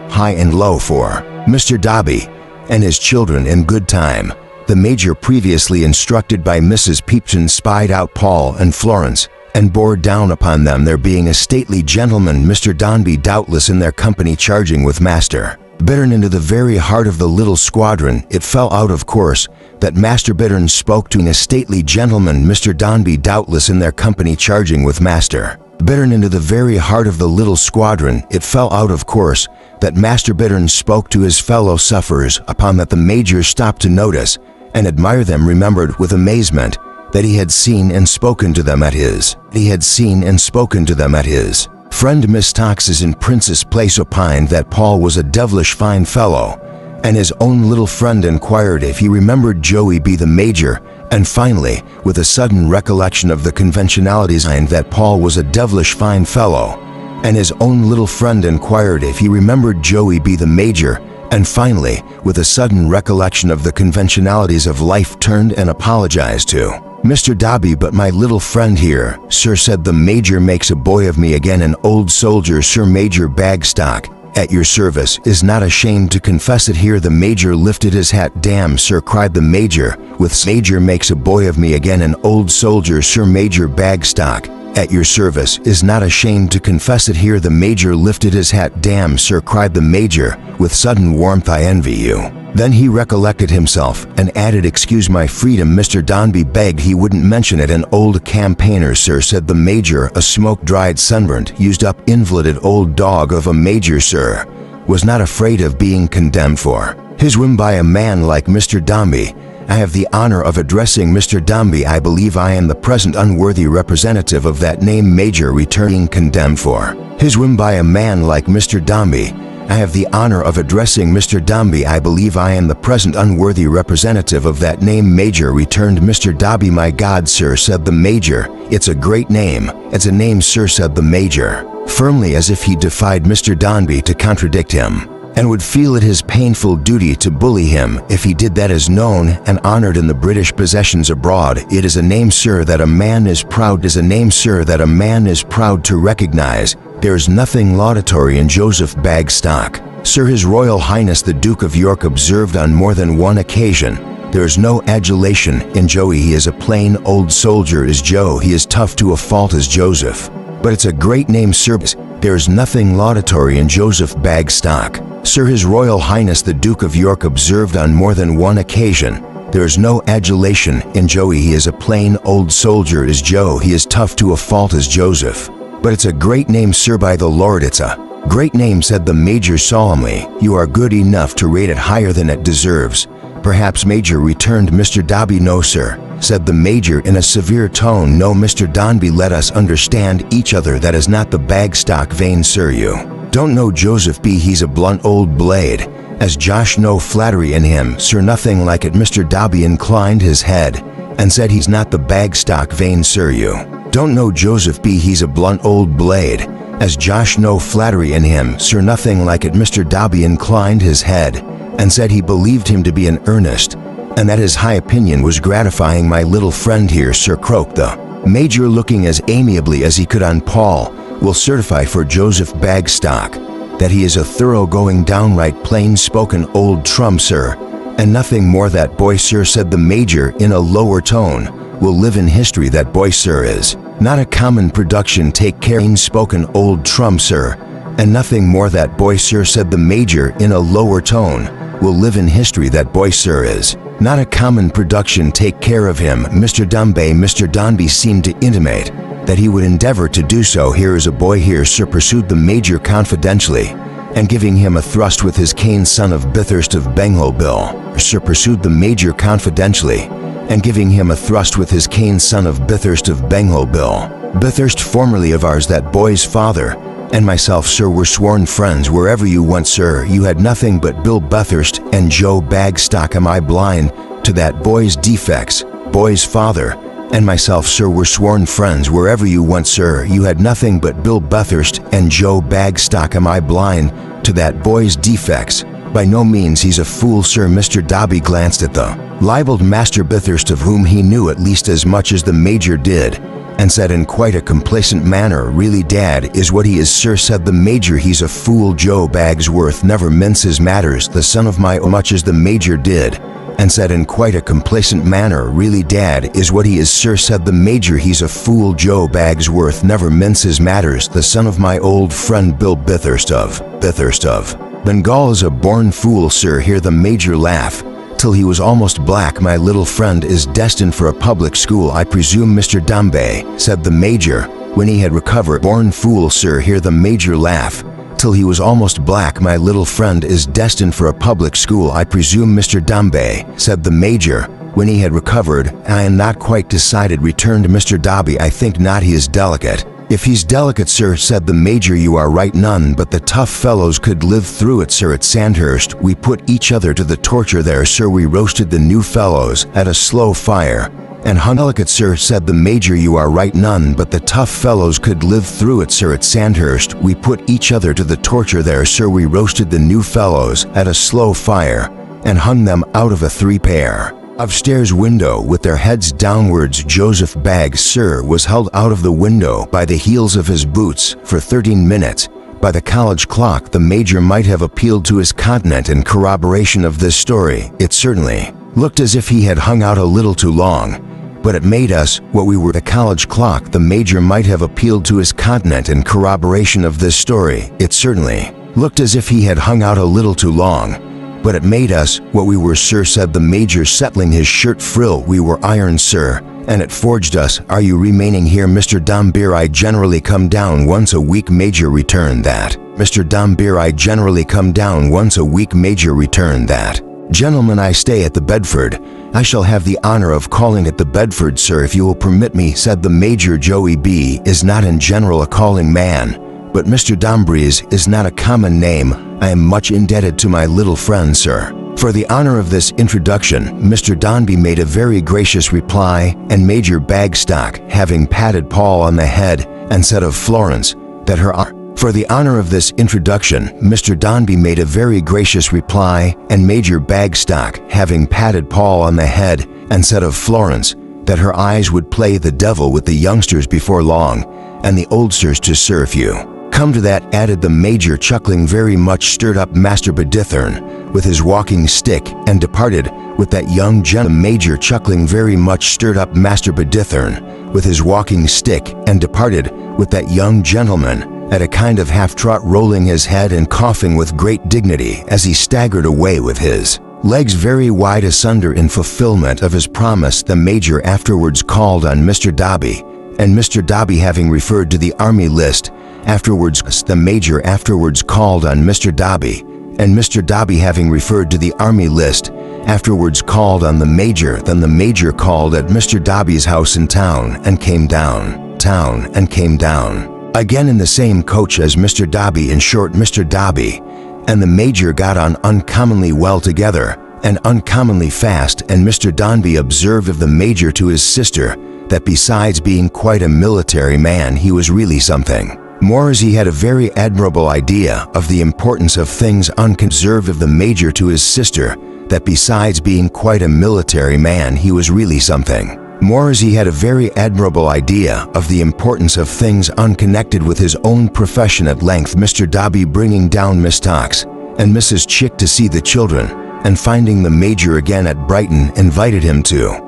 S1: Mr. Dobby and his children in good time. The major, previously instructed by Mrs. Peepton, spied out Paul and Florence, and bore down upon them, there being a stately gentleman, Mr. Dombey, doubtless in their company, charging with Master Bittern. Into the very heart of the little squadron it fell out, of course, that Master Bittern spoke to a stately gentleman, Mr. Dombey, doubtless in their company, charging with Master Bittern. Into the very heart of the little squadron it fell out, of course, that Master Bittern spoke to his fellow sufferers, upon that the major stopped to notice and admire them, remembered with amazement that he had seen and spoken to them at his friend Miss Tox's in Princess Place, opined that Paul was a devilish fine fellow, and his own little friend inquired if he remembered Joey be the major, and finally, with a sudden recollection of the conventionalities, that Paul was a devilish fine fellow, and his own little friend inquired if he remembered Joey be the major, and finally, with a sudden recollection of the conventionalities of life, turned and apologized to Mr. Dobby. "But my little friend here, sir," said the major, "makes a boy of me again, an old soldier, sir. Major Bagstock, at your service, is not ashamed to confess it." Here the major lifted his hat. "Damn, sir," cried the major, with "Major makes a boy of me again, an old soldier, sir. Major Bagstock, at your service, is not ashamed to confess it." Here the major lifted his hat. "Damn, sir," cried the major, with sudden warmth, "I envy you." Then he recollected himself and added, "Excuse my freedom, Mr. Dombey begged he wouldn't mention it." "An old campaigner, sir," said the major, "a smoke-dried, sunburnt, used-up, invalided old dog of a major, sir, was not afraid of being condemned for his whim by a man like Mr. Dombey. I have the honor of addressing Mr. Dombey. I believe I am the present unworthy representative of that name." Major, returning condemned for his whim by a man like Mr. Dombey. "I have the honor of addressing Mr. Dombey. I believe I am the present unworthy representative of that name." Major, returned Mr. Dombey. "My God, sir," said the major, "it's a great name." "It's a name, sir," said the major, firmly, as if he defied Mr. Dombey to contradict him, and would feel it his painful duty to bully him if he did. "That is known and honored in the British possessions abroad. It is a name, sir, that a man is proud to recognize. There is nothing laudatory in Joseph Bagstock, sir. His Royal Highness the Duke of York observed on more than one occasion. There is no adulation in Joey. He is a plain old soldier as Joe. He is tough to a fault as Joseph. But it's a great name, sir. There is nothing laudatory in Joseph Bagstock, sir. His Royal Highness the Duke of York observed on more than one occasion. There is no adulation in Joey. He is a plain old soldier as Joe. He is tough to a fault as Joseph. But it's a great name, sir. By the Lord, it's a great name," said the major solemnly. "You are good enough to rate it higher than it deserves." "Perhaps, Major," returned Mr. Dombey. "No, sir," said the major in a severe tone. "No, Mr. Dombey, let us understand each other. That is not the Bagstock vein, sir. You don't know Joseph B. He's a blunt old blade, as Josh. No flattery in him, sir, nothing like it." Mr. Dombey inclined his head and said he's not the Bagstock vein sir you don't know Joseph B. he's a blunt old blade. As Josh no flattery in him sir nothing like it. Mr. Dobby inclined his head and said he believed him to be in earnest and that his high opinion was gratifying my little friend here sir croaked the Major looking as amiably as he could on Paul. Will certify for Joseph Bagstock that he is a thoroughgoing downright plain-spoken old trump sir, and nothing more. That boy sir said the Major in a lower tone will live in history. That boy sir is not a common production. Take care plain-spoken old trump sir, and nothing more. That boy sir said the Major in a lower tone will live in history. That boy sir is not a common production. Take care of him. Mr. Dombey seemed to intimate that he would endeavor to do so. Here is a boy here sir, pursued the Major confidentially, and giving him a thrust with his cane. Son of Bithurst of Bengal Bill sir, pursued the Major confidentially, and giving him a thrust with his cane. Son of Bithurst of Bengal Bill Bithurst, formerly of ours. That boy's father and myself sir were sworn friends. Wherever you went sir you had nothing but Bill Bithurst and Joe Bagstock. Am I blind to that boy's defects? Boy's father and myself sir were sworn friends. Wherever you went sir you had nothing but Bill Bithurst and Joe Bagstock. Am I blind to that boy's defects? By no means, he's a fool sir. Mr. Dobby glanced at the libeled Master Bithurst, of whom he knew at least as much as the Major did, and said in quite a complacent manner, really dad is what he is sir. Said the Major, he's a fool. Joe Bagsworth never minces matters. The son of my much as the Major did, and said in quite a complacent manner, really dad is what he is sir. Said the Major, he's a fool. Joe Bagsworth never minces matters. The son of my old friend Bill Bithurst of Bengal is a born fool sir. Hear the Major laugh till he was almost black. My little friend is destined for a public school, I presume, Mr. Dombey, said the Major, when he had recovered. Born fool sir. Hear the Major laugh till he was almost black. My little friend is destined for a public school, I presume, Mr. Dombey, said the Major, when he had recovered. I am not quite decided, returned Mr. Dobby. I think not. He is delicate. If he's delicate sir, said the Major, you are right. None but the tough fellows could live through it sir. At Sandhurst we put each other to the torture there sir. We roasted the new fellows at a slow fire and hung. Delicate sir, said the Major, you are right. None but the tough fellows could live through it sir. At Sandhurst we put each other to the torture there sir. We roasted the new fellows at a slow fire and hung them out of a 3-pair of stairs window with their heads downwards. Joseph Baggs sir was held out of the window by the heels of his boots for 13 minutes by the college clock. The Major might have appealed to his continent in corroboration of this story. It certainly looked as if he had hung out a little too long, but it made us what we were. The college clock. The Major might have appealed to his continent in corroboration of this story. It certainly looked as if he had hung out a little too long, but it made us what we were sir, said the Major, settling his shirt frill. We were iron sir, and it forged us. Are you remaining here, Mr. Dombeer? I generally come down once a week. Major, returned that. Mr. Dombeer, I generally come down once a week. Major, returned that. Gentlemen, I stay at the Bedford. I shall have the honor of calling at the Bedford sir, if you will permit me, said the Major. Joey B. is not in general a calling man, but Mr. Dombreys is not a common name. I am much indebted to my little friend, sir, for the honor of this introduction. Mr. Dombey made a very gracious reply, and Major Bagstock, having patted Paul on the head, and said of Florence that her for the honor of this introduction, Mr. Dombey made a very gracious reply, and Major Bagstock, having patted Paul on the head, and said of Florence that her eyes would play the devil with the youngsters before long, and the oldsters to serve you. Come to that, added the Major, chuckling, very much stirred up. Master Bedithern with his walking stick and departed with that young gentleman. Major, chuckling, very much stirred up. Master Bedithern with his walking stick and departed with that young gentleman at a kind of half-trot, rolling his head and coughing with great dignity as he staggered away with his legs very wide asunder in fulfillment of his promise. The Major afterwards called on Mr. Dobby, and Mr. Dobby having referred to the army list, afterwards the Major afterwards called on Mr. Dobby, and Mr. Dobby having referred to the army list, afterwards called on the Major. Then the Major called at Mr. Dobby's house in town and came down, again in the same coach as Mr. Dobby. In short, Mr. Dobby and the Major got on uncommonly well together, and uncommonly fast, and Mr. Dombey observed of the Major to his sister that besides being quite a military man, he was really something more, as he had a very admirable idea of the importance of things unconserved of the Major to his sister that besides being quite a military man, he was really something more, as he had a very admirable idea of the importance of things unconnected with his own profession. At length Mr. Dombey, bringing down Miss Tox and Mrs. Chick to see the children, and finding the Major again at Brighton, invited him to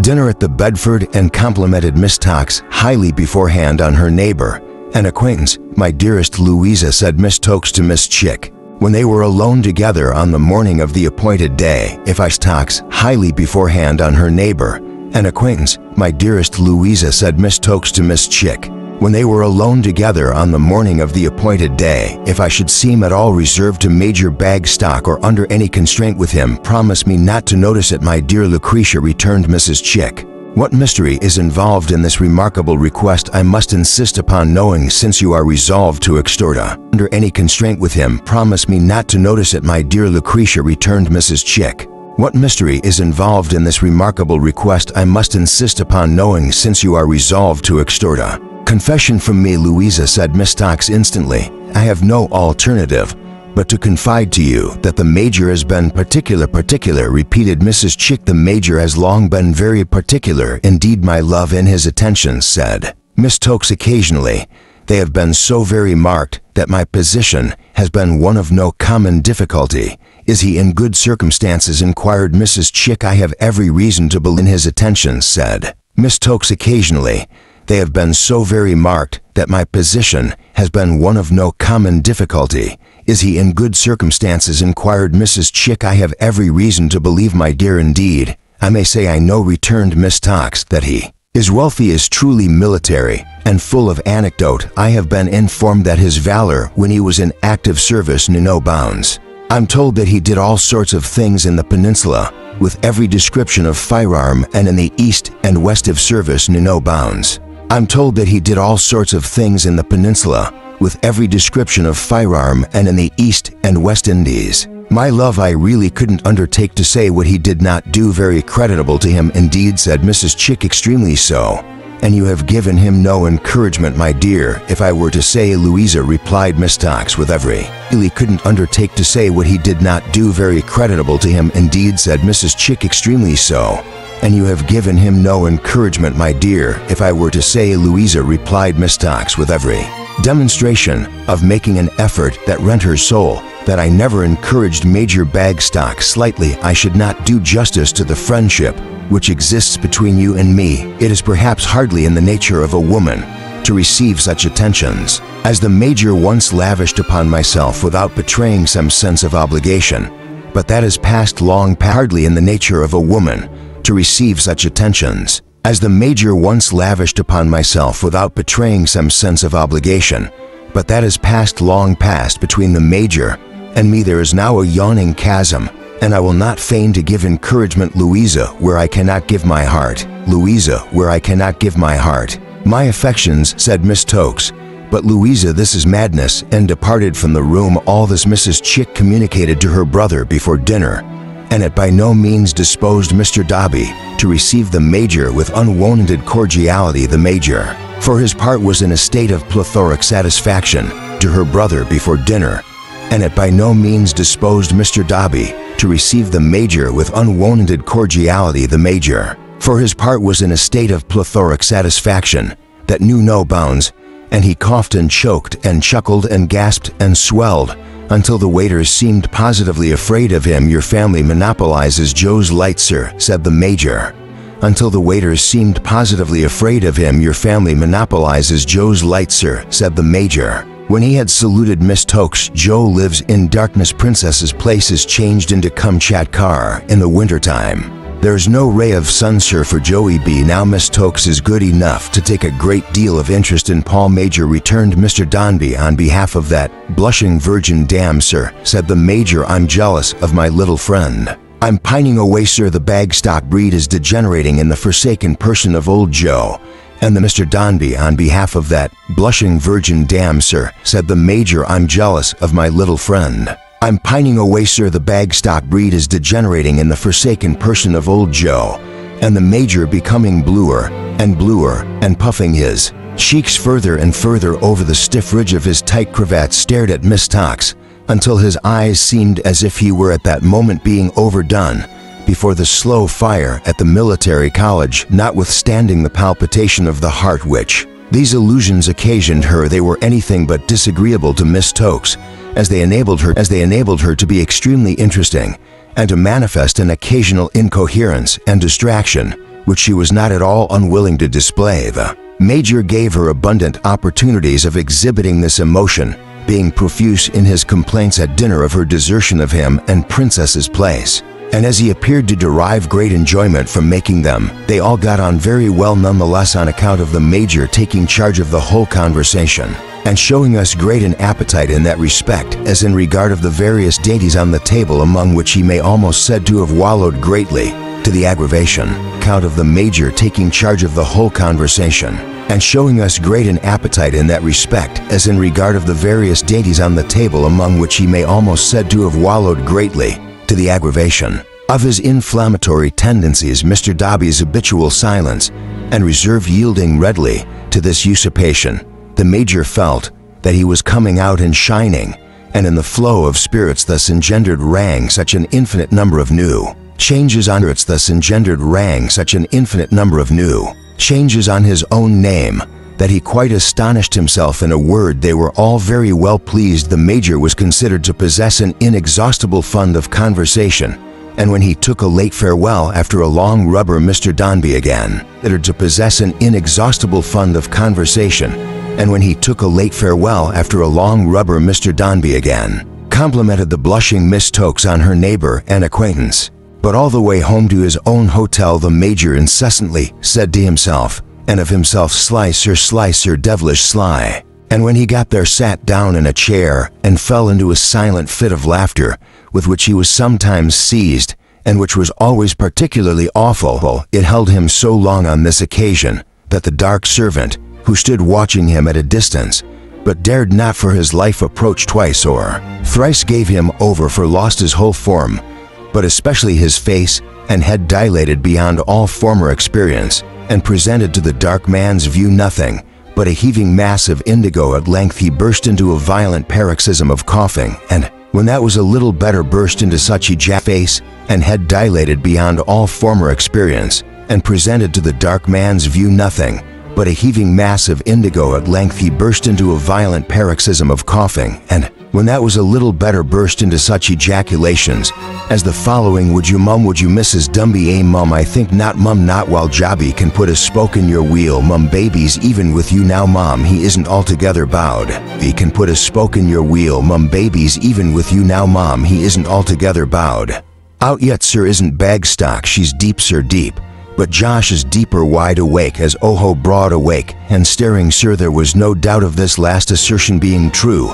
S1: dinner at the Bedford, and complimented Miss Tox highly beforehand on her neighbor and acquaintance. "My dearest Louisa," said Miss Tox to Miss Chick, when they were alone together on the morning of the appointed day, "if I Tox highly beforehand on her neighbor and acquaintance." "My dearest Louisa," said Miss Tox to Miss Chick, when they were alone together on the morning of the appointed day, "if I should seem at all reserved to Major Bagstock or under any constraint with him, promise me not to notice it." "My dear Lucretia," returned Mrs. Chick, "what mystery is involved in this remarkable request I must insist upon knowing, since you are resolved to extort under any constraint with him. Promise me not to notice it." "My dear Lucretia," returned Mrs. Chick, "what mystery is involved in this remarkable request I must insist upon knowing, since you are resolved to extort confession from me." "Louisa," said Miss Tox instantly, "I have no alternative but to confide to you that the Major has been particular." Repeated Mrs. Chick. "The Major has long been very particular indeed, my love, in his attentions," said Miss Tox. "Occasionally they have been so very marked that my position has been one of no common difficulty." "Is he in good circumstances?" inquired Mrs. Chick. "I have every reason to believe in his attentions," said Miss Tox. "Occasionally they have been so very marked that my position has been one of no common difficulty." "Is he in good circumstances?" inquired Mrs. Chick. "I have every reason to believe, my dear, indeed I may say I know," returned Miss Tox, "that he is wealthy, is truly military, and full of anecdote. I have been informed that his valor when he was in active service knew no bounds. I'm told that he did all sorts of things in the peninsula with every description of firearm, and in the east and west of service knew no bounds. I'm told that he did all sorts of things in the peninsula with every description of firearm, and in the East and West Indies. My love, I really couldn't undertake to say what he did not do. Very creditable to him indeed," said Mrs. Chick. "Extremely so. And you have given him no encouragement, my dear." "If I were to say, Louisa," replied Miss Tox, with every really couldn't undertake to say what he did not do. "Very creditable to him indeed," said Mrs. Chick. "Extremely so. And you have given him no encouragement, my dear." "If I were to say, Louisa," replied Miss Tox, with every demonstration of making an effort that rent her soul, "that I never encouraged Major Bagstock slightly, I should not do justice to the friendship which exists between you and me. It is perhaps hardly in the nature of a woman to receive such attentions as the Major once lavished upon myself without betraying some sense of obligation, but that is past long past. Hardly in the nature of a woman to receive such attentions as the Major once lavished upon myself without betraying some sense of obligation, but that is past long past. Between the Major and me there is now a yawning chasm, and I will not feign to give encouragement, Louisa, where I cannot give my heart. Louisa, where I cannot give my heart. My affections," said Miss Tox. "But Louisa, this is madness," and departed from the room. All this Mrs. Chick communicated to her brother before dinner, and it by no means disposed Mr. Dombey to receive the Major with unwonted cordiality. The Major, for his part, was in a state of plethoric satisfaction to her brother before dinner, and it by no means disposed Mr. Dombey to receive the Major with unwonted cordiality. The Major, for his part, was in a state of plethoric satisfaction that knew no bounds, and he coughed and choked and chuckled and gasped and swelled until the waiters seemed positively afraid of him. "Your family monopolizes Joe's light, sir," said the Major. "Until the waiters seemed positively afraid of him." "Your family monopolizes Joe's light, sir," said the Major. When he had saluted Miss Tox, "Joe lives in darkness. Princess's place is changed into Kamchatkar in the wintertime. There's no ray of sun, sir, for Joey B. Now Miss Tox is good enough to take a great deal of interest in Paul." "Major," returned Mr. Dombey, "on behalf of that blushing virgin dam, sir," said the Major, "I'm jealous of my little friend. I'm pining away, sir. The Bagstock breed is degenerating in the forsaken person of old Joe, And the Mr. Dombey, on behalf of that blushing virgin, damn, sir, said the Major, I'm jealous of my little friend. I'm pining away, sir, the Bagstock breed is degenerating in the forsaken person of old Joe. And the Major, becoming bluer and puffing his cheeks further and further over the stiff ridge of his tight cravat, stared at Miss Tox until his eyes seemed as if he were at that moment being overdone before the slow fire at the military college, notwithstanding the palpitation of the heart which these illusions occasioned her. They were anything but disagreeable to Miss Tox, as they enabled her to be extremely interesting and to manifest an occasional incoherence and distraction which she was not at all unwilling to display. The Major gave her abundant opportunities of exhibiting this emotion, being profuse in his complaints at dinner of her desertion of him and Princess's Place. And as he appeared to derive great enjoyment from making them, they all got on very well nonetheless, on account of the Major taking charge of the whole conversation, and showing us great an appetite in that respect, as in regard of the various dainties on the table, among which he may almost said to have wallowed greatly, to the aggravation, account of the Major taking charge of the whole conversation, and showing us great an appetite in that respect, as in regard of the various dainties on the table, among which he may almost said to have wallowed greatly, to the aggravation of his inflammatory tendencies, Mr. Dombey's habitual silence and reserve yielding readily to this usurpation. The Major felt that he was coming out and shining, and in the flow of spirits thus engendered rang such an infinite number of new changes on his own name, that he quite astonished himself. In a word, they were all very well pleased. The Major was considered to possess an inexhaustible fund of conversation, and when he took a late farewell after a long rubber, Mr. Dombey again considered to possess an inexhaustible fund of conversation, and when he took a late farewell after a long rubber, Mr. Dombey again complimented the blushing Miss Tox on her neighbor and acquaintance. But all the way home to his own hotel, the Major incessantly said to himself, and of himself, sly, sir, devilish sly. And when he got there, sat down in a chair and fell into a silent fit of laughter, with which he was sometimes seized, and which was always particularly awful. It held him so long on this occasion that the dark servant, who stood watching him at a distance, but dared not for his life approach, twice or thrice gave him over, for lost his whole form, but especially his face and head, dilated beyond all former experience, and presented to the dark man's view nothing but a heaving mass of indigo. At length he burst into a violent paroxysm of coughing, and when that was a little better, burst into such face and head, dilated beyond all former experience, and presented to the dark man's view nothing but a heaving mass of indigo. At length he burst into a violent paroxysm of coughing, and when that was a little better, burst into such ejaculations as the following: Would you, mum, would you, Mrs. Dombey? Mum, I think not, mum, not while Jobby can put a spoke in your wheel, mum. Baby's even with you now, mum, he isn't altogether bowed. He can put a spoke in your wheel, mum. Baby's even with you now, mum, he isn't altogether bowed. Out yet, sir, isn't Bagstock, she's deep, sir, deep. But Josh is deeper, wide awake as Oho, broad awake and staring, sir. There was no doubt of this last assertion being true,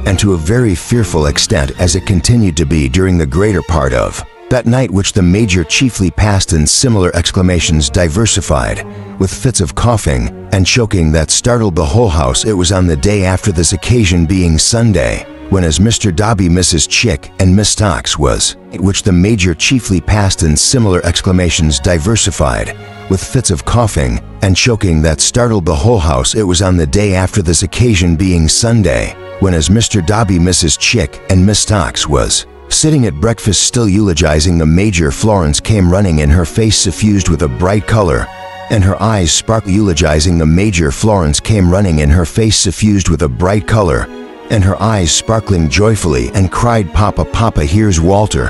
S1: and to a very fearful extent, as it continued to be during the greater part of that night, which the Major chiefly passed in similar exclamations, diversified with fits of coughing and choking that startled the whole house. It was on the day after this occasion, being Sunday, when, as Mr. Dombey, Mrs. Chick, and Miss Tox was, which the Major chiefly passed in similar exclamations, diversified with fits of coughing and choking that startled the whole house. It was on the day after this occasion, being Sunday, when, as Mr. Dombey, Mrs. Chick, and Miss Tox was sitting at breakfast, still eulogizing the Major, Florence came running in, her face suffused with a bright color, and her eyes sparkling. Eulogizing the Major, Florence came running in, her face suffused with a bright color, and her eyes sparkling joyfully, and cried, Papa, Papa, here's Walter,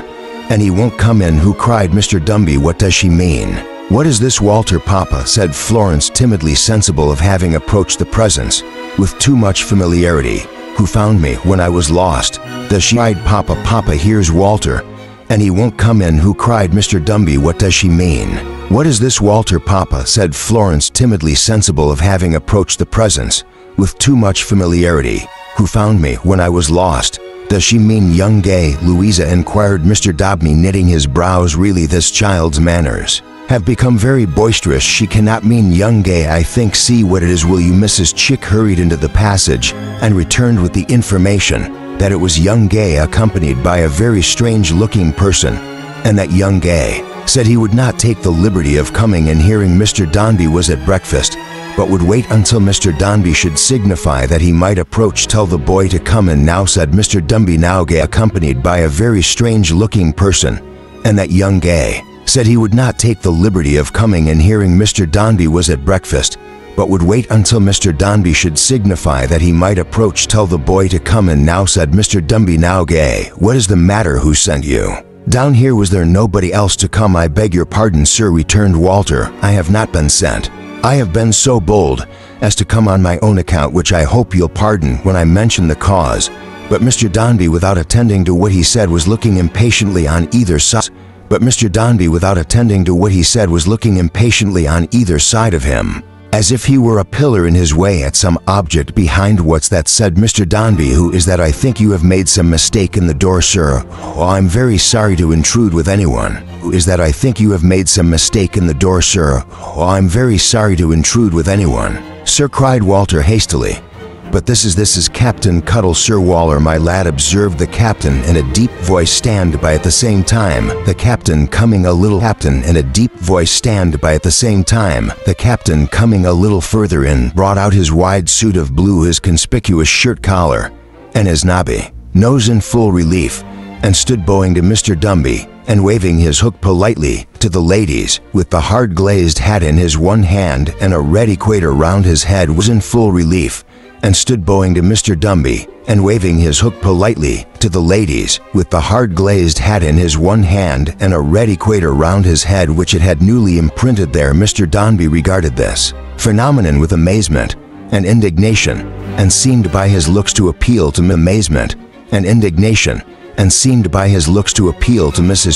S1: and he won't come in. Who? Cried Mr. Dombey. What does she mean? What is this, Walter, Papa? Said Florence, timidly, sensible of having approached the presence with too much familiarity. Who found me when I was lost? Does she? Cried Papa, Papa, here's Walter, and he won't come in. Who? Cried Mr. Dombey. What does she mean? What is this, Walter, Papa? Said Florence, timidly, sensible of having approached the presence with too much familiarity. Who found me when I was lost? Does she mean young gay Louisa? Inquired Mr. Dombey, knitting his brows. Really, this child's manners have become very boisterous. She cannot mean young gay, I think. See what it is, will you?" Mrs. Chick hurried into the passage and returned with the information that it was young gay accompanied by a very strange-looking person, and that young gay said he would not take the liberty of coming and hearing Mr. Dombey was at breakfast, but would wait until Mr. Dombey should signify that he might approach. "Tell the boy to come in now," said Mr. Dombey, now gay accompanied by a very strange-looking person, and that young gay said he would not take the liberty of coming and hearing Mr. Dombey was at breakfast, but would wait until Mr. Dombey should signify that he might approach. "Tell the boy to come in now," said Mr. Dombey, now gay. "What is the matter? Who sent you down here? Was there nobody else to come?" "I beg your pardon, sir," returned Walter. "I have not been sent. I have been so bold as to come on my own account, which I hope you'll pardon when I mention the cause." But Mr. Dombey, without attending to what he said, was looking impatiently on either side. Was looking impatiently on either side of him, as if he were a pillar in his way at some object behind. "What's that?" said Mr. Dombey. "Who is that? I think you have made some mistake in the door, sir." "Oh, I'm very sorry to intrude with anyone." "Who is that?" "I think you have made some mistake in the door, sir." "Oh, I'm very sorry to intrude with anyone, sir," cried Walter hastily. "But this is Captain Cuttle, Sir Waller, my lad," observed the captain in a deep voice. "Stand by." At the same time, the captain coming a little further in, brought out his wide suit of blue, his conspicuous shirt collar, and his knobby nose in full relief, and stood bowing to Mr. Dombey and waving his hook politely to the ladies, with the hard glazed hat in his one hand and a red equator round his head, was in full relief, and stood bowing to Mr. Dombey and waving his hook politely to the ladies, with the hard glazed hat in his one hand and a red equator round his head, which it had newly imprinted there. Mr. Dombey regarded this phenomenon with amazement and indignation, and seemed by his looks to appeal to Mrs.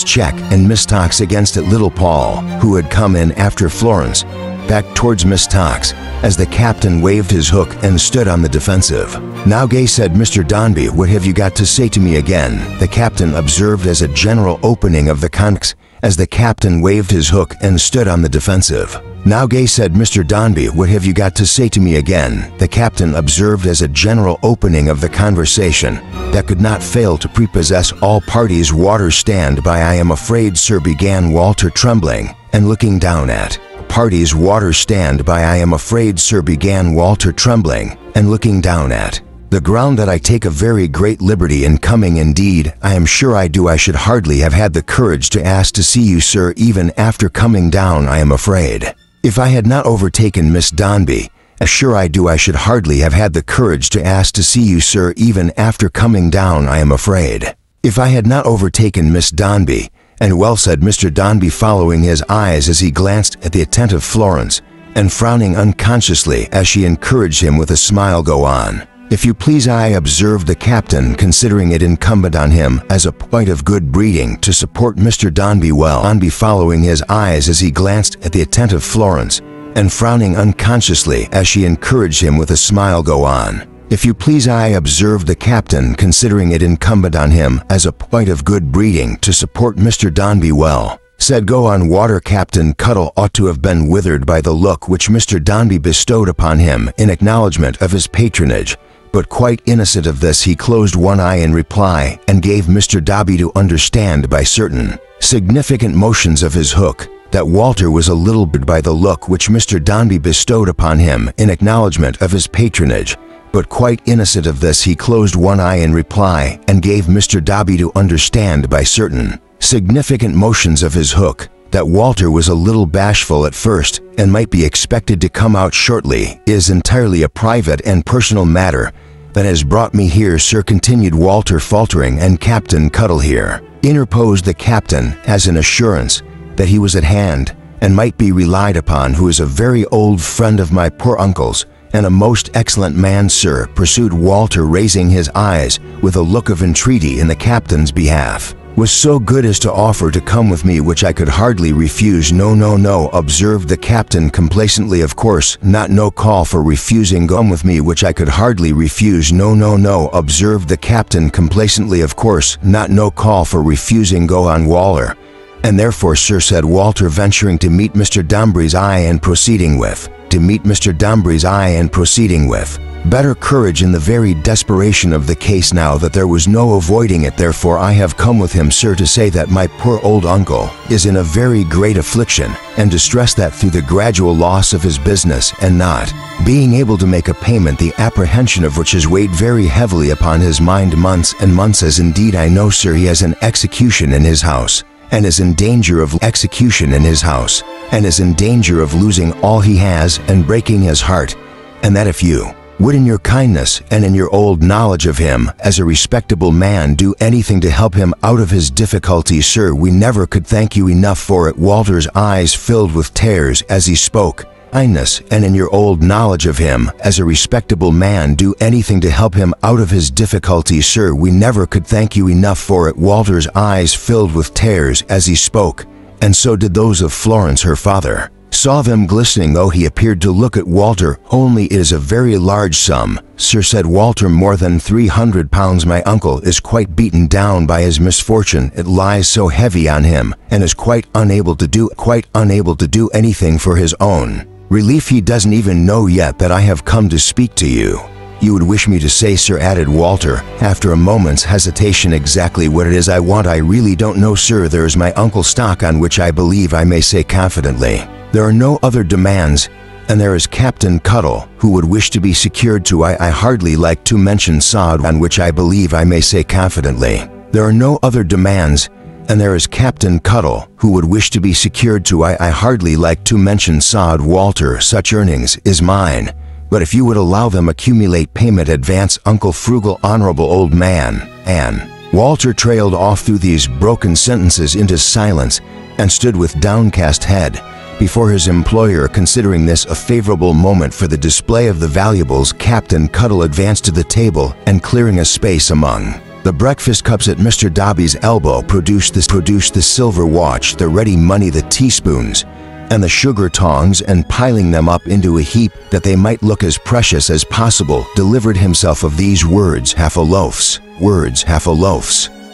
S1: Check and Miss Tox against it. Little Paul, who had come in after Florence, backed towards Miss Tox as the captain waved his hook and stood on the defensive. "Now gay," said Mr. Dombey, "what have you got to say to me again?" the captain observed as a general opening of the conversation, as the captain waved his hook and stood on the defensive. "Now gay," said Mr. Dombey, "what have you got to say to me again?" the captain observed as a general opening of the conversation that could not fail to prepossess all parties. "Water stand by, I am afraid, sir," began Walter, trembling and looking down at parties. "Water stand by, I am afraid, sir," began Walter, trembling and looking down at the ground. "That I take a very great liberty in coming. Indeed, I am sure I do. I should hardly have had the courage to ask to see you, sir, even after coming down, I am afraid. If I had not overtaken Miss Dombey, sure I do, I should hardly have had the courage to ask to see you, sir, even after coming down, I am afraid. If I had not overtaken Miss Dombey." "And well," said Mr. Dombey, following his eyes as he glanced at the attentive Florence, and frowning unconsciously as she encouraged him with a smile. "Go on, if you please." "I," observed the captain, considering it incumbent on him as a point of good breeding to support Mr. Dombey well. Dombey, following his eyes as he glanced at the attentive Florence, and frowning unconsciously as she encouraged him with a smile. "Go on, if you please." "I," observed the captain, considering it incumbent on him as a point of good breeding to support Mr. Dombey well, said. "Go on." Water Captain Cuttle ought to have been withered by the look which Mr. Dombey bestowed upon him in acknowledgement of his patronage, but quite innocent of this, he closed one eye in reply and gave Mr. Dombey to understand by certain significant motions of his hook that Walter was a little bit by the look which Mr. Dombey bestowed upon him in acknowledgement of his patronage, but quite innocent of this, he closed one eye in reply and gave Mr. Dombey to understand by certain significant motions of his hook that Walter was a little bashful at first and might be expected to come out shortly. "Is entirely a private and personal matter that has brought me here, sir," continued Walter, faltering. "And Captain Cuttle here," interposed the captain, as an assurance that he was at hand and might be relied upon, "who is a very old friend of my poor uncle's, and a most excellent man, sir," pursued Walter, raising his eyes with a look of entreaty in the captain's behalf, "was so good as to offer to come with me, which I could hardly refuse." "No, no, no," observed the captain complacently. "Of course not, no call for refusing. Come with me, which I could hardly refuse." "No, no, no," observed the captain complacently. "Of course not, no call for refusing. Go on, Waller." And therefore, sir, said Walter, venturing to meet Mr. Dombrey's eye and proceeding with, better courage in the very desperation of the case now that there was no avoiding it. Therefore I have come with him, sir, to say that my poor old uncle is in a very great affliction and distress, that through the gradual loss of his business and not being able to make a payment, the apprehension of which has weighed very heavily upon his mind months and months, as indeed I know, sir, he has an execution in his house, and is in danger of losing all he has and breaking his heart, and that if you would in your kindness and in your old knowledge of him as a respectable man do anything to help him out of his difficulties, sir, we never could thank you enough for it. Walter's eyes filled with tears as he spoke. Kindness and in your old knowledge of him as a respectable man do anything to help him out of his difficulties, sir, we never could thank you enough for it. Walter's eyes filled with tears as he spoke, and so did those of Florence, her father. Saw them glistening, though he appeared to look at Walter. Only it is a very large sum, sir, said Walter, more than £300. My uncle is quite beaten down by his misfortune. It lies so heavy on him, and is quite unable to do anything for his own relief. He doesn't even know yet that I have come to speak to you. You would wish me to say, sir, added Walter, after a moment's hesitation, exactly what it is I want. I really don't know, sir. There is my uncle's stock, on which I believe I may say confidently there are no other demands, and there is Captain Cuttle, who would wish to be secured to I hardly like to mention sod, on which I believe I may say confidently there are no other demands, and there is Captain Cuttle, who would wish to be secured to I hardly like to mention sod. Walter, such earnings is mine, but if you would allow them accumulate payment advance, uncle, frugal, honorable old man, and Walter trailed off through these broken sentences into silence and stood with downcast head before his employer. Considering this a favorable moment for the display of the valuables, Captain Cuttle advanced to the table and, clearing a space among the breakfast cups at Mr. Dobby's elbow, produced the silver watch, the ready money, the teaspoons, and the sugar tongs, and piling them up into a heap that they might look as precious as possible, delivered himself of these words: half a loaf's,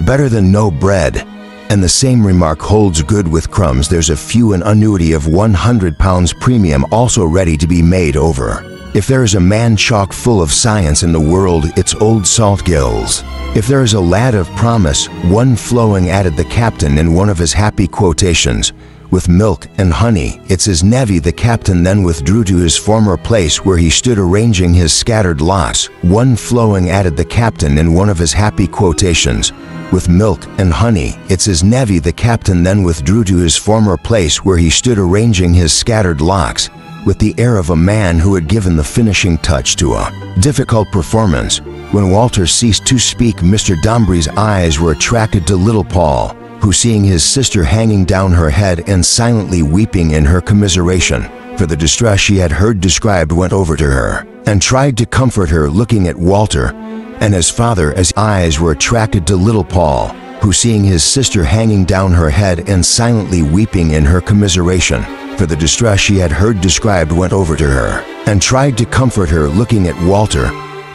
S1: better than no bread. And the same remark holds good with crumbs. There's a few an annuity of £100 premium also ready to be made over. If there is a man chock full of science in the world, it's old Saltgills. If there is a lad of promise, one flowing, added the captain in one of his happy quotations, with milk and honey, it's his nevy. The captain then withdrew to his former place, where he stood arranging his scattered locks. One flowing, added the captain in one of his happy quotations, with milk and honey, it's his nevy. The captain then withdrew to his former place, where he stood arranging his scattered locks, with the air of a man who had given the finishing touch to a difficult performance. When Walter ceased to speak, Mr. Dombrey's eyes were attracted to little Paul, who, seeing his sister hanging down her head and silently weeping in her commiseration for the distress she had heard described, went over to her and tried to comfort her. Looking at Walter and his father, as eyes were attracted to little Paul, who, seeing his sister hanging down her head and silently weeping in her commiseration for the distress she had heard described, went over to her and tried to comfort her. Looking at Walter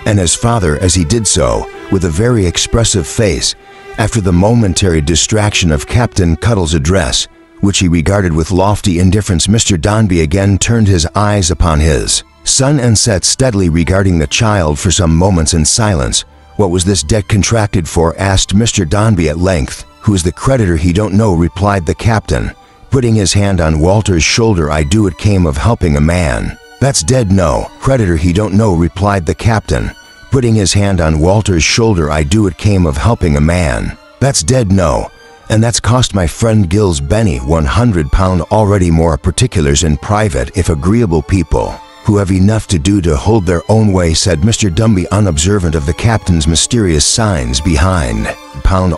S1: and his father as he did so, with a very expressive face, after the momentary distraction of Captain Cuttle's address, which he regarded with lofty indifference, Mr. Dombey again turned his eyes upon his son and sat steadily regarding the child for some moments in silence. "What was this debt contracted for?" asked Mr. Dombey at length. "Who's the creditor?" "He don't know," replied the captain, putting his hand on Walter's shoulder. "I do. It came of helping a man." "That's dead." "No." "Creditor, he don't know," replied the captain, putting his hand on Walter's shoulder. "I do. It came of helping a man." "That's dead." "No. And that's cost my friend Gills Benny £100 already. More particulars in private, if agreeable people who have enough to do to hold their own way," said Mr. Dombey, unobservant of the captain's mysterious signs behind.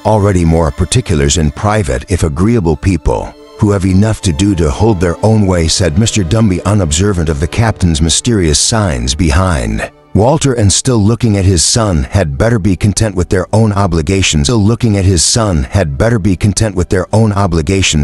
S1: Already more particulars in private, if agreeable people who have enough to do to hold their own way, said Mr. Dombey, unobservant of the captain's mysterious signs behind. Walter, and still looking at his son, had better be content with their own obligations.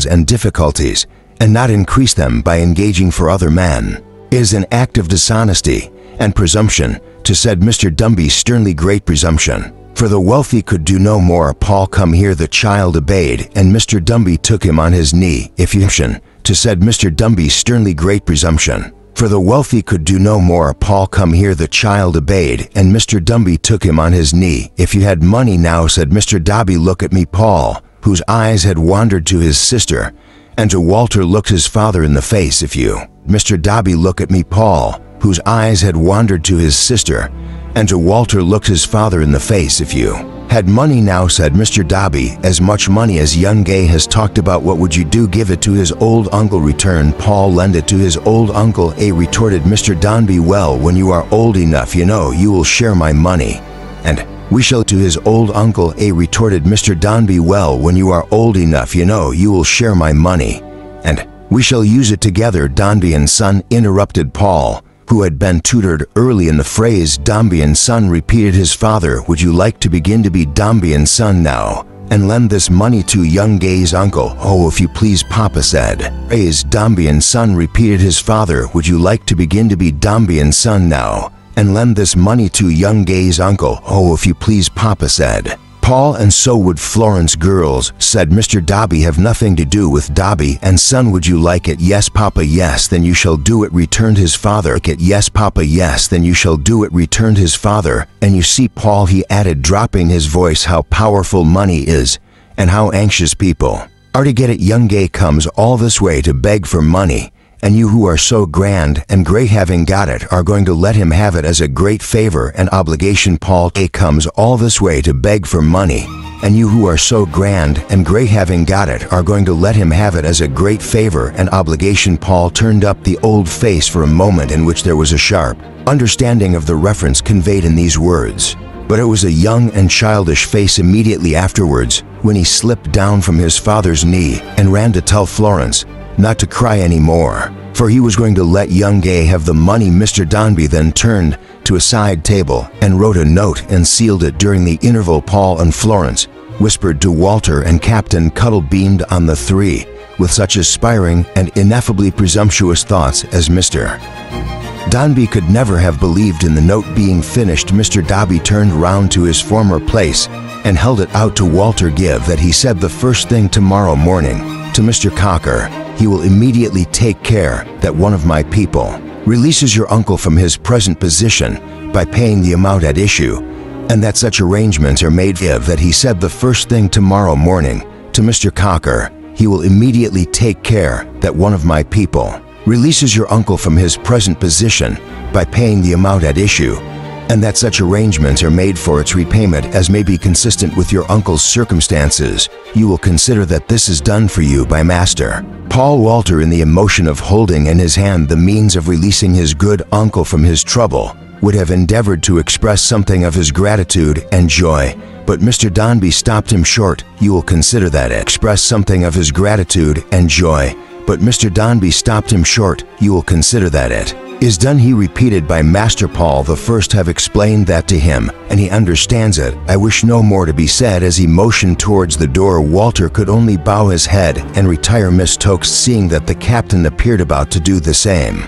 S1: And difficulties, and not increase them by engaging for other men. It is an act of dishonesty and presumption, to said Mr. Dombey sternly, great presumption. For the wealthy could do no more. Paul, come here. The child obeyed, and Mr. Dumby took him on his knee. If you to said Mr. Dumby sternly, great presumption. For the wealthy could do no more. Paul, come here. The child obeyed, and Mr. Dumby took him on his knee. If you had money now, said Mr. Dobby, look at me. Paul, whose eyes had wandered to his sister, and to Walter, looked his father in the face. If you, Mr. Dobby, look at me. Paul, whose eyes had wandered to his sister, and to Walter, looked his father in the face. If you had money now, said Mr. Dobby, as much money as young Gay has talked about, what would you do? Give it to his old uncle. Returned Paul. Lend it to his old uncle. Retorted Mr. Dombey. Well, when you are old enough, you know, you will share my money, and we shall to his old uncle. Retorted Mr. Dombey. Well, when you are old enough, you know, you will share my money, and we shall use it together. Dombey and son, interrupted Paul, who had been tutored early in the phrase Dombey and son. Repeated his father. Would you like to begin to be Dombey and son now, and lend this money to young Gay's uncle? Oh, if you please, Papa said. Phrase Dombey and son. Repeated his father. Would you like to begin to be Dombey and son now, and lend this money to young Gay's uncle? Oh, if you please, Papa said. Paul, and so would Florence. Girls, said Mr. Dobby, have nothing to do with Dobby and son. Would you like it? Yes, Papa. Yes, then you shall do it, returned his father. Yes, Papa. Yes, then you shall do it, returned his father. And you see, Paul, he added, dropping his voice, how powerful money is, and how anxious people are to get it. Young Gay comes all this way to beg for money, and you who are so grand and great, having got it, are going to let him have it as a great favor and obligation. Paul comes all this way to beg for money, and you who are so grand and great, having got it, are going to let him have it as a great favor and obligation. Paul turned up the old face for a moment, in which there was a sharp understanding of the reference conveyed in these words, but it was a young and childish face immediately afterwards, when he slipped down from his father's knee and ran to tell Florence not to cry any more, for he was going to let young Gay have the money. Mr. Dombey then turned to a side table and wrote a note and sealed it. During the interval, Paul and Florence whispered to Walter, and Captain Cuttle beamed on the three with such aspiring and ineffably presumptuous thoughts as Mr. Dombey could never have believed in the note being finished. Mr. Dombey turned round to his former place and held it out to Walter. Give that, he said, the first thing tomorrow morning to Mr. Cocker. He will immediately take care that one of my people releases your uncle from his present position by paying the amount at issue, and that such arrangements are made. Give that, he said, the first thing tomorrow morning to Mr. Cocker. He will immediately take care that one of my people releases your uncle from his present position by paying the amount at issue, and that such arrangements are made for its repayment as may be consistent with your uncle's circumstances. You will consider that this is done for you by Master Paul. Walter, in the emotion of holding in his hand the means of releasing his good uncle from his trouble, would have endeavored to express something of his gratitude and joy, but Mr. Dombey stopped him short. You will consider that express something of his gratitude and joy, but Mr. Dombey stopped him short. You will consider that it is done. He repeated, by Master Paul the First have explained that to him, and he understands it. I wish no more to be said. As he motioned towards the door, Walter could only bow his head and retire. Miss Tokes, seeing that the captain appeared about to do the same,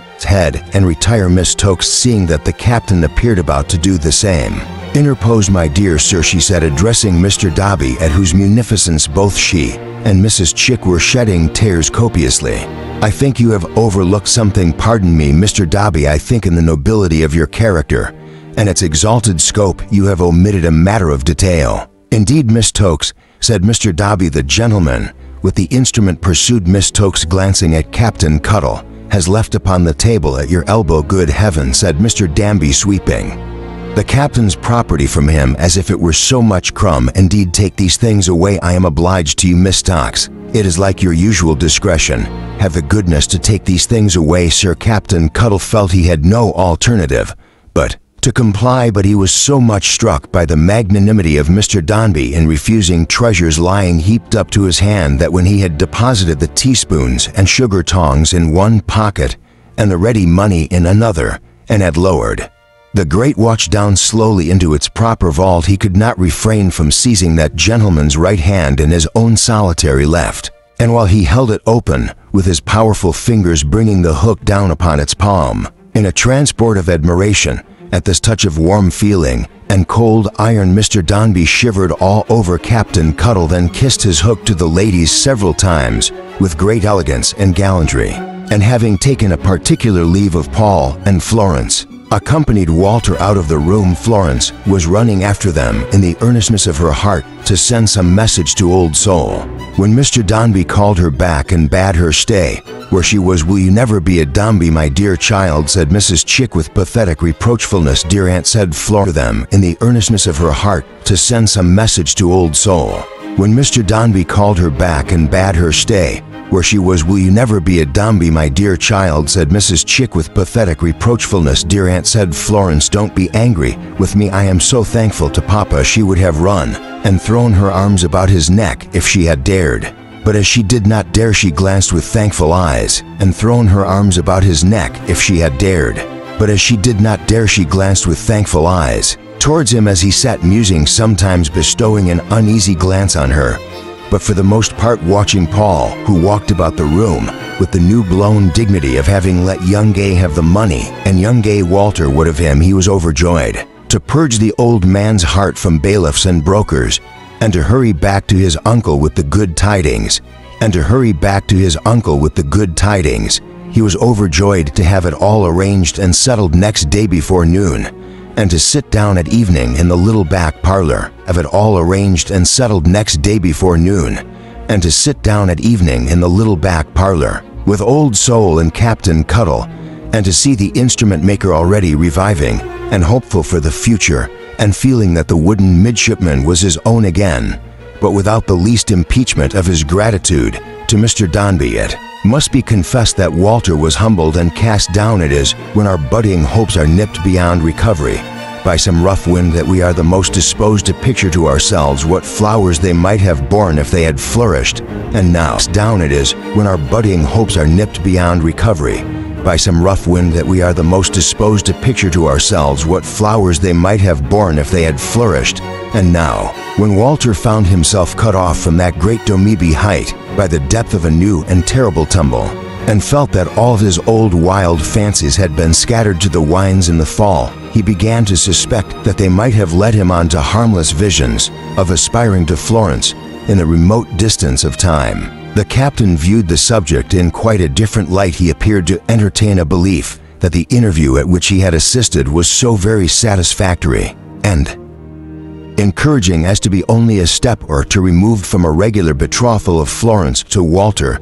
S1: interposed. My dear sir, she said, addressing Mr. Dombey, at whose munificence both she and Mrs. Chick were shedding tears copiously. I think you have overlooked something. Pardon me, Mr. Dombey, I think in the nobility of your character and its exalted scope you have omitted a matter of detail. Indeed, Miss Tokes, said Mr. Dombey, the gentleman with the instrument, pursued Miss Tokes, glancing at Captain Cuttle, has left upon the table at your elbow. Good heaven, said Mr. Dombey, sweeping the captain's property from him as if it were so much crumb. Indeed, take these things away. I am obliged to you, Miss Tokes. It is like your usual discretion. Have the goodness to take these things away, sir. Captain Cuttle felt he had no alternative but to comply, but he was so much struck by the magnanimity of Mr. Dombey in refusing treasures lying heaped up to his hand, that when he had deposited the teaspoons and sugar tongs in one pocket and the ready money in another, and had lowered the great watch down slowly into its proper vault, he could not refrain from seizing that gentleman's right hand in his own solitary left, and while he held it open, with his powerful fingers bringing the hook down upon its palm, in a transport of admiration, At this touch of warm feeling and cold iron, Mr. Dombey shivered all over Captain Cuttle, then kissed his hook to the ladies several times with great elegance and gallantry, and having taken a particular leave of Paul and Florence, accompanied Walter out of the room. Florence was running after them in the earnestness of her heart to send some message to Old Soul. When Mr. Dombey called her back and bade her stay where she was, "Will you never be a Dombey, my dear child?" said Mrs. Chick with pathetic reproachfulness. "Dear aunt," said Flor, to them in the earnestness of her heart to send some message to Old Soul. When Mr. Dombey called her back and bade her stay where she was, "Will you never be a Dombey, my dear child?" said Mrs. Chick with pathetic reproachfulness. "Dear aunt," said Florence, "don't be angry with me. I am so thankful to Papa." She would have run and thrown her arms about his neck if she had dared. But as she did not dare, she glanced with thankful eyes and thrown her arms about his neck if she had dared. But as she did not dare, she glanced with thankful eyes towards him as he sat musing, sometimes bestowing an uneasy glance on her, but for the most part watching Paul, who walked about the room with the new-blown dignity of having let young Gay have the money, and young Gay Walter would of him. He was overjoyed to purge the old man's heart from bailiffs and brokers, and to hurry back to his uncle with the good tidings, He was overjoyed to have it all arranged and settled next day before noon, and to sit down at evening in the little back parlor, with Old Soul and Captain Cuttle, and to see the instrument maker already reviving and hopeful for the future, and feeling that the wooden midshipman was his own again, but without the least impeachment of his gratitude to Mr. Dombey. It must be confessed that Walter was humbled and cast down. It is when our budding hopes are nipped beyond recovery by some rough wind that we are the most disposed to picture to ourselves what flowers they might have borne if they had flourished. And now down it is when our budding hopes are nipped beyond recovery by some rough wind that we are the most disposed to picture to ourselves what flowers they might have borne if they had flourished. And now, when Walter found himself cut off from that great Dombey height by the depth of a new and terrible tumble, and felt that all of his old wild fancies had been scattered to the winds in the fall, he began to suspect that they might have led him on to harmless visions of aspiring to Florence in the remote distance of time. The captain viewed the subject in quite a different light. He appeared to entertain a belief that the interview at which he had assisted was so very satisfactory and encouraging as to be only a step or two removed from a regular betrothal of Florence to Walter,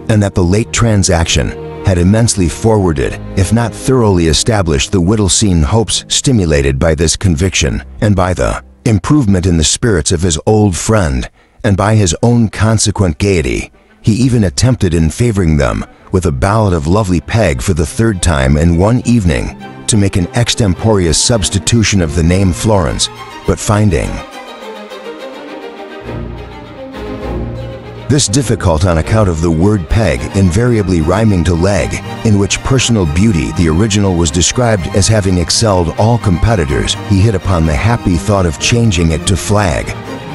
S1: and that the late transaction had immensely forwarded, if not thoroughly established, the Whittleseen hopes stimulated by this conviction, and by the improvement in the spirits of his old friend, and by his own consequent gaiety. He even attempted, in favoring them with a ballad of Lovely Peg for the third time in one evening, to make an extemporaneous substitution of the name Florence, but finding this difficult on account of the word peg invariably rhyming to leg, in which personal beauty the original was described as having excelled all competitors, he hit upon the happy thought of changing it to flag,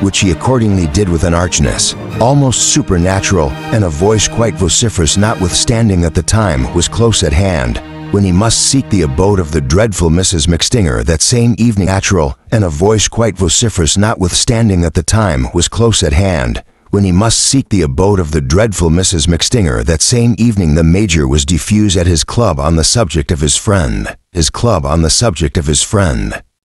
S1: which he accordingly did with an archness almost supernatural, and a voice quite vociferous, notwithstanding that the time was close at hand when he must seek the abode of the dreadful Mrs. McStinger that same evening. Natural, and a voice quite vociferous, notwithstanding that the time was close at hand when he must seek the abode of the dreadful Mrs. McStinger that same evening. The Major was diffuse at his club on the subject of his friend.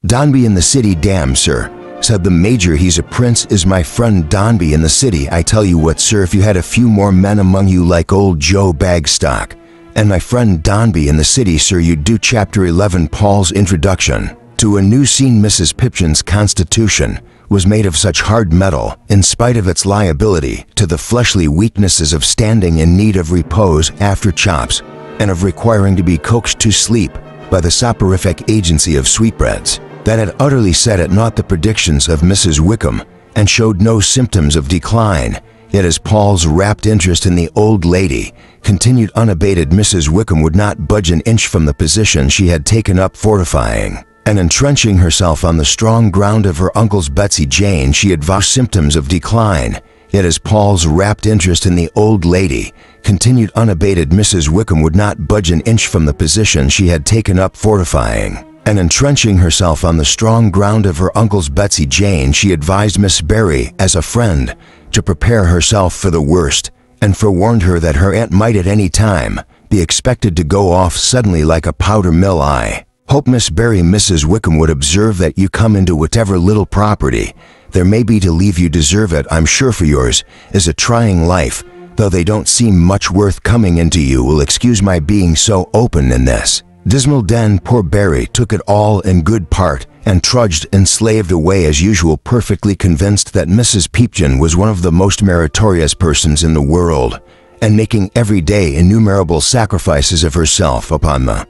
S1: Dombey in the city. "Damn, sir," said the Major, "he's a prince, is my friend Dombey in the city. I tell you what, sir, if you had a few more men among you like old Joe Bagstock and my friend Dombey in the city, sir, you'd do." Chapter 11. Paul's introduction to a new scene. Mrs. Pipchin's constitution was made of such hard metal, in spite of its liability to the fleshly weaknesses of standing in need of repose after chops, and of requiring to be coaxed to sleep by the soporific agency of sweetbreads, that had utterly set at naught the predictions of Mrs. Wickham, and showed no symptoms of decline. Yet as Paul's rapt interest in the old lady continued unabated, Mrs. Wickham would not budge an inch from the position she had taken up, fortifying and entrenching herself on the strong ground of her uncle's Betsy Jane. She had symptoms of decline. Yet as Paul's rapt interest in the old lady continued unabated, Mrs. Wickham would not budge an inch from the position she had taken up, fortifying and entrenching herself on the strong ground of her uncle's Betsy Jane, she advised Miss Barry, as a friend, to prepare herself for the worst, and forewarned her that her aunt might at any time be expected to go off suddenly like a powder mill. I hope Miss Barry Mrs. Wickham would observe that you come into whatever little property there may be to leave you deserve it. I'm sure for yours is a trying life, though they don't seem much worth coming into. You will excuse my being so open in this dismal den. Poor Barry took it all in good part and trudged enslaved away as usual, perfectly convinced that Mrs. Pipchin was one of the most meritorious persons in the world, and making every day innumerable sacrifices of herself upon the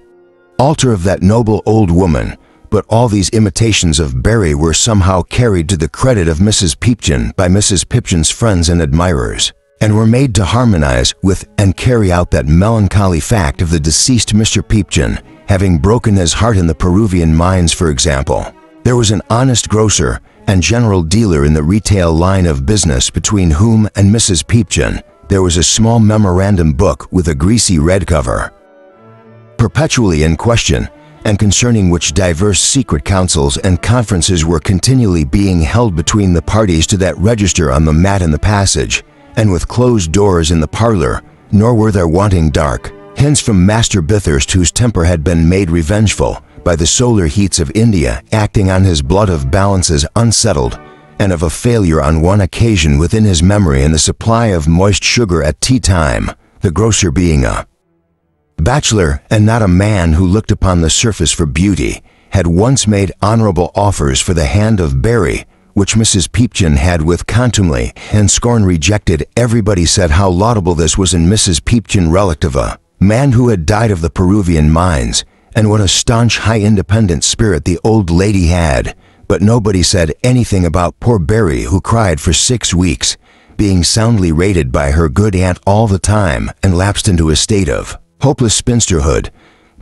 S1: altar of that noble old woman. But all these imitations of Barry were somehow carried to the credit of Mrs. Pipchin by Mrs. Pipchin's friends and admirers, and were made to harmonize with and carry out that melancholy fact of the deceased Mr. Pipchin having broken his heart in the Peruvian mines. For example, there was an honest grocer and general dealer in the retail line of business between whom and Mrs. Pipchin there was a small memorandum book with a greasy red cover, perpetually in question, and concerning which diverse secret councils and conferences were continually being held between the parties to that register on the mat in the passage, and with closed doors in the parlor. Nor were there wanting dark hints from Master Bithurst, whose temper had been made revengeful by the solar heats of India acting on his blood, of balances unsettled, and of a failure on one occasion within his memory in the supply of moist sugar at tea time, the grocer being a bachelor and not a man who looked upon the surface for beauty, had once made honorable offers for the hand of Barry, which Mrs. Pipchin had with contumely and scorn rejected. Everybody said how laudable this was in Mrs. Pipchin, relict of a man who had died of the Peruvian mines, and what a staunch, high, independent spirit the old lady had. But nobody said anything about poor Barry, who cried for 6 weeks, being soundly rated by her good aunt all the time, and lapsed into a state of hopeless spinsterhood.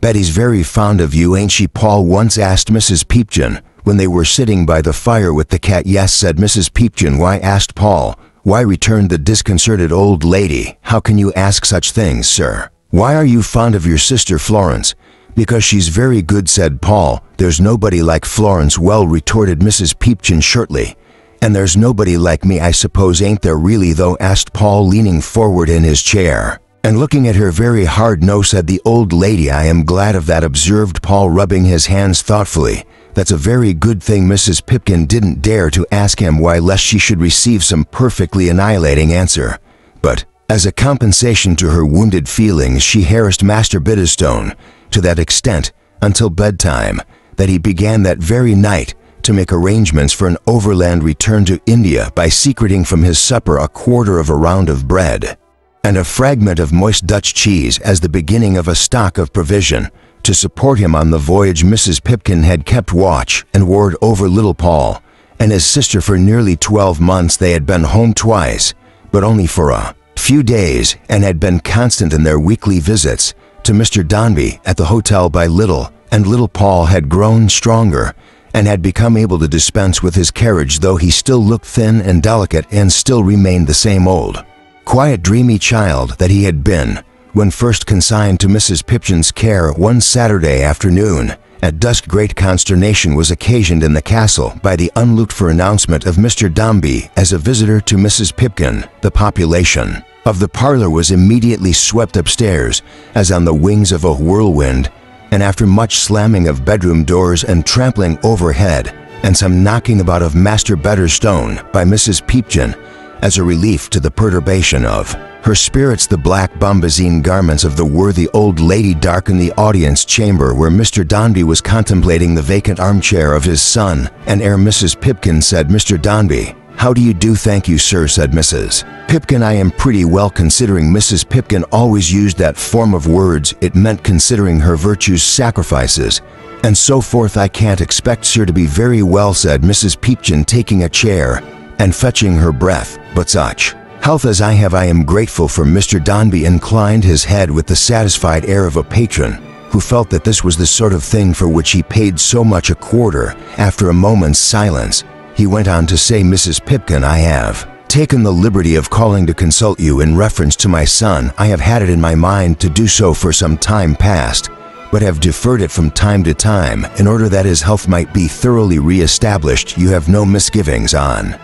S1: "Betty's very fond of you, ain't she, Paul?" once asked Mrs. Pipchin, when they were sitting by the fire with the cat. "Yes," said Mrs. Pipchin. "Why?" asked Paul. "Why?" returned the disconcerted old lady. "How can you ask such things, sir? Why are you fond of your sister Florence?" "Because she's very good," said Paul. "There's nobody like Florence." "Well," retorted Mrs. Pipchin shortly, "and there's nobody like me, I suppose, ain't there really, though?" asked Paul, leaning forward in his chair and looking at her very hard. "No," said the old lady. "I am glad of that," observed Paul, rubbing his hands thoughtfully. "That's a very good thing." Mrs. Pipchin didn't dare to ask him why, lest she should receive some perfectly annihilating answer. But, as a compensation to her wounded feelings, she harassed Master Bitterstone to that extent until bedtime, that he began that very night to make arrangements for an overland return to India by secreting from his supper a quarter of a round of bread and a fragment of moist Dutch cheese as the beginning of a stock of provision to support him on the voyage. Mrs. Pipchin had kept watch and ward over little Paul and his sister for nearly 12 months. They had been home twice, but only for a few days, and had been constant in their weekly visits to Mr. Dombey at the hotel. By little and little Paul had grown stronger and had become able to dispense with his carriage, though he still looked thin and delicate and still remained the same old, quiet, dreamy child that he had been when first consigned to Mrs. Pipchin's care. One Saturday afternoon at dusk, great consternation was occasioned in the castle by the unlooked-for announcement of Mr. Dombey as a visitor to Mrs. Pipchin. The population of the parlor was immediately swept upstairs as on the wings of a whirlwind, and after much slamming of bedroom doors and trampling overhead and some knocking about of Master Bitterstone by Mrs. Pipchin, as a relief to the perturbation of her spirits, the black bombazine garments of the worthy old lady darkened the audience chamber where Mr. Dombey was contemplating the vacant armchair of his son, and ere Mrs. Pipchin said, "Mr. Dombey, how do you do?" "Thank you, sir," said Mrs. Pipchin. "I am pretty well, considering." Mrs. Pipchin always used that form of words. It meant considering her virtues, sacrifices, and so forth. "I can't expect, sir, to be very well," said Mrs. Pipchin, taking a chair and fetching her breath, "but such health as I have, I am grateful for." Mr. Dombey inclined his head with the satisfied air of a patron who felt that this was the sort of thing for which he paid so much a quarter. After a moment's silence, he went on to say, "Mrs. Pipchin, I have taken the liberty of calling to consult you in reference to my son. I have had it in my mind to do so for some time past, but have deferred it from time to time in order that his health might be thoroughly re-established, you have no misgivings on.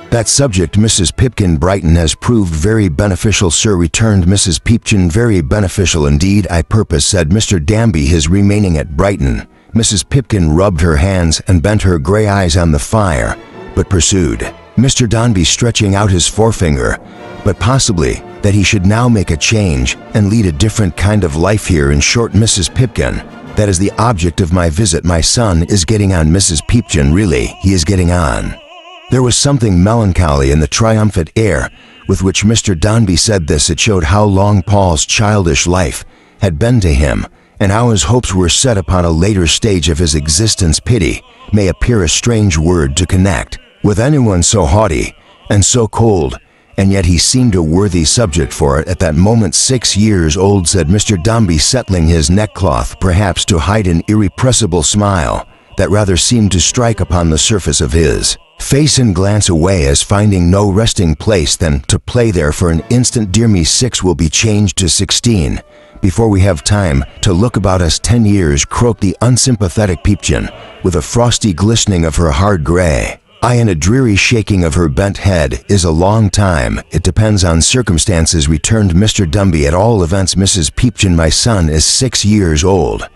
S1: That subject, Mrs. Pipkin Brighton, has proved very beneficial, sir, returned Mrs. Pipkin. Very beneficial indeed, I purpose, said Mr. Danby, his remaining at Brighton. Mrs. Pipkin rubbed her hands and bent her grey eyes on the fire, but pursued. Mr. Danby, stretching out his forefinger, but possibly that he should now make a change and lead a different kind of life here. In short, Mrs. Pipkin, that is the object of my visit. My son is getting on, Mrs. Pipkin, really, he is getting on. There was something melancholy in the triumphant air with which Mr. Danby said this. It showed how long Paul's childish life had been to him, and how his hopes were set upon a later stage of his existence. Pity may appear a strange word to connect with anyone so haughty and so cold, and yet he seemed a worthy subject for it at that moment. 6 years old, said Mr. Danby, settling his neckcloth perhaps to hide an irrepressible smile that rather seemed to strike upon the surface of his face and glance away as finding no resting place than to play there for an instant. Dear me, 6 will be changed to 16 before we have time to look about us. 10 years, croaked the unsympathetic Pipkin, with a frosty glistening of her hard gray eye and a dreary shaking of her bent head, is a long time. It depends on circumstances, returned Mr. Danby. At all events, Mrs. Pipkin, my son is 6 years old,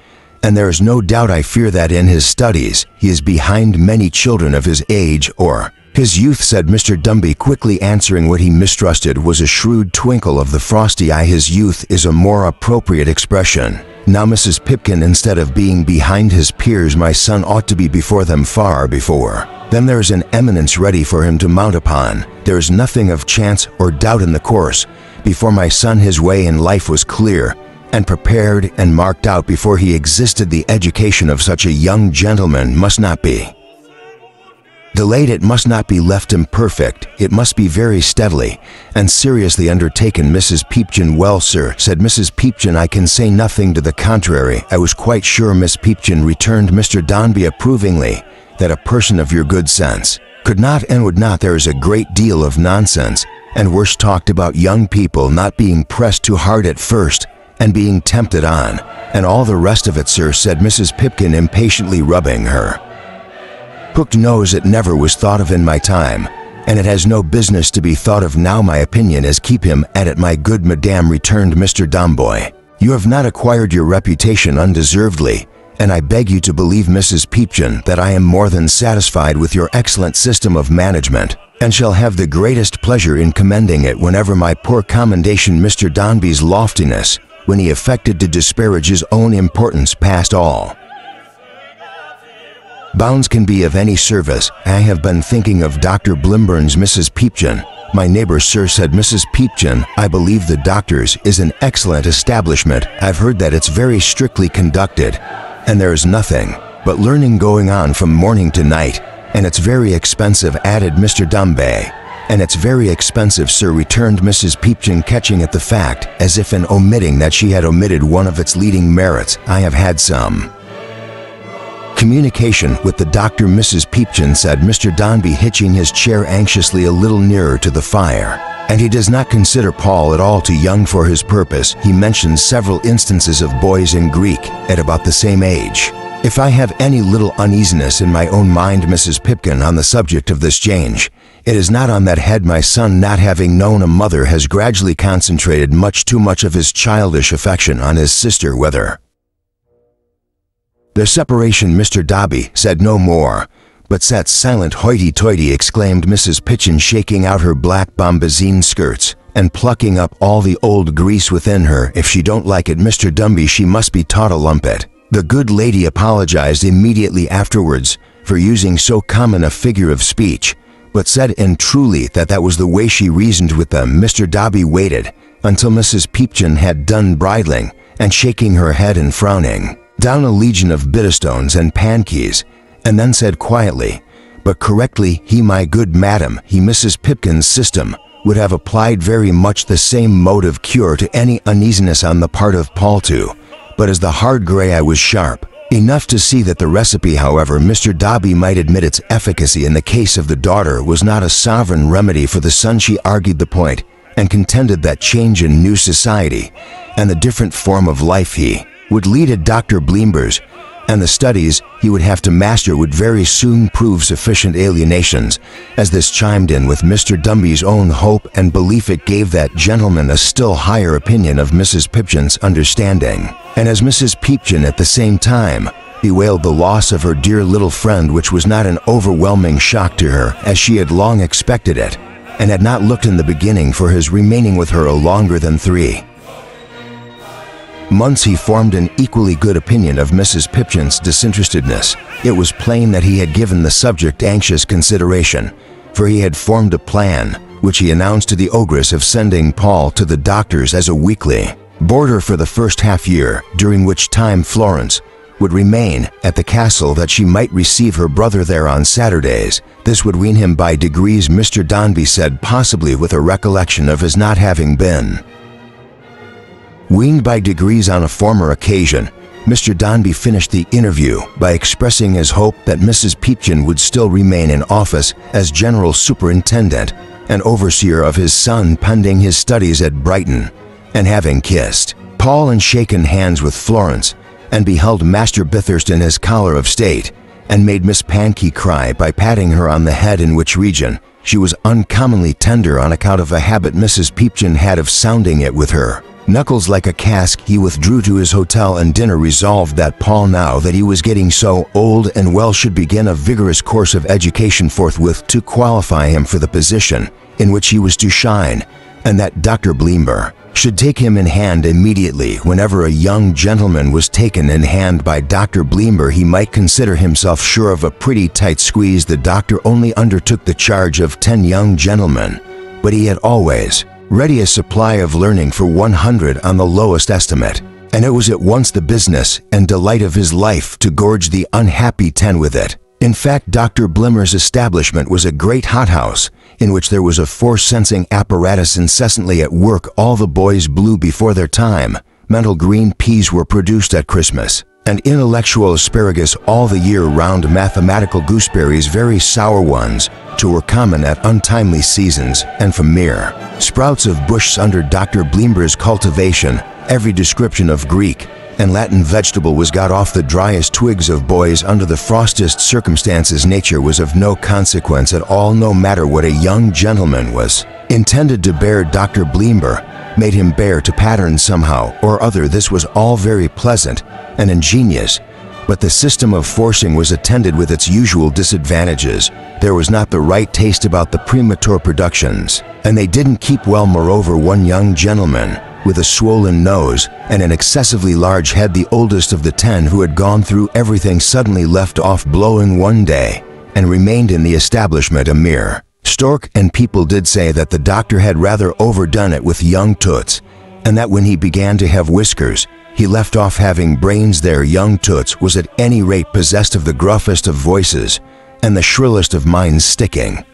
S1: and there is no doubt, I fear, that in his studies he is behind many children of his age or his youth, said Mr. Danby, quickly answering what he mistrusted was a shrewd twinkle of the frosty eye. His youth is a more appropriate expression. Now, Mrs. Pipkin, instead of being behind his peers, my son ought to be before them, far before. Then there is an eminence ready for him to mount upon. There is nothing of chance or doubt in the course. Before my son his way in life was clear and prepared and marked out. Before he existed, the education of such a young gentleman must not be delayed. It must not be left imperfect. It must be very steadily and seriously undertaken. Mrs. Pipkin, well, sir, said Mrs. Pipkin, I can say nothing to the contrary. I was quite sure, Miss Pipkin, returned Mr. Danby approvingly, that a person of your good sense could not and would not. There is a great deal of nonsense and worse talked about young people not being pressed too hard at first and being tempted on, and all the rest of it, sir, said Mrs. Pipkin, impatiently rubbing her hooked nose. It never was thought of in my time, and it has no business to be thought of now. My opinion is keep him at it, my good madam, returned Mr. Danby. You have not acquired your reputation undeservedly, and I beg you to believe, Mrs. Pipkin, that I am more than satisfied with your excellent system of management, and shall have the greatest pleasure in commending it whenever my poor commendation. Mr. Danby's loftiness, when he affected to disparage his own importance past all bounds, can be of any service. I have been thinking of Dr. Blimburn's, Mrs. Pipkin. My neighbor, sir, said Mrs. Pipkin. I believe the doctor's is an excellent establishment. I've heard that it's very strictly conducted, and there is nothing but learning going on from morning to night, and it's very expensive, added Mr. Danby. And it's very expensive, sir, returned Mrs. Pipkin, catching at the fact as if in omitting that she had omitted one of its leading merits. I have had some communication with the doctor, Mrs. Pipkin, said Mr. Danby, hitching his chair anxiously a little nearer to the fire. And he does not consider Paul at all too young for his purpose. He mentions several instances of boys in Greek at about the same age. If I have any little uneasiness in my own mind, Mrs. Pipkin, on the subject of this change, it is not on that head. My son, not having known a mother, has gradually concentrated much too much of his childish affection on his sister. Whether their separation, Mr. Danby said no more, but sat silent. Hoity-toity, exclaimed Mrs. Pipkin, shaking out her black bombazine skirts and plucking up all the old grease within her. If she don't like it, Mr. Danby, she must be taught a lumpet. The good lady apologized immediately afterwards for using so common a figure of speech, but said in truly that was the way she reasoned with them. Mr. Danby waited until Mrs. Pipkin had done bridling and shaking her head and frowning down a legion of bitterstones and pankeys, and then said quietly but correctly, he, my good madam, he, Mrs. Pipkin's system would have applied very much the same mode of cure to any uneasiness on the part of Paul too, but as the hard gray eye was sharp enough to see that the recipe, however Mr. Danby might admit its efficacy in the case of the daughter, was not a sovereign remedy for the son. She argued the point and contended that change in new society and the different form of life he would lead at Dr. Bleember's, and the studies he would have to master would very soon prove sufficient alienations, as this chimed in with Mr. Dumby's own hope and belief. It gave that gentleman a still higher opinion of Mrs. Pipchin's understanding, and as Mrs. Pipchin at the same time bewailed the loss of her dear little friend, which was not an overwhelming shock to her, as she had long expected it, and had not looked in the beginning for his remaining with her longer than 3 months, he formed an equally good opinion of Mrs. Pipchin's disinterestedness. It was plain that he had given the subject anxious consideration, for he had formed a plan, which he announced to the ogress, of sending Paul to the doctor's as a weekly boarder for the first half-year, during which time Florence would remain at the castle, that she might receive her brother there on Saturdays. This would wean him by degrees, Mr. Dombey said, possibly with a recollection of his not having been weaned by degrees on a former occasion. Mr. Dombey finished the interview by expressing his hope that Mrs. Pipchin would still remain in office as general superintendent and overseer of his son pending his studies at Brighton, and having kissed Paul and shaken hands with Florence, and beheld Master Bithurst in his collar of state, and made Miss Pankey cry by patting her on the head, in which region she was uncommonly tender on account of a habit Mrs. Pipchin had of sounding it with her knuckles like a cask, he withdrew to his hotel and dinner, resolved that Paul, now that he was getting so old and well, should begin a vigorous course of education forthwith to qualify him for the position in which he was to shine, and that Dr. Bleember should take him in hand immediately. Whenever a young gentleman was taken in hand by Dr. Bleember, he might consider himself sure of a pretty tight squeeze. The doctor only undertook the charge of 10 young gentlemen, but he had always ready a supply of learning for 100 on the lowest estimate, and it was at once the business and delight of his life to gorge the unhappy 10 with it. In fact, Dr. Blimmer's establishment was a great hothouse, in which there was a force-sensing apparatus incessantly at work. All the boys blew before their time, mental green peas were produced at Christmas, and intellectual asparagus all the year round. Mathematical gooseberries, very sour ones, too, were common at untimely seasons, and from mere sprouts of bushes under Dr. Bleember's cultivation, every description of Greek and Latin vegetable was got off the driest twigs of boys under the frostiest circumstances. Nature was of no consequence at all, no matter what a young gentleman was intended to bear. Dr. Bleember made him bear to pattern somehow or other. This was all very pleasant and ingenious, but the system of forcing was attended with its usual disadvantages. There was not the right taste about the premature productions, and they didn't keep well. Moreover, one young gentleman with a swollen nose and an excessively large head, the oldest of the 10, who had gone through everything, suddenly left off blowing one day and remained in the establishment a mere stork, and people did say that the doctor had rather overdone it with young Toots, and that when he began to have whiskers, he left off having brains. Their young Toots was at any rate possessed of the gruffest of voices and the shrillest of minds, sticking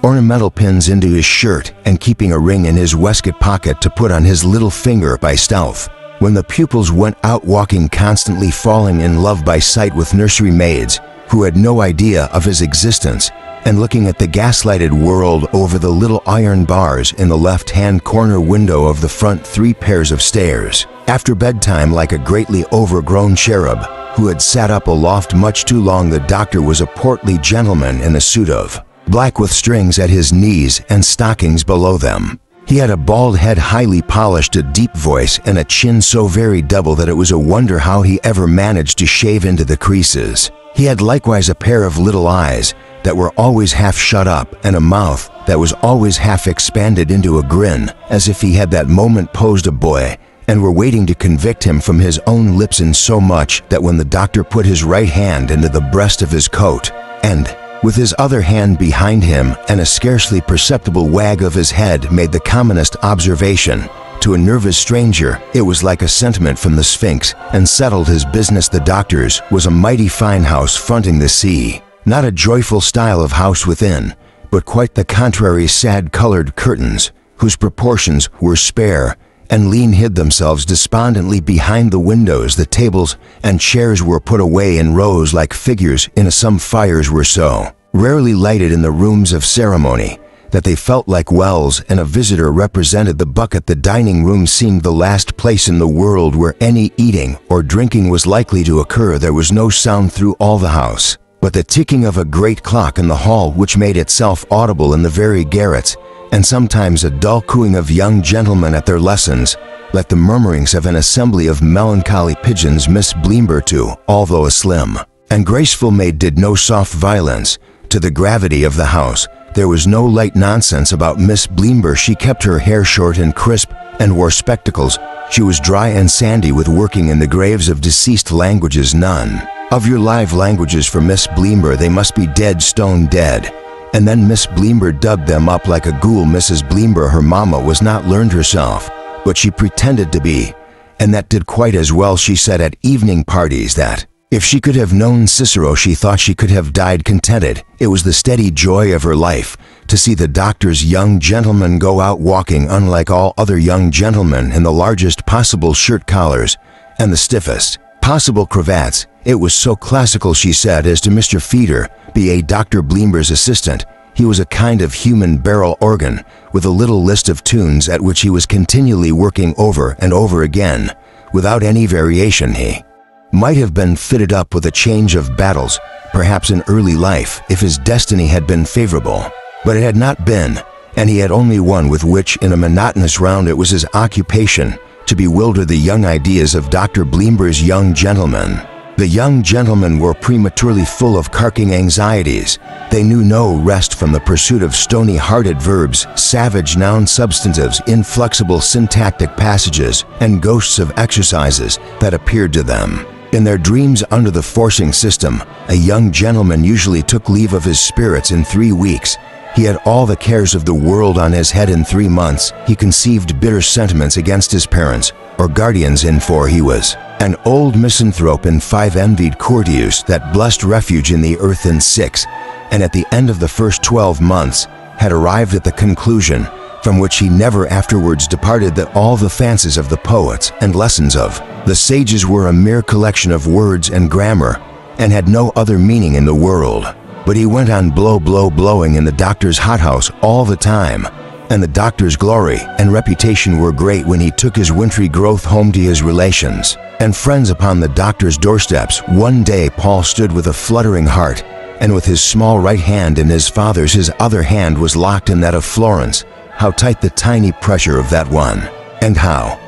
S1: ornamental pins into his shirt and keeping a ring in his waistcoat pocket to put on his little finger by stealth. When the pupils went out walking, constantly falling in love by sight with nursery maids who had no idea of his existence, and looking at the gaslighted world over the little iron bars in the left-hand corner window of the front 3 pairs of stairs. After bedtime, like a greatly overgrown cherub who had sat up aloft much too long, the doctor was a portly gentleman in a suit of black with strings at his knees and stockings below them. He had a bald head, highly polished, a deep voice, and a chin so very double that it was a wonder how he ever managed to shave into the creases. He had likewise a pair of little eyes that were always half shut up, and a mouth that was always half expanded into a grin, as if he had that moment posed a boy and were waiting to convict him from his own lips, in so much that when the doctor put his right hand into the breast of his coat, and with his other hand behind him, and a scarcely perceptible wag of his head, made the commonest observation to a nervous stranger, it was like a sentiment from the Sphinx, and settled his business. The doctor's was a mighty fine house fronting the sea, not a joyful style of house within, but quite the contrary. Sad-colored curtains, whose proportions were spare and lean, hid themselves despondently behind the windows. The tables and chairs were put away in rows like figures in a sum. Fires were so rarely lighted in the rooms of ceremony that they felt like wells, and a visitor represented the bucket. The dining room seemed the last place in the world where any eating or drinking was likely to occur. There was no sound through all the house, but the ticking of a great clock in the hall, which made itself audible in the very garrets, and sometimes a dull cooing of young gentlemen at their lessons, like the murmurings of an assembly of melancholy pigeons. Miss Bleember, too, although a slim and graceful maid, did no soft violence to the gravity of the house. There was no light nonsense about Miss Bleember. She kept her hair short and crisp and wore spectacles. She was dry and sandy with working in the graves of deceased languages. None of your live languages for Miss Bleember. They must be dead, stone dead. And then Miss Bleember dug them up like a ghoul. Mrs. Bleember, her mama, was not learned herself, but she pretended to be, and that did quite as well. She said at evening parties that if she could have known Cicero, she thought she could have died contented. It was the steady joy of her life to see the doctor's young gentlemen go out walking unlike all other young gentlemen, in the largest possible shirt collars and the stiffest possible cravats. It was so classical, she said. As to Mr. Feeder, B.A. Dr. Bleember's assistant, he was a kind of human barrel organ with a little list of tunes at which he was continually working over and over again without any variation. He might have been fitted up with a change of battles, perhaps in early life, if his destiny had been favorable. But it had not been, and he had only one with which, in a monotonous round, it was his occupation to bewilder the young ideas of Dr. Bleember's young gentlemen. The young gentlemen were prematurely full of carking anxieties. They knew no rest from the pursuit of stony-hearted verbs, savage noun substantives, inflexible syntactic passages, and ghosts of exercises that appeared to them in their dreams under the forcing system. A young gentleman usually took leave of his spirits in 3 weeks. He had all the cares of the world on his head in 3 months. He conceived bitter sentiments against his parents or guardians in 4. He was an old misanthrope in 5, envied courtiers that blessed refuge in the earth in 6, and at the end of the first 12 months had arrived at the conclusion, from which he never afterwards departed, that all the fancies of the poets and lessons of the sages were a mere collection of words and grammar, and had no other meaning in the world. But he went on blowing in the doctor's hothouse all the time, and the doctor's glory and reputation were great when he took his wintry growth home to his relations and friends upon the doctor's doorsteps. One day Paul stood with a fluttering heart, and with his small right hand in his father's, his other hand was locked in that of Florence. How tight the tiny pressure of that one, and how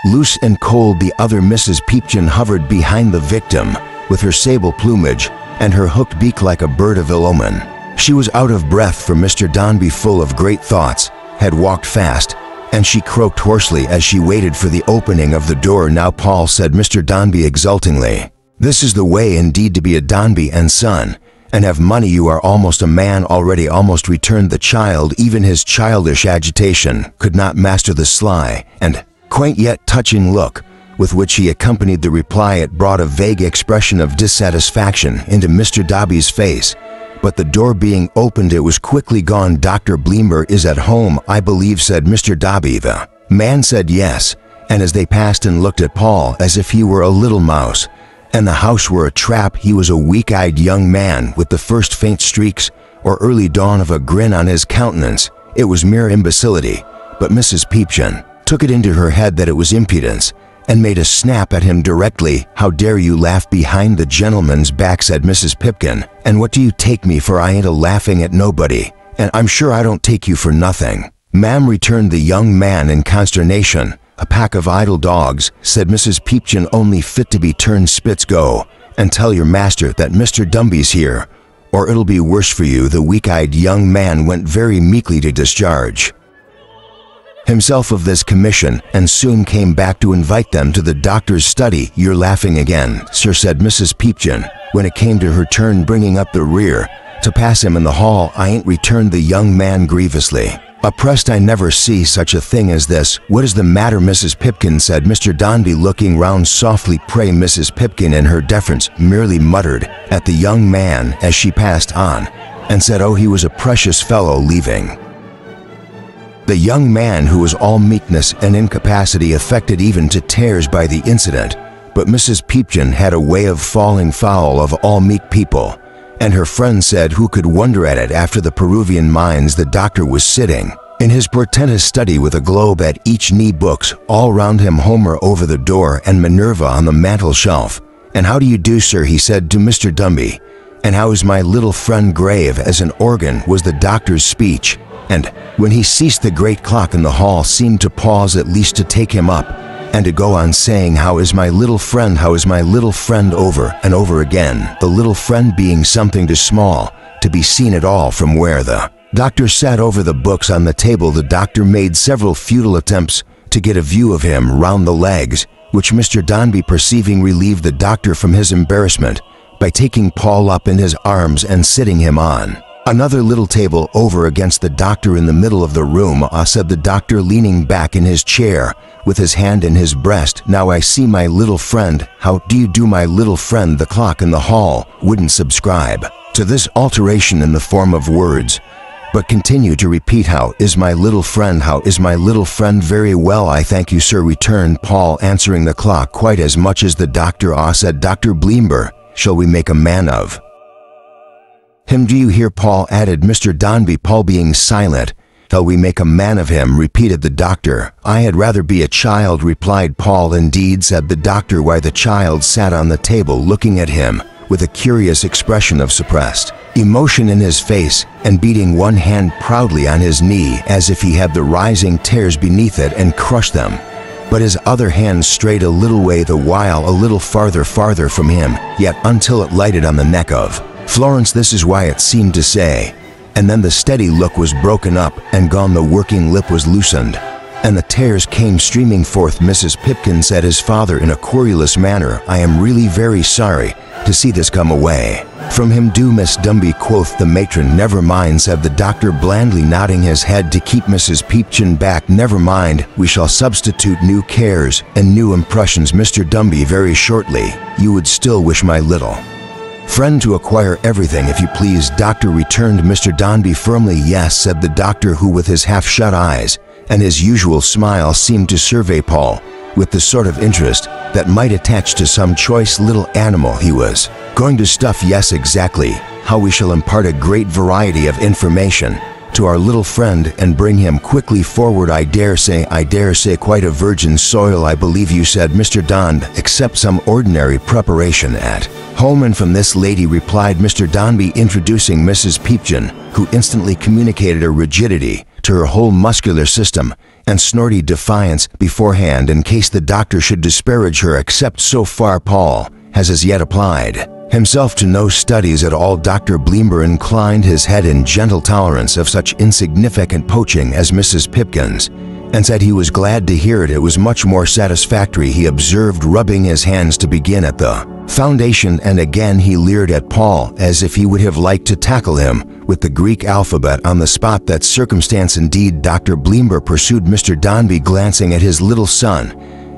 S1: loose and cold the other. Mrs. Peepchin hovered behind the victim with her sable plumage and her hooked beak like a bird of ill omen. She was out of breath, for Mr. Dombey, full of great thoughts, had walked fast, and she croaked hoarsely as she waited for the opening of the door. "Now, Paul," said Mr. Dombey exultingly, "this is the way indeed to be a Dombey and son, and have money. You are almost a man already." "Almost," returned the child. Even his childish agitation could not master the sly and quaint yet touching look with which he accompanied the reply. It brought a vague expression of dissatisfaction into Mr. Dombey's face. But the door being opened, it was quickly gone. "Dr. Bleember is at home, I believe," said Mr. Dombey. The man said yes, and as they passed and looked at Paul as if he were a little mouse, and the house were a trap. He was a weak-eyed young man with the first faint streaks or early dawn of a grin on his countenance. It was mere imbecility, but Mrs. Peepchin took it into her head that it was impudence, and made a snap at him directly. "How dare you laugh behind the gentleman's back?" said Mrs. Pipkin. "And what do you take me for? I ain't a-laughing at nobody, and I'm sure I don't take you for nothing." "Ma'am," returned the young man in consternation. "A pack of idle dogs," said Mrs. Peepchin, "only fit to be turned spits. Go and tell your master that Mr. Dombey's here, or it'll be worse for you." The weak-eyed young man went very meekly to discharge himself of this commission, and soon came back to invite them to the doctor's study. "You're laughing again, sir," said Mrs. Peepchin, when it came to her turn, bringing up the rear to pass him in the hall. "I ain't," returned the young man grievously oppressed. "I never see such a thing as this." "What is the matter, Mrs. Pipkin?" said Mr. Dombey, looking round softly. "Pray." Mrs. Pipkin, in her deference, merely muttered at the young man as she passed on, and said, "Oh, he was a precious fellow," leaving the young man, who was all meekness and incapacity, affected even to tears by the incident. But Mrs. Peepchin had a way of falling foul of all meek people, And her friend said who could wonder at it after the Peruvian mines the doctor was sitting in his portentous study with a globe at each knee, books all round him, Homer over the door and Minerva on the mantel shelf. "And how do you do, sir?" he said to Mr. Dumby. "And how is my little friend?" Grave as an organ was the doctor's speech, and when he ceased the great clock in the hall seemed to pause at least to take him up, and to go on saying, "How is my little friend? How is my little friend?" over and over again, the little friend being something too small to be seen at all from where the doctor sat over the books on the table. The doctor made several futile attempts to get a view of him round the legs, which Mr. Dombey, perceiving, relieved the doctor from his embarrassment by taking Paul up in his arms and sitting him on another little table over against the doctor in the middle of the room. "Ah," said the doctor, leaning back in his chair with his hand in his breast, "now I see my little friend. How do you do, my little friend?" The clock in the hall wouldn't subscribe to this alteration in the form of words, but continued to repeat, "How is my little friend? How is my little friend?" "Very well, I thank you, sir," returned Paul, answering the clock quite as much as the doctor. "Ah," said Dr. Bleember, "shall we make a man of him? Do you hear, Paul?" added Mr. Dombey. Paul being silent. "Shall we make a man of him?" repeated the doctor. "I had rather be a child," replied Paul. "Indeed," said the doctor. "Why?" The child sat on the table looking at him with a curious expression of suppressed emotion in his face, and beating one hand proudly on his knee as if he had the rising tears beneath it and crushed them. But his other hand strayed a little way the while, a little farther from him, yet until it lighted on the neck of Florence. "This is why," it seemed to say. And then the steady look was broken up and gone, the working lip was loosened, and the tears came streaming forth. "Mrs. Pipkin," said his father in a querulous manner, "I am really very sorry to see this come away from him." "Do, Miss Dombey," quoth the matron. "Never mind," said the doctor, blandly nodding his head to keep Mrs. Pipkin back. "Never mind, we shall substitute new cares and new impressions, Mr. Dombey, very shortly. You would still wish my little friend to acquire everything, if you please, doctor," returned Mr. Dombey firmly. "Yes," said the doctor, who with his half-shut eyes and his usual smile seemed to survey Paul with the sort of interest that might attach to some choice little animal he was going to stuff. "Yes, exactly. How we shall impart a great variety of information to our little friend and bring him quickly forward. I dare say quite a virgin soil, I believe you said, Mr. Dombey, except some ordinary preparation at home." "And from this lady," replied Mr. Dombey, introducing Mrs. Pipkin, who instantly communicated a rigidity to her whole muscular system and snorty defiance beforehand in case the doctor should disparage her. "Except so far Paul has as yet applied himself to no studies at all." Dr. Bleember inclined his head in gentle tolerance of such insignificant poaching as Mrs. Pipkin's, and said he was glad to hear it. It was much more satisfactory, he observed, rubbing his hands, to begin at the foundation. And again he leered at Paul as if he would have liked to tackle him with the Greek alphabet on the spot. "That circumstance indeed, Dr. Bleember," pursued Mr. Dombey, glancing at his little son,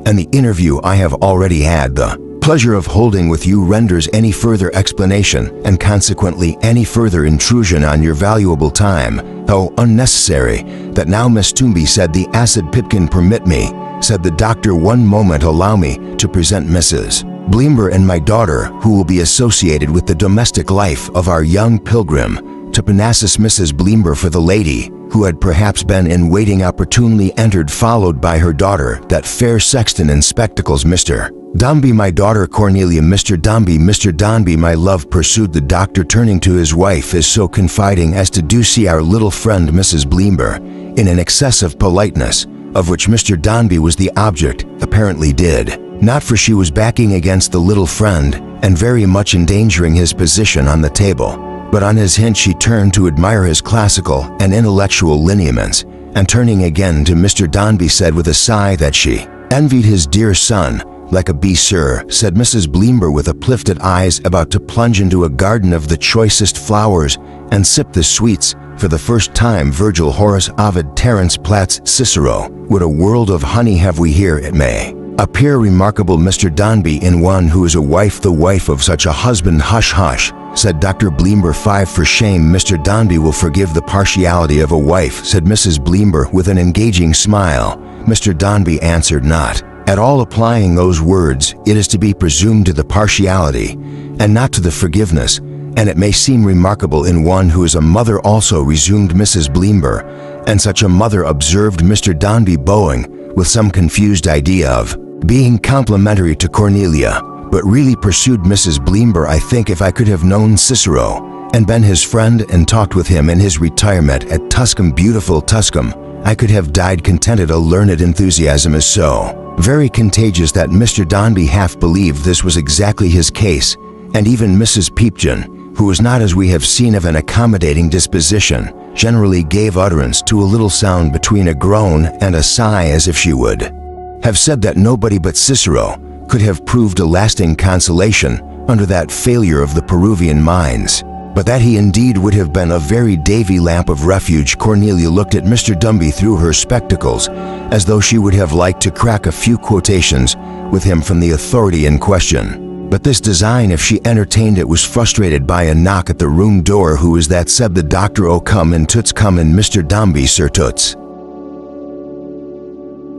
S1: "and the interview I have already had the pleasure of holding with you renders any further explanation, and consequently any further intrusion on your valuable time, though unnecessary, that now." Miss Toomby, said the acid Pipkin. "Permit me," said the doctor, "one moment. Allow me to present Mrs. Bleember and my daughter, who will be associated with the domestic life of our young pilgrim to Parnassus." Mrs. Bleember, for the lady who had perhaps been in waiting, opportunely entered, followed by her daughter, that fair sexton in spectacles. "Mr. Dombey, my daughter Cornelia." Mr. Dombey, my love," pursued the doctor, turning to his wife, "is so confiding as to do see our little friend Mrs. Bleember in an excess of politeness, of which Mr. Dombey was the object, apparently did not, for she was backing against the little friend and very much endangering his position on the table. But on his hint she turned to admire his classical and intellectual lineaments, and turning again to Mr. Dombey said with a sigh that she envied his dear son. "Like a bee, sir," said Mrs. Bleember with uplifted eyes, about to plunge into a garden of the choicest flowers and sip the sweets for the first time. "Virgil, Horace, Ovid, Terence, Platts, Cicero, what a world of honey have we here! It may appear remarkable, Mr. Dombey, in one who is a wife, the wife of such a husband." "Hush, hush," said Dr. Bleember. "Five for shame. Mr. Dombey will forgive the partiality of a wife," said Mrs. Bleember with an engaging smile. Mr. Dombey answered not at all, applying those words, it is to be presumed, to the partiality and not to the forgiveness and it may seem remarkable in one who is a mother also, resumed Mrs. Bleember, and such a mother, observed Mr. Dombey, bowing, with some confused idea of being complimentary to Cornelia. But really, pursued Mrs. Bleember, I think if I could have known Cicero and been his friend and talked with him in his retirement at Tusculum, beautiful Tusculum, I could have died contented. A learned enthusiasm is so very contagious that Mr. Dombey half believed this was exactly his case, and even Mrs. Peepkin, who was not, as we have seen, of an accommodating disposition, generally gave utterance to a little sound between a groan and a sigh, as if she would have said that nobody but Cicero could have proved a lasting consolation under that failure of the Peruvian mines, but that he indeed would have been a very Davy lamp of refuge. Cornelia looked at Mr. Dombey through her spectacles, as though she would have liked to crack a few quotations with him from the authority in question. But this design, if she entertained it, was frustrated by a knock at the room door. "Who is that?" said the doctor. "Oh, come in, Toots, come in, Mr. Dombey, Sir Toots."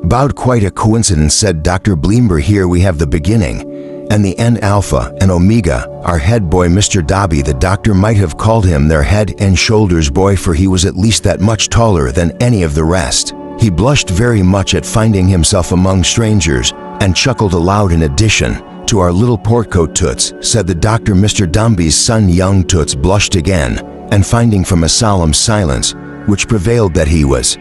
S1: Bowed. "Quite a coincidence," said Dr. Bleember. "Here we have the beginning and the end, Alpha and Omega. Our head boy, Mr. Dombey." The doctor might have called him their head and shoulders boy, for he was at least that much taller than any of the rest. He blushed very much at finding himself among strangers, and chuckled aloud. "In addition to our little portcoat, Toots," said the doctor. Mr. Dombey's son, young Toots, blushed again, and finding from a solemn silence which prevailed that he was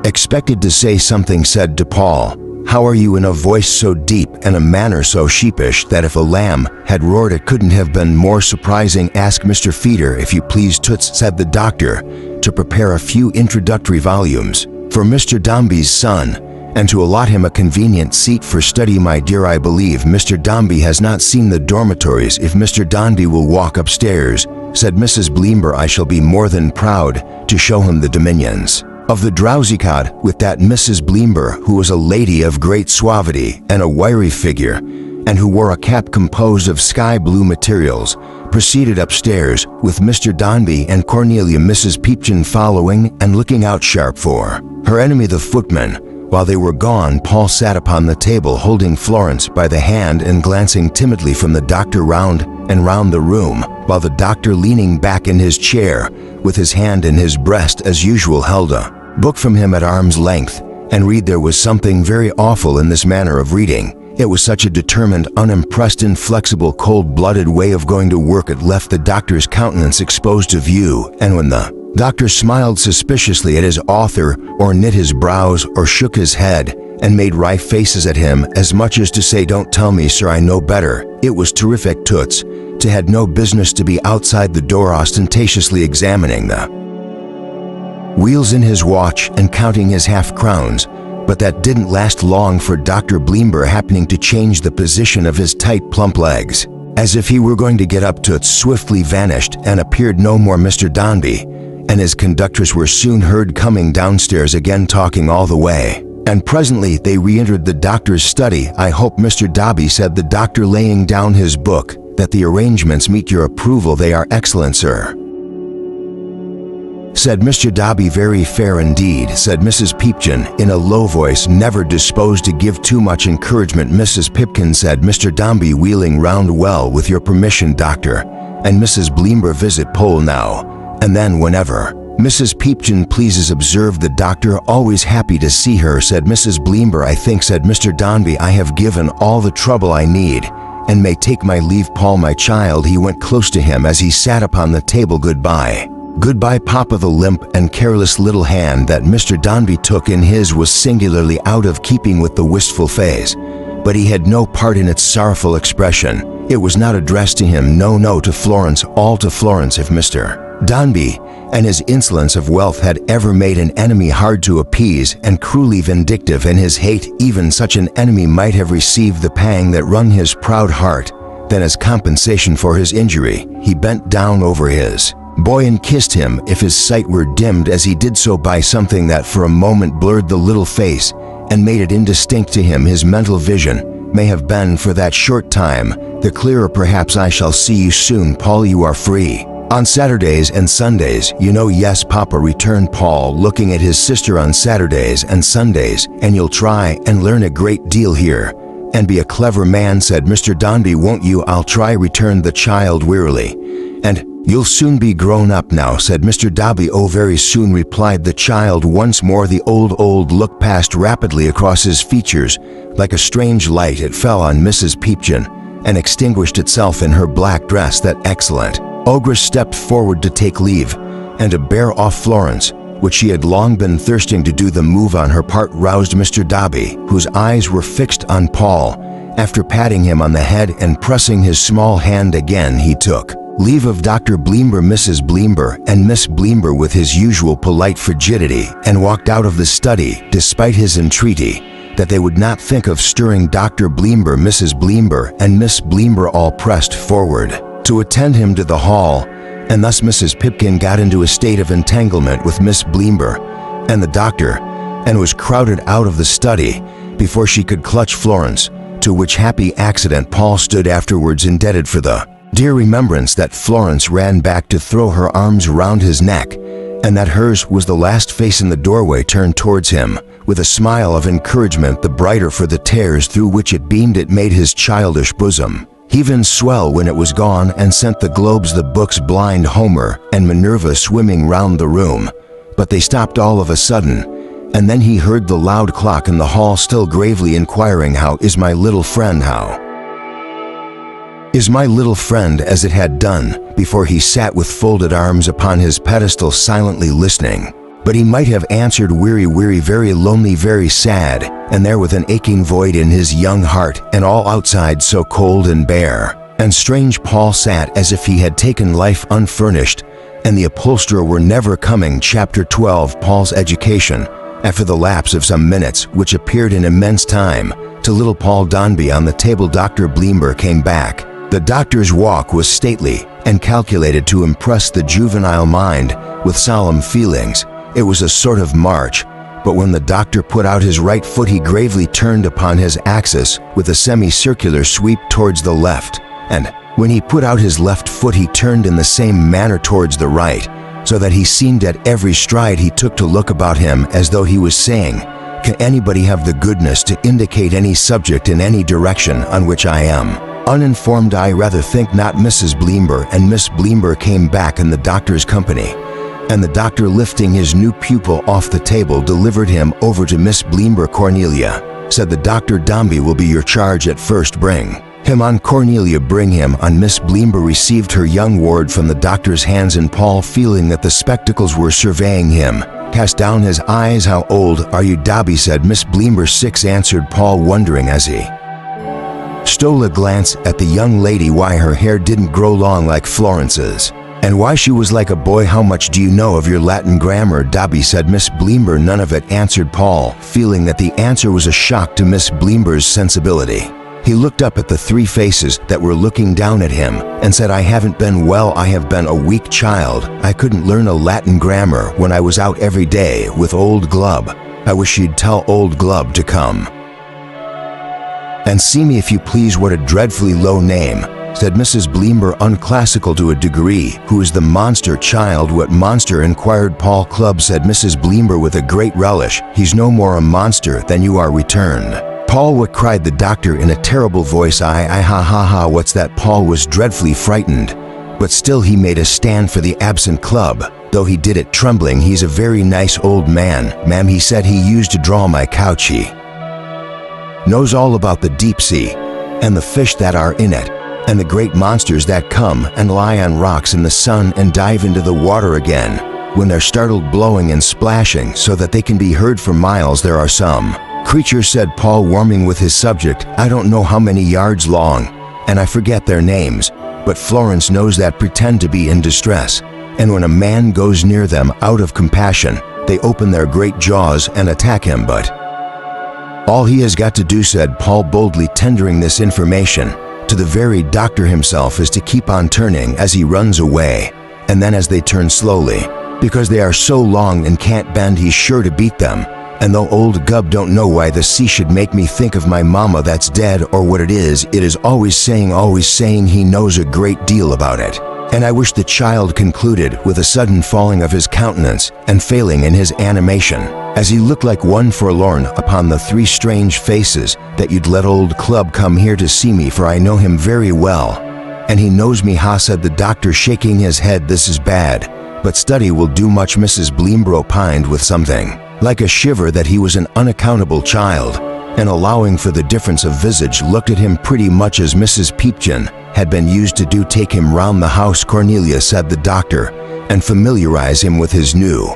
S1: expected to say something, said to Paul, "How are you?" in a voice so deep and a manner so sheepish that if a lamb had roared it couldn't have been more surprising. "Ask Mr. Feeder, if you please, Toots," said the doctor, "to prepare a few introductory volumes for Mr. Dombey's son, and to allot him a convenient seat for study. My dear, I believe Mr. Dombey has not seen the dormitories. If Mr. Dombey will walk upstairs," said Mrs. Bleember, "I shall be more than proud to show him the dominions of the drowsy cod." With that, Mrs. Bleember, who was a lady of great suavity and a wiry figure, and who wore a cap composed of sky blue materials, proceeded upstairs with Mr. Dombey and Cornelia, Mrs. Peepkin following and looking out sharp for her enemy, the footman. While they were gone, Paul sat upon the table, holding Florence by the hand and glancing timidly from the doctor round and round the room, while the doctor, leaning back in his chair with his hand in his breast as usual, held a book from him at arm's length and read. There was something very awful in this manner of reading. It was such a determined, unimpressed, inflexible, cold-blooded way of going to work. It left the doctor's countenance exposed to view, and when the doctor smiled suspiciously at his author, or knit his brows, or shook his head and made wry faces at him, as much as to say, "Don't tell me, sir, I know better," it was terrific. Toots had no business to be outside the door ostentatiously examining the wheels in his watch and counting his half-crowns, but that didn't last long, for Dr. Bleember, happening to change the position of his tight, plump legs, as if he were going to get up, Toots swiftly vanished and appeared no more. Mr. Dombey and his conductress were soon heard coming downstairs again, talking all the way, and presently they re-entered the doctor's study. "I hope, Mr. Dombey," said the doctor, laying down his book, "that the arrangements meet your approval." "They are excellent, sir," said Mr. Dombey. "Very fair indeed," said Mrs. Peepkin in a low voice, never disposed to give too much encouragement. "Mrs. Pipkin," said Mr. Dombey, wheeling round, "well, with your permission, doctor and Mrs. Bleember, visit Pole now and then whenever Mrs. Peepkin pleases," observed the doctor. "Always happy to see her," said Mrs. Bleember. "I think," said Mr. Dombey, "I have given all the trouble I need, and may take my leave. Paul, my child," he went close to him as he sat upon the table, "goodbye." "Goodbye, Papa." The limp and careless little hand that Mr. Dombey took in his was singularly out of keeping with the wistful face, but he had no part in its sorrowful expression. It was not addressed to him, no, to Florence, all to Florence. If Mr. Dombey and his insolence of wealth had ever made an enemy hard to appease and cruelly vindictive in his hate, even such an enemy might have received the pang that wrung his proud heart. Then, as compensation for his injury, he bent down over his boy and kissed him. If his sight were dimmed as he did so by something that for a moment blurred the little face and made it indistinct to him, his mental vision may have been for that short time the clearer. "Perhaps I shall see you soon, Paul. You are free on Saturdays and Sundays, you know." "Yes, Papa," returned Paul, looking at his sister, "on Saturdays and Sundays, and you'll try and learn a great deal here. "And be a clever man," said Mr. Dombey, "won't you?" "I'll try," returned the child wearily. "And you'll soon be grown up now," said Mr. Dombey. "Oh, very soon," replied the child once more. The old look passed rapidly across his features. Like a strange light, it fell on Mrs. Peepchin and extinguished itself in her black dress. That excellent ogress stepped forward to take leave and to bear off Florence, which she had long been thirsting to do. The move on her part roused Mr. Dombey, whose eyes were fixed on Paul. After patting him on the head and pressing his small hand again, he took leave of Dr. Bleember, Mrs. Bleember, and Miss Bleember with his usual polite frigidity, and walked out of the study, despite his entreaty that they would not think of stirring. Dr. Bleember, Mrs. Bleember, and Miss Bleember all pressed forward to attend him to the hall, and thus Mrs. Pipkin got into a state of entanglement with Miss Bleember and the doctor, and was crowded out of the study before she could clutch Florence, to which happy accident Paul stood afterwards indebted for the dear remembrance that Florence ran back to throw her arms round his neck, and that hers was the last face in the doorway turned towards him, with a smile of encouragement the brighter for the tears through which it beamed. It made his childish bosom heave and swell when it was gone, and sent the globes, the books, blind Homer and Minerva swimming round the room. But they stopped all of a sudden, and then he heard the loud clock in the hall still gravely inquiring, "How is my little friend? How is my little friend?" as it had done before. He sat with folded arms upon his pedestal, silently listening. But he might have answered, "Weary, weary, very lonely, very sad," and there with an aching void in his young heart, and all outside so cold and bare and strange, Paul sat as if he had taken life unfurnished, and the upholsterer were never coming. Chapter 12. Paul's education. After the lapse of some minutes, which appeared an immense time to little Paul Dombey, on the table Dr. Bleember came back. The doctor's walk was stately and calculated to impress the juvenile mind with solemn feelings. It was a sort of march, but when the doctor put out his right foot, he gravely turned upon his axis with a semicircular sweep towards the left, and when he put out his left foot, he turned in the same manner towards the right, so that he seemed at every stride he took to look about him as though he was saying, "Can anybody have the goodness to indicate any subject in any direction on which I am uninformed?" "I rather think not." Mrs. Bleember and Miss Bleember came back in the doctor's company, and the doctor, lifting his new pupil off the table, delivered him over to Miss Bleember. "Cornelia," said the doctor, "Dombey will be your charge at first. Bring him on, Cornelia, bring him on." Miss Bleember received her young ward from the doctor's hands, and Paul, feeling that the spectacles were surveying him, cast down his eyes. "How old are you, Dombey?" said Miss Bleember. "6," answered Paul, wondering as he stole a glance at the young lady why her hair didn't grow long like Florence's, and why she was like a boy. "How much do you know of your Latin grammar, Dombey?" said Miss Bleember. "None of it," answered Paul, feeling that the answer was a shock to Miss Bleember's sensibility. He looked up at the three faces that were looking down at him and said, "I haven't been well. I have been a weak child. I couldn't learn a Latin grammar when I was out every day with old Glubb. I wish you'd tell old Glubb to come and see me, if you please." "What a dreadfully low name," said Mrs. Bleember, unclassical to a degree. "Who is the monster, child?" "What monster?" inquired Paul. "Clubb," said Mrs. Bleember with a great relish. "He's no more a monster than you are," returned Paul. "What?" cried the doctor in a terrible voice. I ha ha ha, what's that?" Paul was dreadfully frightened, but still he made a stand for the absent Clubb, though he did it trembling. "He's a very nice old man, ma'am. He said he used to draw my couch. He knows all about the deep sea, and the fish that are in it, and the great monsters that come and lie on rocks in the sun and dive into the water again when they're startled, blowing and splashing so that they can be heard for miles. There are some creatures," said Paul, warming with his subject, "I don't know how many yards long, and I forget their names, but Florence knows, that pretend to be in distress, and when a man goes near them out of compassion, they open their great jaws and attack him. But all he has got to do," said Paul, boldly tendering this information to the very doctor himself, "is to keep on turning as he runs away, and then as they turn slowly, because they are so long and can't bend, he's sure to beat them. And though old Glubb don't know why the sea should make me think of my mama that's dead, or what it is always saying he knows a great deal about it. And I wish the child concluded with a sudden falling of his countenance and failing in his animation, as he looked like one forlorn upon the three strange faces, that you'd let old Club come here to see me, for I know him very well. And he knows me, ha, said the doctor, shaking his head. This is bad, but study will do much. Mrs. Bleembro opined with something like a shiver that he was an unaccountable child, and allowing for the difference of visage, looked at him pretty much as Mrs. Peepkin had been used to do. Take him round the house, Cornelia, said the doctor, and familiarize him with his new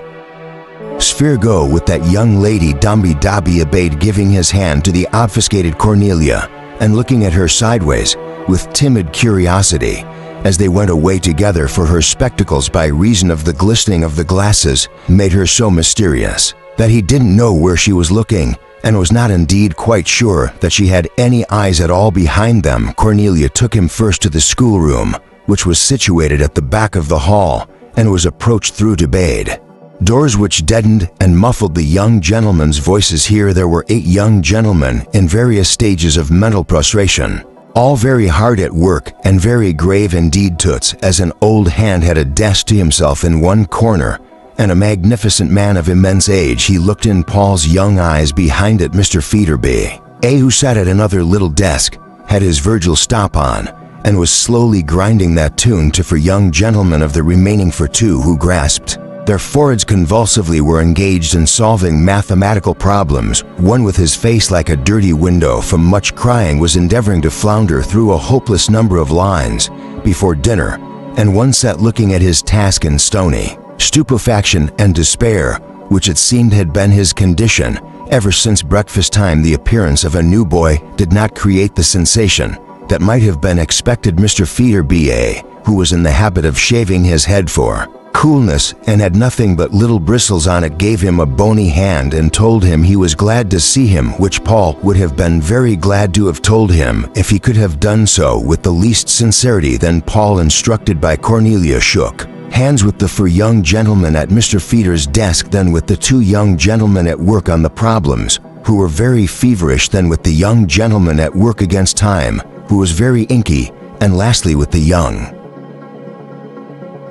S1: sphere. Go with that young lady. Dombey Dobby obeyed, giving his hand to the obfuscated Cornelia and looking at her sideways with timid curiosity as they went away together, for her spectacles, by reason of the glistening of the glasses, made her so mysterious that he didn't know where she was looking, and was not indeed quite sure that she had any eyes at all behind them. Cornelia took him first to the schoolroom, which was situated at the back of the hall, and was approached through to bade doors which deadened and muffled the young gentlemen's voices. Here there were 8 young gentlemen in various stages of mental prostration, all very hard at work and very grave indeed. Toots, as an old hand, had a desk to himself in one corner, and a magnificent man of immense age. He looked in Paul's young eyes. Behind it, Mr. Feederby, who sat at another little desk, had his Virgil stop on, and was slowly grinding that tune to 4 young gentlemen of the remaining 2 who grasped their foreheads convulsively, were engaged in solving mathematical problems. One, with his face like a dirty window from much crying, was endeavoring to flounder through a hopeless number of lines before dinner, and one sat looking at his task in stony stupefaction and despair, which it seemed had been his condition ever since breakfast time. The appearance of a new boy did not create the sensation that might have been expected. Mr. Feederby, who was in the habit of shaving his head for coolness and had nothing but little bristles on it, gave him a bony hand and told him he was glad to see him, which Paul would have been very glad to have told him if he could have done so with the least sincerity. Then Paul, instructed by Cornelia, shook hands with the 4 young gentlemen at Mr. Feeder's desk, then with the 2 young gentlemen at work on the problems, who were very feverish, then with the young gentleman at work against time, who was very inky, and lastly with the young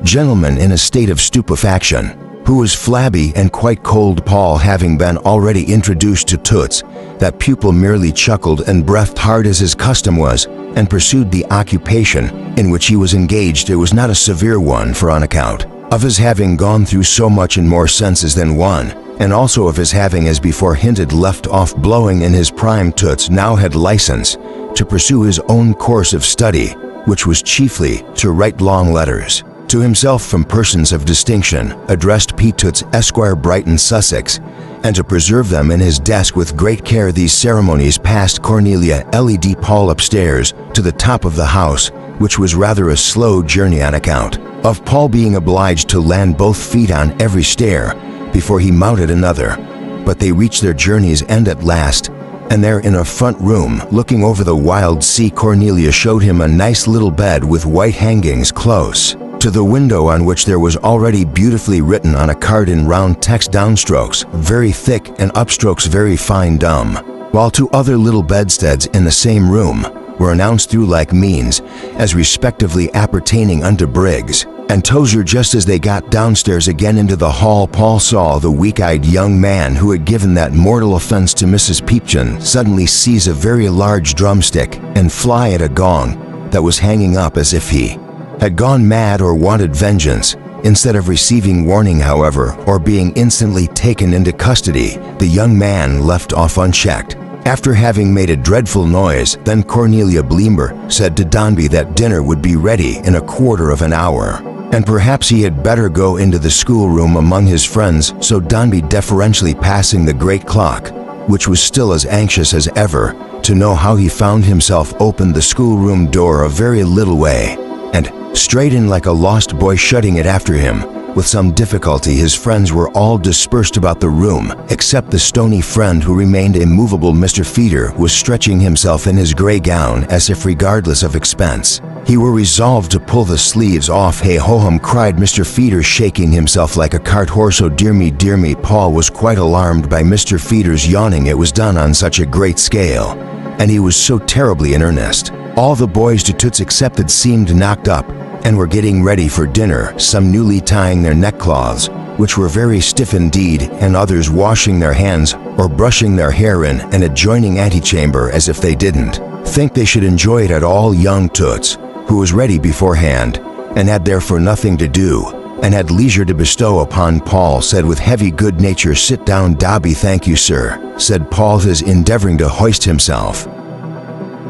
S1: gentleman in a state of stupefaction, who was flabby and quite cold. Paul, having been already introduced to Toots, that pupil merely chuckled and breathed hard as his custom was, and pursued the occupation in which he was engaged. It was not a severe one, for on account of his having gone through so much in more senses than one, and also of his having, as before hinted, left off blowing in his prime, Toots now had license to pursue his own course of study, which was chiefly to write long letters to himself from persons of distinction, addressed P. Toots, Esquire, Brighton, Sussex, and to preserve them in his desk with great care. These ceremonies passed Cornelia led Paul upstairs to the top of the house, which was rather a slow journey on account of Paul being obliged to land both feet on every stair before he mounted another. But they reached their journey's end at last, and there in a front room, looking over the wild sea, Cornelia showed him a nice little bed with white hangings close to the window, on which there was already beautifully written on a card in round text, downstrokes very thick and upstrokes very fine, dumb, while 2 other little bedsteads in the same room were announced through like means as respectively appertaining unto Briggs and Tozer. Just as they got downstairs again into the hall, Paul saw the weak-eyed young man who had given that mortal offense to Mrs. Peepkin suddenly seize a very large drumstick and fly at a gong that was hanging up, as if he had gone mad or wanted vengeance. Instead of receiving warning, however, or being instantly taken into custody, the young man left off unchecked, after having made a dreadful noise. Then Cornelia Bleember said to Dombey that dinner would be ready in a quarter of an hour, and perhaps he had better go into the schoolroom among his friends. So Dombey, deferentially passing the great clock, which was still as anxious as ever to know how he found himself, opened the schoolroom door a very little way, and straight in like a lost boy, shutting it after him. With some difficulty his friends were all dispersed about the room, except the stony friend who remained immovable. Mr. Feeder was stretching himself in his gray gown, as if regardless of expense he were resolved to pull the sleeves off. Hey ho hum, cried Mr. Feeder, shaking himself like a cart horse. Oh dear me, dear me. Paul was quite alarmed by Mr. Feeder's yawning. It was done on such a great scale, and he was so terribly in earnest. All the boys to Toots excepted seemed knocked up, and were getting ready for dinner, some newly tying their neckcloths, which were very stiff indeed, and others washing their hands or brushing their hair in an adjoining antechamber as if they didn't think they should enjoy it at all. Young Toots, who was ready beforehand, and had therefore nothing to do, and had leisure to bestow upon Paul, said with heavy good nature, "Sit down, Dobby." "Thank you, sir," said Paul, as endeavoring to hoist himself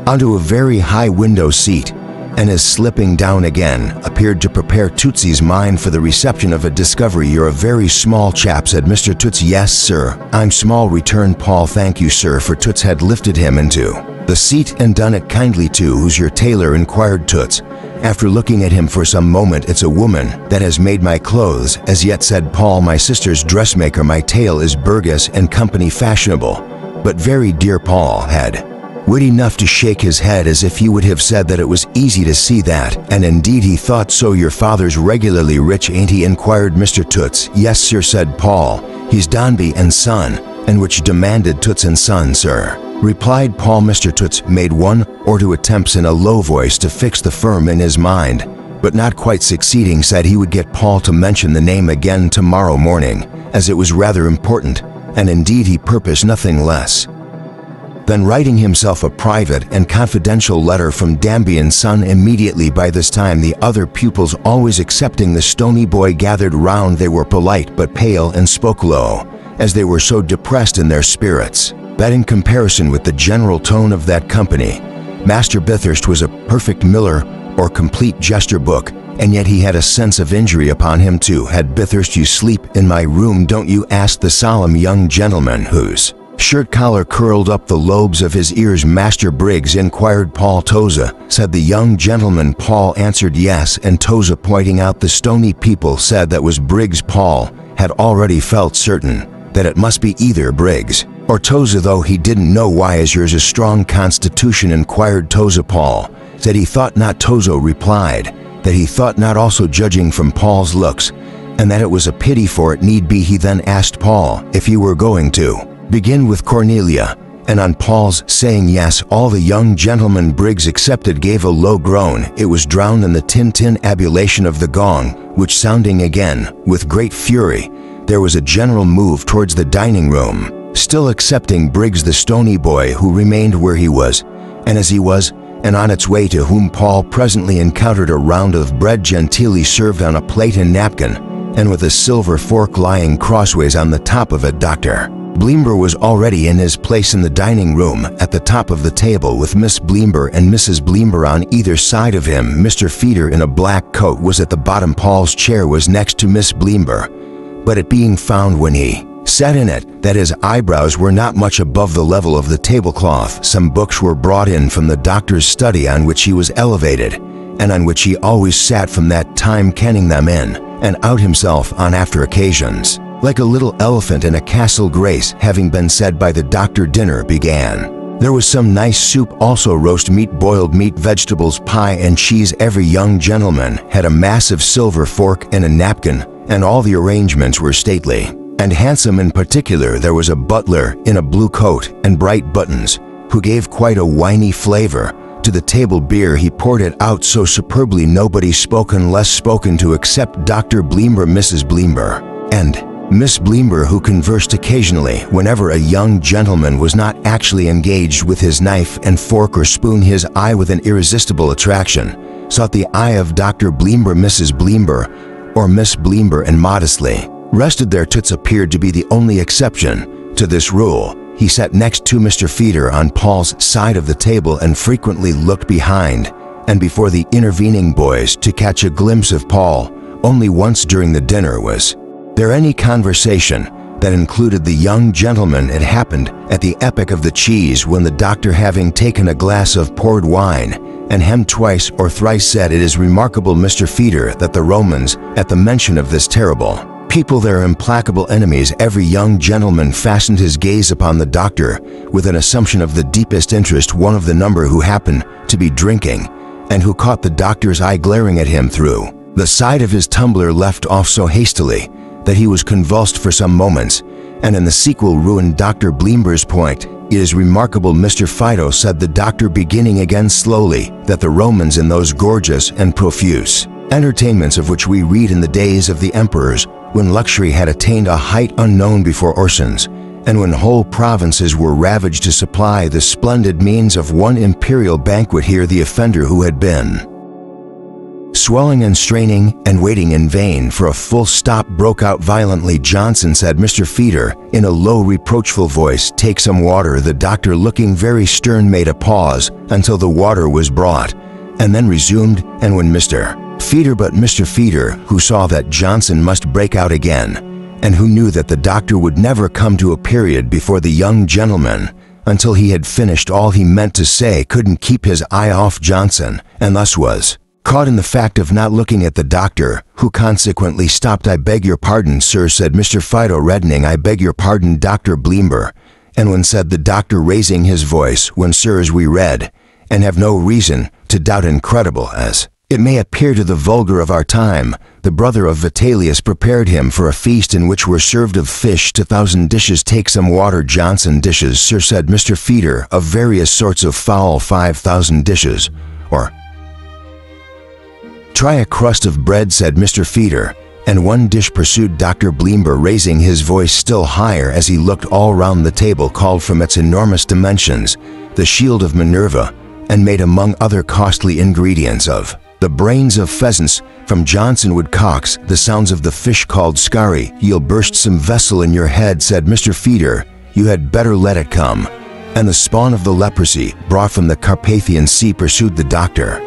S1: onto a very high window seat, and as slipping down again, appeared to prepare Tootsy's mind for the reception of a discovery. "You're a very small chap," said Mr. Toots. "Yes, sir, I'm small," returned Paul. "Thank you, sir," for Toots had lifted him into the seat and done it kindly too. "Who's your tailor?" inquired Toots, after looking at him for some moment. "It's a woman that has made my clothes as yet," said Paul. "My sister's dressmaker. My tail is Burgess and Company, fashionable, but very dear." Paul had wit enough to shake his head as if he would have said that it was easy to see that, and indeed he thought so. "Your father's regularly rich, ain't he?" inquired Mr. Toots. "Yes, sir," said Paul. "He's Dombey and Son." "And which?" demanded Toots. "And Son, sir," replied Paul. Mr. Toots made one or two attempts in a low voice to fix the firm in his mind, but not quite succeeding, said he would get Paul to mention the name again tomorrow morning, as it was rather important, and indeed he purposed nothing less than writing himself a private and confidential letter from Dombey and Son immediately. By this time the other pupils, always excepting the stony boy, gathered round. They were polite but pale and spoke low, as they were so depressed in their spirits that in comparison with the general tone of that company, Master Bithurst was a perfect Miller or complete Jester book, and yet he had a sense of injury upon him too. "Had Bithurst, you sleep in my room, don't you?" asked the solemn young gentleman, whose shirt collar curled up the lobes of his ears. "Master Briggs?" inquired Paul. "Toza," said the young gentleman. Paul answered yes, and Toza, pointing out the stony people, said that was Briggs. Paul had already felt certain that it must be either Briggs or Toza, though he didn't know why. "Is yours a strong constitution?" inquired Toza. Paul said he thought not. Toza replied that he thought not also, judging from Paul's looks, and that it was a pity, for it need be. He then asked Paul if he were going to begin with Cornelia, and on Paul's saying yes, all the young gentlemen, Briggs excepted, gave a low groan. It was drowned in the tin-tin abulation of the gong, which sounding again with great fury, there was a general move towards the dining room, still excepting Briggs the stony boy, who remained where he was, and as he was, and on its way, to whom Paul presently encountered a round of bread genteelly served on a plate and napkin, and with a silver fork lying crossways on the top of it. Dr. Bleember was already in his place in the dining room at the top of the table, with Miss Bleember and Mrs. Bleember on either side of him. Mr. Feeder in a black coat was at the bottom. Paul's chair was next to Miss Bleember, but it being found when he sat in it that his eyebrows were not much above the level of the tablecloth, some books were brought in from the doctor's study, on which he was elevated, and on which he always sat from that time, kenning them in and out himself on after occasions, like a little elephant in a castle. Grace having been said by the doctor, dinner began. There was some nice soup, also roast meat, boiled meat, vegetables, pie, and cheese. Every young gentleman had a massive silver fork and a napkin, and all the arrangements were stately and handsome. In particular, there was a butler in a blue coat and bright buttons, who gave quite a winey flavor to the table. Beer, he poured it out so superbly nobody spoke unless spoken to, except Dr. Bleember, Mrs. Bleember, and Miss Bleember, who conversed occasionally whenever a young gentleman was not actually engaged with his knife and fork or spoon. His eye, with an irresistible attraction, sought the eye of Dr. Bleember. Mrs. Bleember, or Miss Bleember, and modestly rested there. Toots appeared to be the only exception to this rule. He sat next to Mr. Feeder on Paul's side of the table, and frequently looked behind and before the intervening boys to catch a glimpse of Paul. Only once during the dinner was there any conversation that included the young gentleman. It happened at the epoch of the cheese, when the doctor, having taken a glass of poured wine and hemmed twice or thrice, said, "It is remarkable, Mr. Feeder, that the Romans, at the mention of this terrible people, their implacable enemies," every young gentleman fastened his gaze upon the doctor with an assumption of the deepest interest. One of the number, who happened to be drinking, and who caught the doctor's eye glaring at him through the side of his tumbler, left off so hastily that he was convulsed for some moments, and in the sequel ruined Dr. Bleember's point. "It is remarkable, Mr. Fido," said the doctor, beginning again slowly, "that the Romans, in those gorgeous and profuse entertainments of which we read in the days of the emperors, when luxury had attained a height unknown before Orson's, and when whole provinces were ravaged to supply the splendid means of one imperial banquet. Here the offender who had been swelling and straining and waiting in vain for a full stop broke out violently. "Johnson," said Mr. Feeder in a low reproachful voice, "take some water." The doctor, looking very stern, made a pause until the water was brought, and then resumed, "And when Mr. Feeder," but Mr. Feeder, who saw that Johnson must break out again, and who knew that the doctor would never come to a period before the young gentleman until he had finished all he meant to say, couldn't keep his eye off Johnson, and thus was caught in the fact of not looking at the doctor, who consequently stopped. "I beg your pardon, sir," said Mr. Fido, reddening. "I beg your pardon, Dr. Bleember." "And when," said the doctor, raising his voice, "when, sirs, we read, and have no reason to doubt, incredible as it may appear to the vulgar of our time, the brother of Vitellius prepared him for a feast in which were served of fish 2,000 dishes." "Take some water." "Johnson, dishes, sir," said Mr. Feeder, "of various sorts of fowl 5,000 dishes, or try a crust of bread," said Mr. Feeder. "And one dish," pursued Dr. Bleember, raising his voice still higher as he looked all round the table, "called from its enormous dimensions the shield of Minerva, and made among other costly ingredients of the brains of pheasants from Johnson woodcocks, the sounds of the fish called scari." "You'll burst some vessel in your head," said Mr. Feeder. "You had better let it come." "And the spawn of the leprosy, brought from the Carpathian Sea," pursued the doctor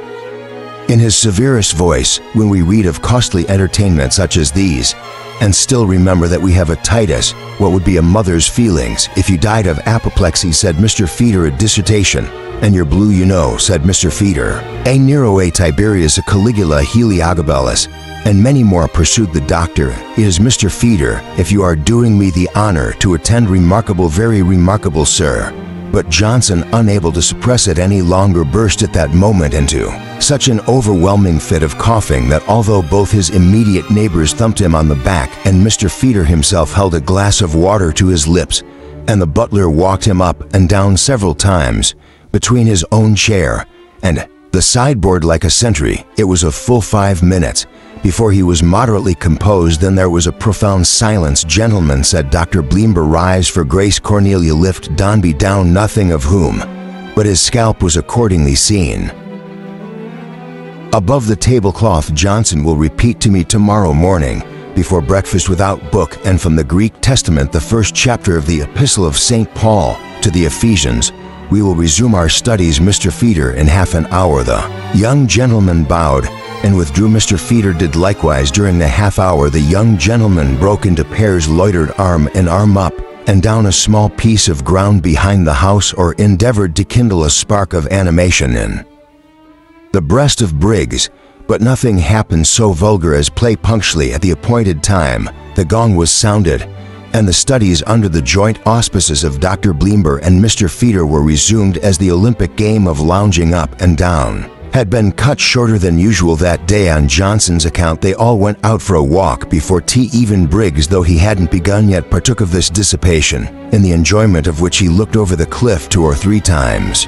S1: in his severest voice. "When we read of costly entertainments such as these, and still remember that we have a Titus, what would be a mother's feelings if you died of apoplexy?" said Mr. Feeder. "A dissertation, and you're blue, you know," said Mr. Feeder. "A Nero, a Tiberius, a Caligula, a Heliogabalus, and many more," pursued the doctor. "It is Mr. Feeder, if you are doing me the honor to attend. Remarkable, very remarkable, sir." But Johnson, unable to suppress it any longer, burst at that moment into such an overwhelming fit of coughing that although both his immediate neighbors thumped him on the back, and Mr. Feeder himself held a glass of water to his lips, and the butler walked him up and down several times between his own chair and the sideboard like a sentry, it was a full 5 minutes before he was moderately composed. Then there was a profound silence. "Gentlemen," said Dr. Bleember, "rise for grace." Cornelia lifted Dombey down, nothing of whom but his scalp was accordingly seen above the tablecloth. "Johnson will repeat to me tomorrow morning before breakfast without book, and from the Greek Testament the first chapter of the Epistle of St. Paul to the Ephesians. We will resume our studies, Mr. Feeder, in half an hour." The young gentleman bowed and withdrew. Mr. Feeder did likewise. During the half hour the young gentleman broke into pairs, loitered arm in arm up and down a small piece of ground behind the house, or endeavored to kindle a spark of animation in the breast of Briggs, but nothing happened so vulgar as play. Punctually at the appointed time the gong was sounded, and the studies under the joint auspices of Dr. Bleember and Mr. Feeder were resumed. As the Olympic game of lounging up and down had been cut shorter than usual that day on Johnson's account, they all went out for a walk before tea. Even Briggs, though he hadn't begun yet, partook of this dissipation, in the enjoyment of which he looked over the cliff 2 or 3 times.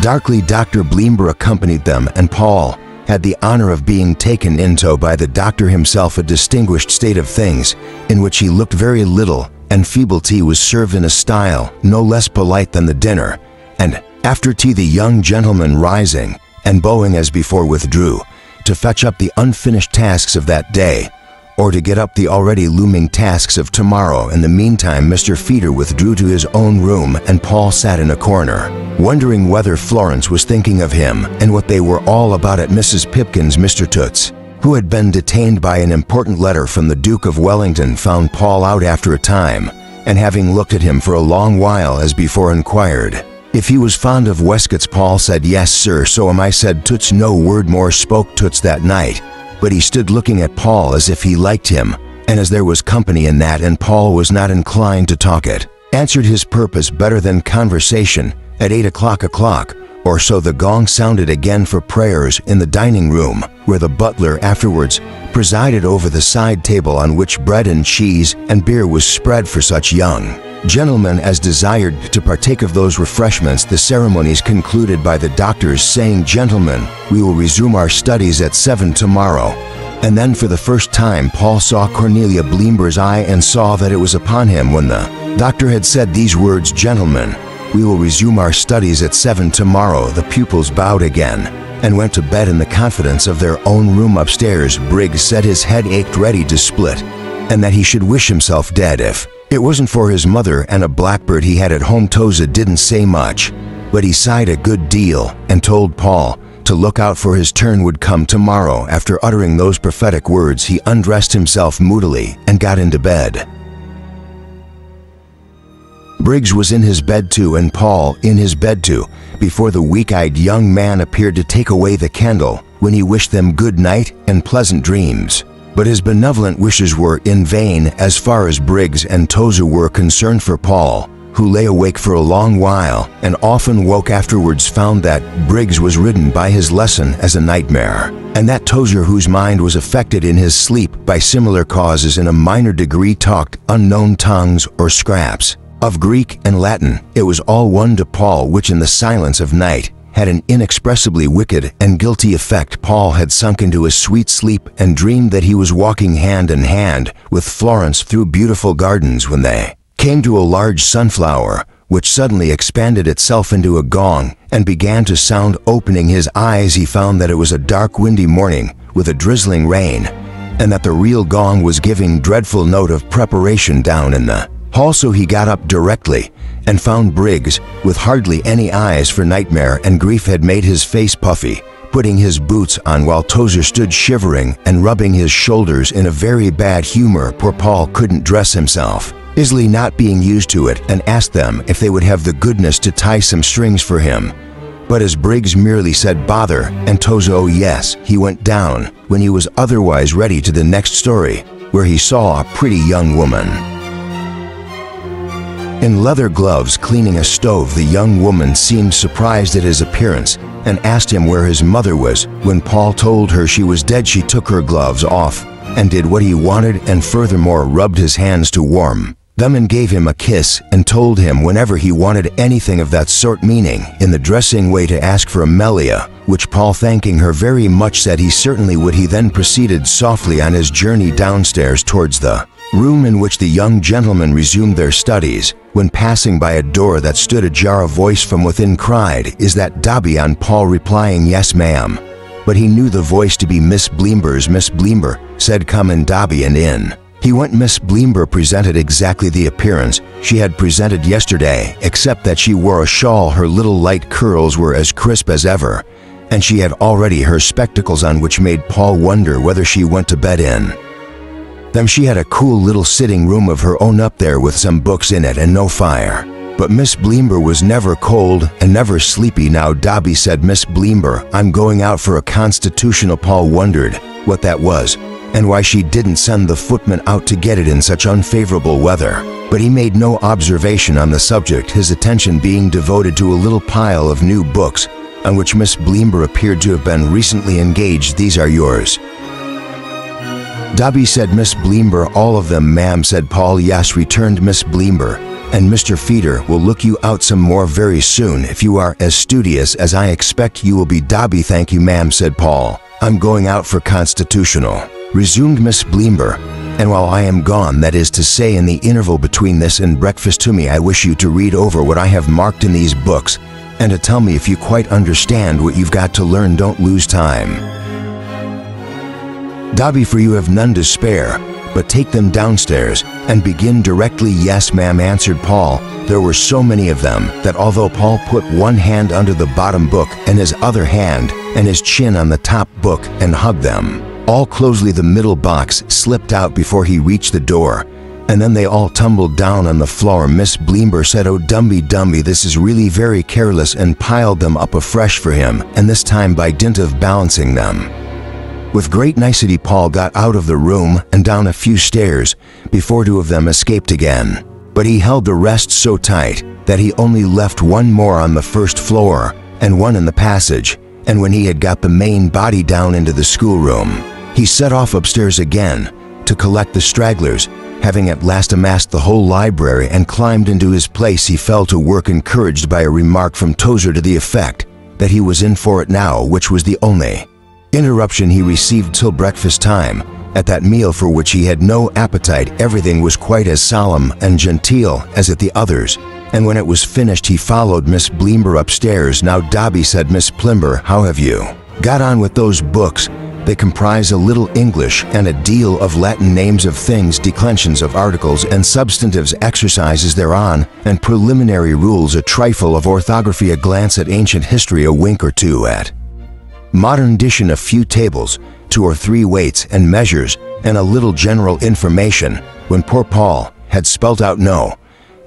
S1: Darkly Dr. Bleember accompanied them, and Paul had the honor of being taken in tow by the doctor himself. A distinguished state of things, in which he looked very little, and feeble tea was served in a style no less polite than the dinner, and after tea the young gentleman, rising and bowing as before, withdrew to fetch up the unfinished tasks of that day, or to get up the already looming tasks of tomorrow. In the meantime Mr. Feeder withdrew to his own room, and Paul sat in a corner, wondering whether Florence was thinking of him, and what they were all about at Mrs. Pipkin's. Mr. Toots, who had been detained by an important letter from the Duke of Wellington, found Paul out after a time, and having looked at him for a long while as before, inquired if he was fond of waistcoats. Paul said, "Yes, sir, so am I," said Toots. No word more spoke Toots that night, but he stood looking at Paul as if he liked him, and as there was company in that, and Paul was not inclined to talk, it answered his purpose better than conversation. At 8 o'clock or so the gong sounded again for prayers in the dining room, where the butler afterwards presided over the side table, on which bread and cheese and beer was spread for such young Gentlemen, as desired to partake of those refreshments, the ceremonies concluded by the doctors saying, "Gentlemen, we will resume our studies at 7 tomorrow." And then for the first time Paul saw Cornelia Bleember's eye and saw that it was upon him when the doctor had said these words, "Gentlemen, we will resume our studies at 7 tomorrow." The pupils bowed again and went to bed in the confidence of their own room upstairs. Briggs said his head ached ready to split, and that he should wish himself dead if it wasn't for his mother and a blackbird he had at home. Toza didn't say much, but he sighed a good deal and told Paul to look out, for his turn would come tomorrow. After uttering those prophetic words, he undressed himself moodily and got into bed. Briggs was in his bed too, and Paul in his bed too, before the weak-eyed young man appeared to take away the candle, when he wished them good night and pleasant dreams. But his benevolent wishes were in vain as far as Briggs and Toza were concerned, for Paul, who lay awake for a long while and often woke afterwards, found that Briggs was ridden by his lesson as a nightmare, and that Toza, whose mind was affected in his sleep by similar causes in a minor degree, talked unknown tongues or scraps of Greek and Latin. It was all one to Paul, which in the silence of night had an inexpressibly wicked and guilty effect. Paul had sunk into a sweet sleep and dreamed that he was walking hand in hand with Florence through beautiful gardens when they came to a large sunflower, which suddenly expanded itself into a gong and began to sound. Opening his eyes, he found that it was a dark, windy morning with a drizzling rain, and that the real gong was giving dreadful note of preparation down in the hall. So he got up directly and found Briggs with hardly any eyes, for nightmare and grief had made his face puffy, putting his boots on while Tozer stood shivering and rubbing his shoulders in a very bad humor. Poor Paul couldn't dress himself, easily not being used to it, and asked them if they would have the goodness to tie some strings for him. But as Briggs merely said "bother," and Tozer "oh yes," he went down, when he was otherwise ready, to the next story, where he saw a pretty young woman in leather gloves cleaning a stove. The young woman seemed surprised at his appearance and asked him where his mother was. When Paul told her she was dead, she took her gloves off and did what he wanted, and furthermore rubbed his hands to warm them and gave him a kiss, and told him whenever he wanted anything of that sort, meaning in the dressing way, to ask for Amelia, which Paul, thanking her very much, said he certainly would. He then proceeded softly on his journey downstairs towards the room in which the young gentlemen resumed their studies. When passing by a door that stood ajar, a voice from within cried, "Is that Dobby?" On Paul replying, "Yes, ma'am," but he knew the voice to be Miss Bleember's. Miss Bleember said, "Come in, Dobby," and in he went. Miss Bleember presented exactly the appearance she had presented yesterday, except that she wore a shawl. Her little light curls were as crisp as ever, and she had already her spectacles on, which made Paul wonder whether she went to bed in them. She had a cool little sitting room of her own up there with some books in it and no fire. But Miss Bleember was never cold and never sleepy. "Now, Dobby," said Miss Bleember, "I'm going out for a constitutional." Paul wondered what that was and why she didn't send the footman out to get it in such unfavorable weather. But he made no observation on the subject, his attention being devoted to a little pile of new books on which Miss Bleember appeared to have been recently engaged. "These are yours, Dobby," said Miss Bleember. "All of them, ma'am," said Paul. "Yes," returned Miss Bleember, "and Mr. Feeder will look you out some more very soon, if you are as studious as I expect you will be." "Dobby, thank you, ma'am," said Paul. "I'm going out for constitutional," resumed Miss Bleember, "and while I am gone, that is to say in the interval between this and breakfast to me, I wish you to read over what I have marked in these books, and to tell me if you quite understand what you've got to learn. Don't lose time, Dobby, for you have none to spare, but take them downstairs and begin directly." "Yes, ma'am," answered Paul. There were so many of them that although Paul put one hand under the bottom book and his other hand and his chin on the top book and hugged them all closely, the middle box slipped out before he reached the door, and then they all tumbled down on the floor. Miss Bleember said, "Oh, Dumby, this is really very careless," and piled them up afresh for him, and this time by dint of balancing them with great nicety. Paul got out of the room and down a few stairs before two of them escaped again, but he held the rest so tight that he only left one more on the first floor and one in the passage, and when he had got the main body down into the schoolroom, he set off upstairs again to collect the stragglers, Having at last amassed the whole library and climbed into his place, he fell to work, encouraged by a remark from Tozer to the effect that he was in for it now, which was the only interruption he received till breakfast time. At that meal, for which he had no appetite, everything was quite as solemn and genteel as at the others, and when it was finished he followed Miss Blimber upstairs. "Now, Dobby," said Miss Blimber, "how have you got on with those books? They comprise a little English and a deal of Latin, names of things, declensions of articles and substantives, exercises thereon, and preliminary rules, a trifle of orthography, a glance at ancient history, a wink or two at modern diction, a few tables, 2 or 3 weights and measures, and a little general information." When poor Paul had spelt out no.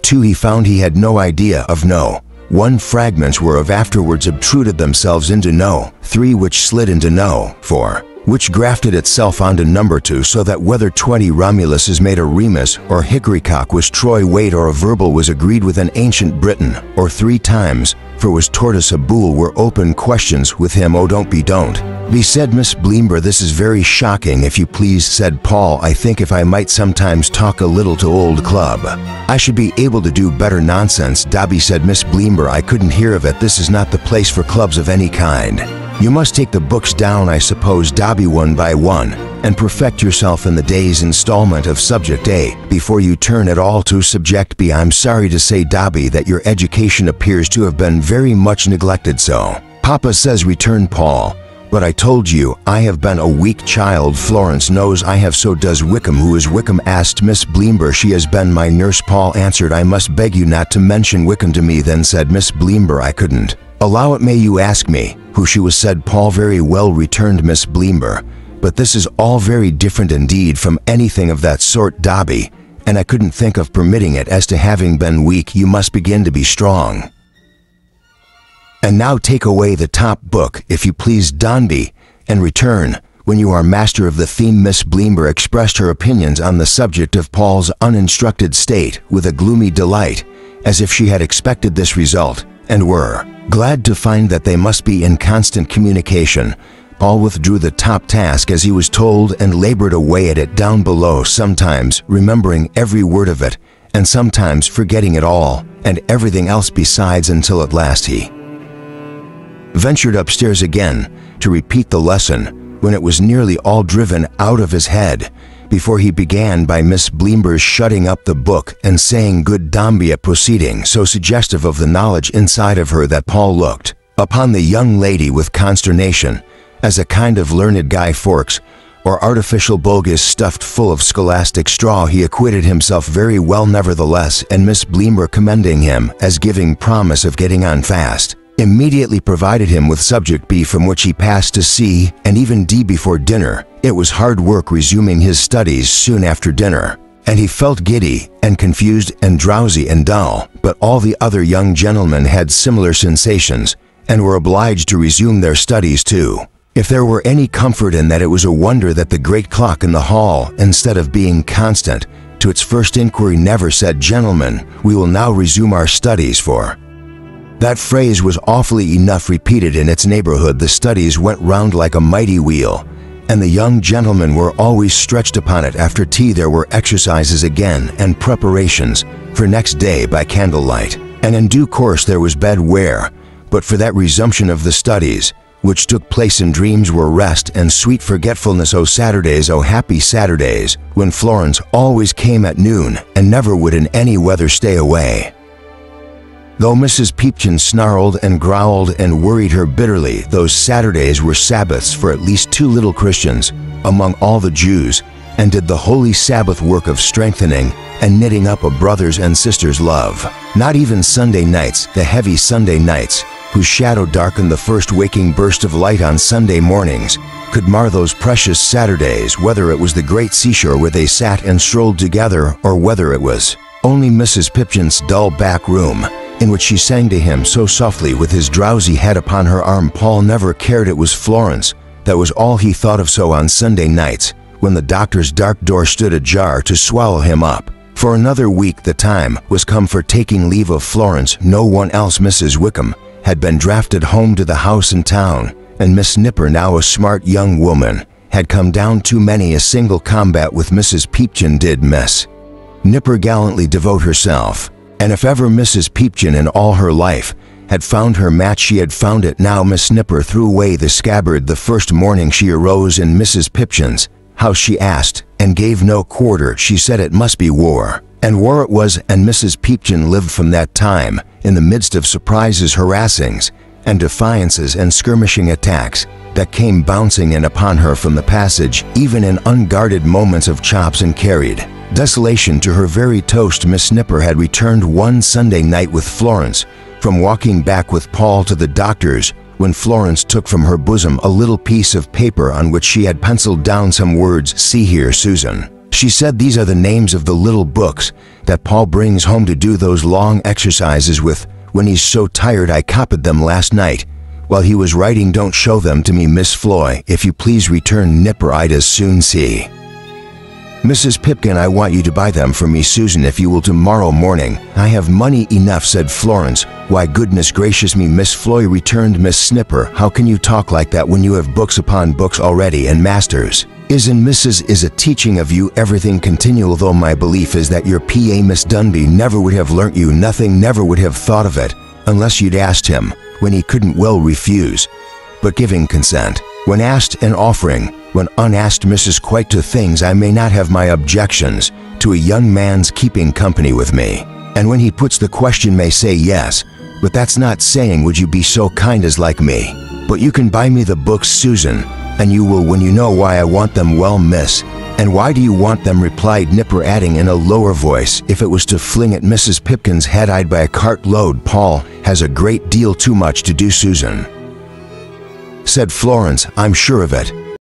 S1: 2, he found he had no idea of no. 1, fragments whereof afterwards obtruded themselves into no. 3, which slid into no. 4, which grafted itself onto number 2, so that whether 20 Romulus is made a Remus, or hickorycock was Troy weight, or a verbal was agreed with an ancient Briton, or 3 times, for was tortoise a bull, were open questions with him. "Oh, don't be," said Miss Blimber. "This is very shocking, if you please," said Paul. "I think if I might sometimes talk a little to old club, I should be able to do better." "Nonsense, Dobby," said Miss Blimber. "I couldn't hear of it. This is not the place for clubs of any kind. You must take the books down, I suppose, Dobby, one by one, and perfect yourself in the day's installment of Subject A before you turn at all to Subject B. I'm sorry to say, Dobby, that your education appears to have been very much neglected." "So Papa says," returned Paul. "But I told you I have been a weak child. Florence knows I have, so does Wickham." "Who is Wickham?" asked Miss Blimber. "She has been my nurse," Paul answered. "I must beg you not to mention Wickham to me then," said Miss Blimber. "I couldn't allow it. May you ask me who she was?" said Paul. "Very well," returned Miss Blimber, "but this is all very different indeed from anything of that sort, Dobby, and I couldn't think of permitting it. As to having been weak, you must begin to be strong. And now take away the top book, if you please, Dombey, and return when you are master of the theme." Miss Blimber expressed her opinions on the subject of Paul's uninstructed state with a gloomy delight, as if she had expected this result, and were glad to find that they must be in constant communication. Paul withdrew the top task as he was told, and labored away at it down below, sometimes remembering every word of it, and sometimes forgetting it all, and everything else besides, until at last he ventured upstairs again to repeat the lesson, when it was nearly all driven out of his head. Before he began by Miss Blimber's shutting up the book and saying "Good Dombey," a proceeding so suggestive of the knowledge inside of her that Paul looked upon the young lady with consternation, as a kind of learned Guy Fawkes, or artificial bogus stuffed full of scholastic straw. He acquitted himself very well nevertheless, and Miss Blimber, commending him as giving promise of getting on fast, immediately provided him with Subject B, from which he passed to C and even D before dinner. It was hard work resuming his studies soon after dinner, and he felt giddy and confused and drowsy and dull, but all the other young gentlemen had similar sensations, and were obliged to resume their studies too. If there were any comfort in that, it was a wonder that the great clock in the hall, instead of being constant to its first inquiry, never said, "Gentlemen, we will now resume our studies," for that phrase was awfully enough repeated in its neighborhood. The studies went round like a mighty wheel, and the young gentlemen were always stretched upon it. After tea there were exercises again, and preparations for next day by candlelight, and in due course there was bed where, but for that resumption of the studies, which took place in dreams, were rest and sweet forgetfulness. O Saturdays, O happy Saturdays, when Florence always came at noon, and never would in any weather stay away. Though Mrs. Peepkin snarled and growled and worried her bitterly, those Saturdays were Sabbaths for at least 2 little Christians among all the Jews, and did the holy Sabbath work of strengthening and knitting up a brother's and sister's love. Not even Sunday nights, the heavy Sunday nights, whose shadow darkened the first waking burst of light on Sunday mornings, could mar those precious Saturdays, whether it was the great seashore where they sat and strolled together, or whether it was only Mrs. Pipchin's dull back room, in which she sang to him so softly with his drowsy head upon her arm. Paul never cared. It was Florence. That was all he thought of. So on Sunday nights, when the doctor's dark door stood ajar to swallow him up, for another week the time was come for taking leave of Florence. No one else. Mrs. Wickham had been drafted home to the house in town, and Miss Nipper, now a smart young woman, had come down to many a single combat with Mrs. Peepchin. Did Miss Nipper gallantly devote herself. And if ever Mrs. Pipchin in all her life had found her match, she had found it now. Miss Nipper threw away the scabbard the first morning she arose in Mrs. Pipchin's house. She asked, and gave no quarter. She said it must be war. And war it was, and Mrs. Pipchin lived from that time in the midst of surprises, harassings, and defiances and skirmishing attacks that came bouncing in upon her from the passage, even in unguarded moments of chops and carried desolation to her very toast. Miss Nipper had returned one Sunday night with Florence from walking back with Paul to the doctor's, when Florence took from her bosom a little piece of paper on which she had penciled down some words. "See here, Susan," she said, "these are the names of the little books that Paul brings home to do those long exercises with when he's so tired. I copied them last night while he was writing. Don't show them to me, Miss Floy, if you please. Return Nipper. I'd as soon see Mrs. Pipkin. I want you to buy them for me, Susan, if you will, tomorrow morning." "I have money enough," said Florence. "Why, goodness gracious me, Miss Floy," returned Miss Snipper, "how can you talk like that when you have books upon books already, and masters is a teaching of you everything continual, though my belief is that your P.A. Miss Dunby never would have learnt you nothing, never would have thought of it, unless you'd asked him, when he couldn't well refuse. But giving consent, when asked, and offering, when unasked, Mrs. Quite to things I may not have my objections to a young man's keeping company with me, and when he puts the question may say yes, but that's not saying would you be so kind as like me. But you can buy me the books, Susan, and you will when you know why I want them. Well, miss, and why do you want them?" replied Nipper, adding in a lower voice, "If it was to fling at Mrs. Pipkin's head, I'd buy a cartload. Paul has a great deal too much to do." "Susan," said Florence, "I'm sure of it.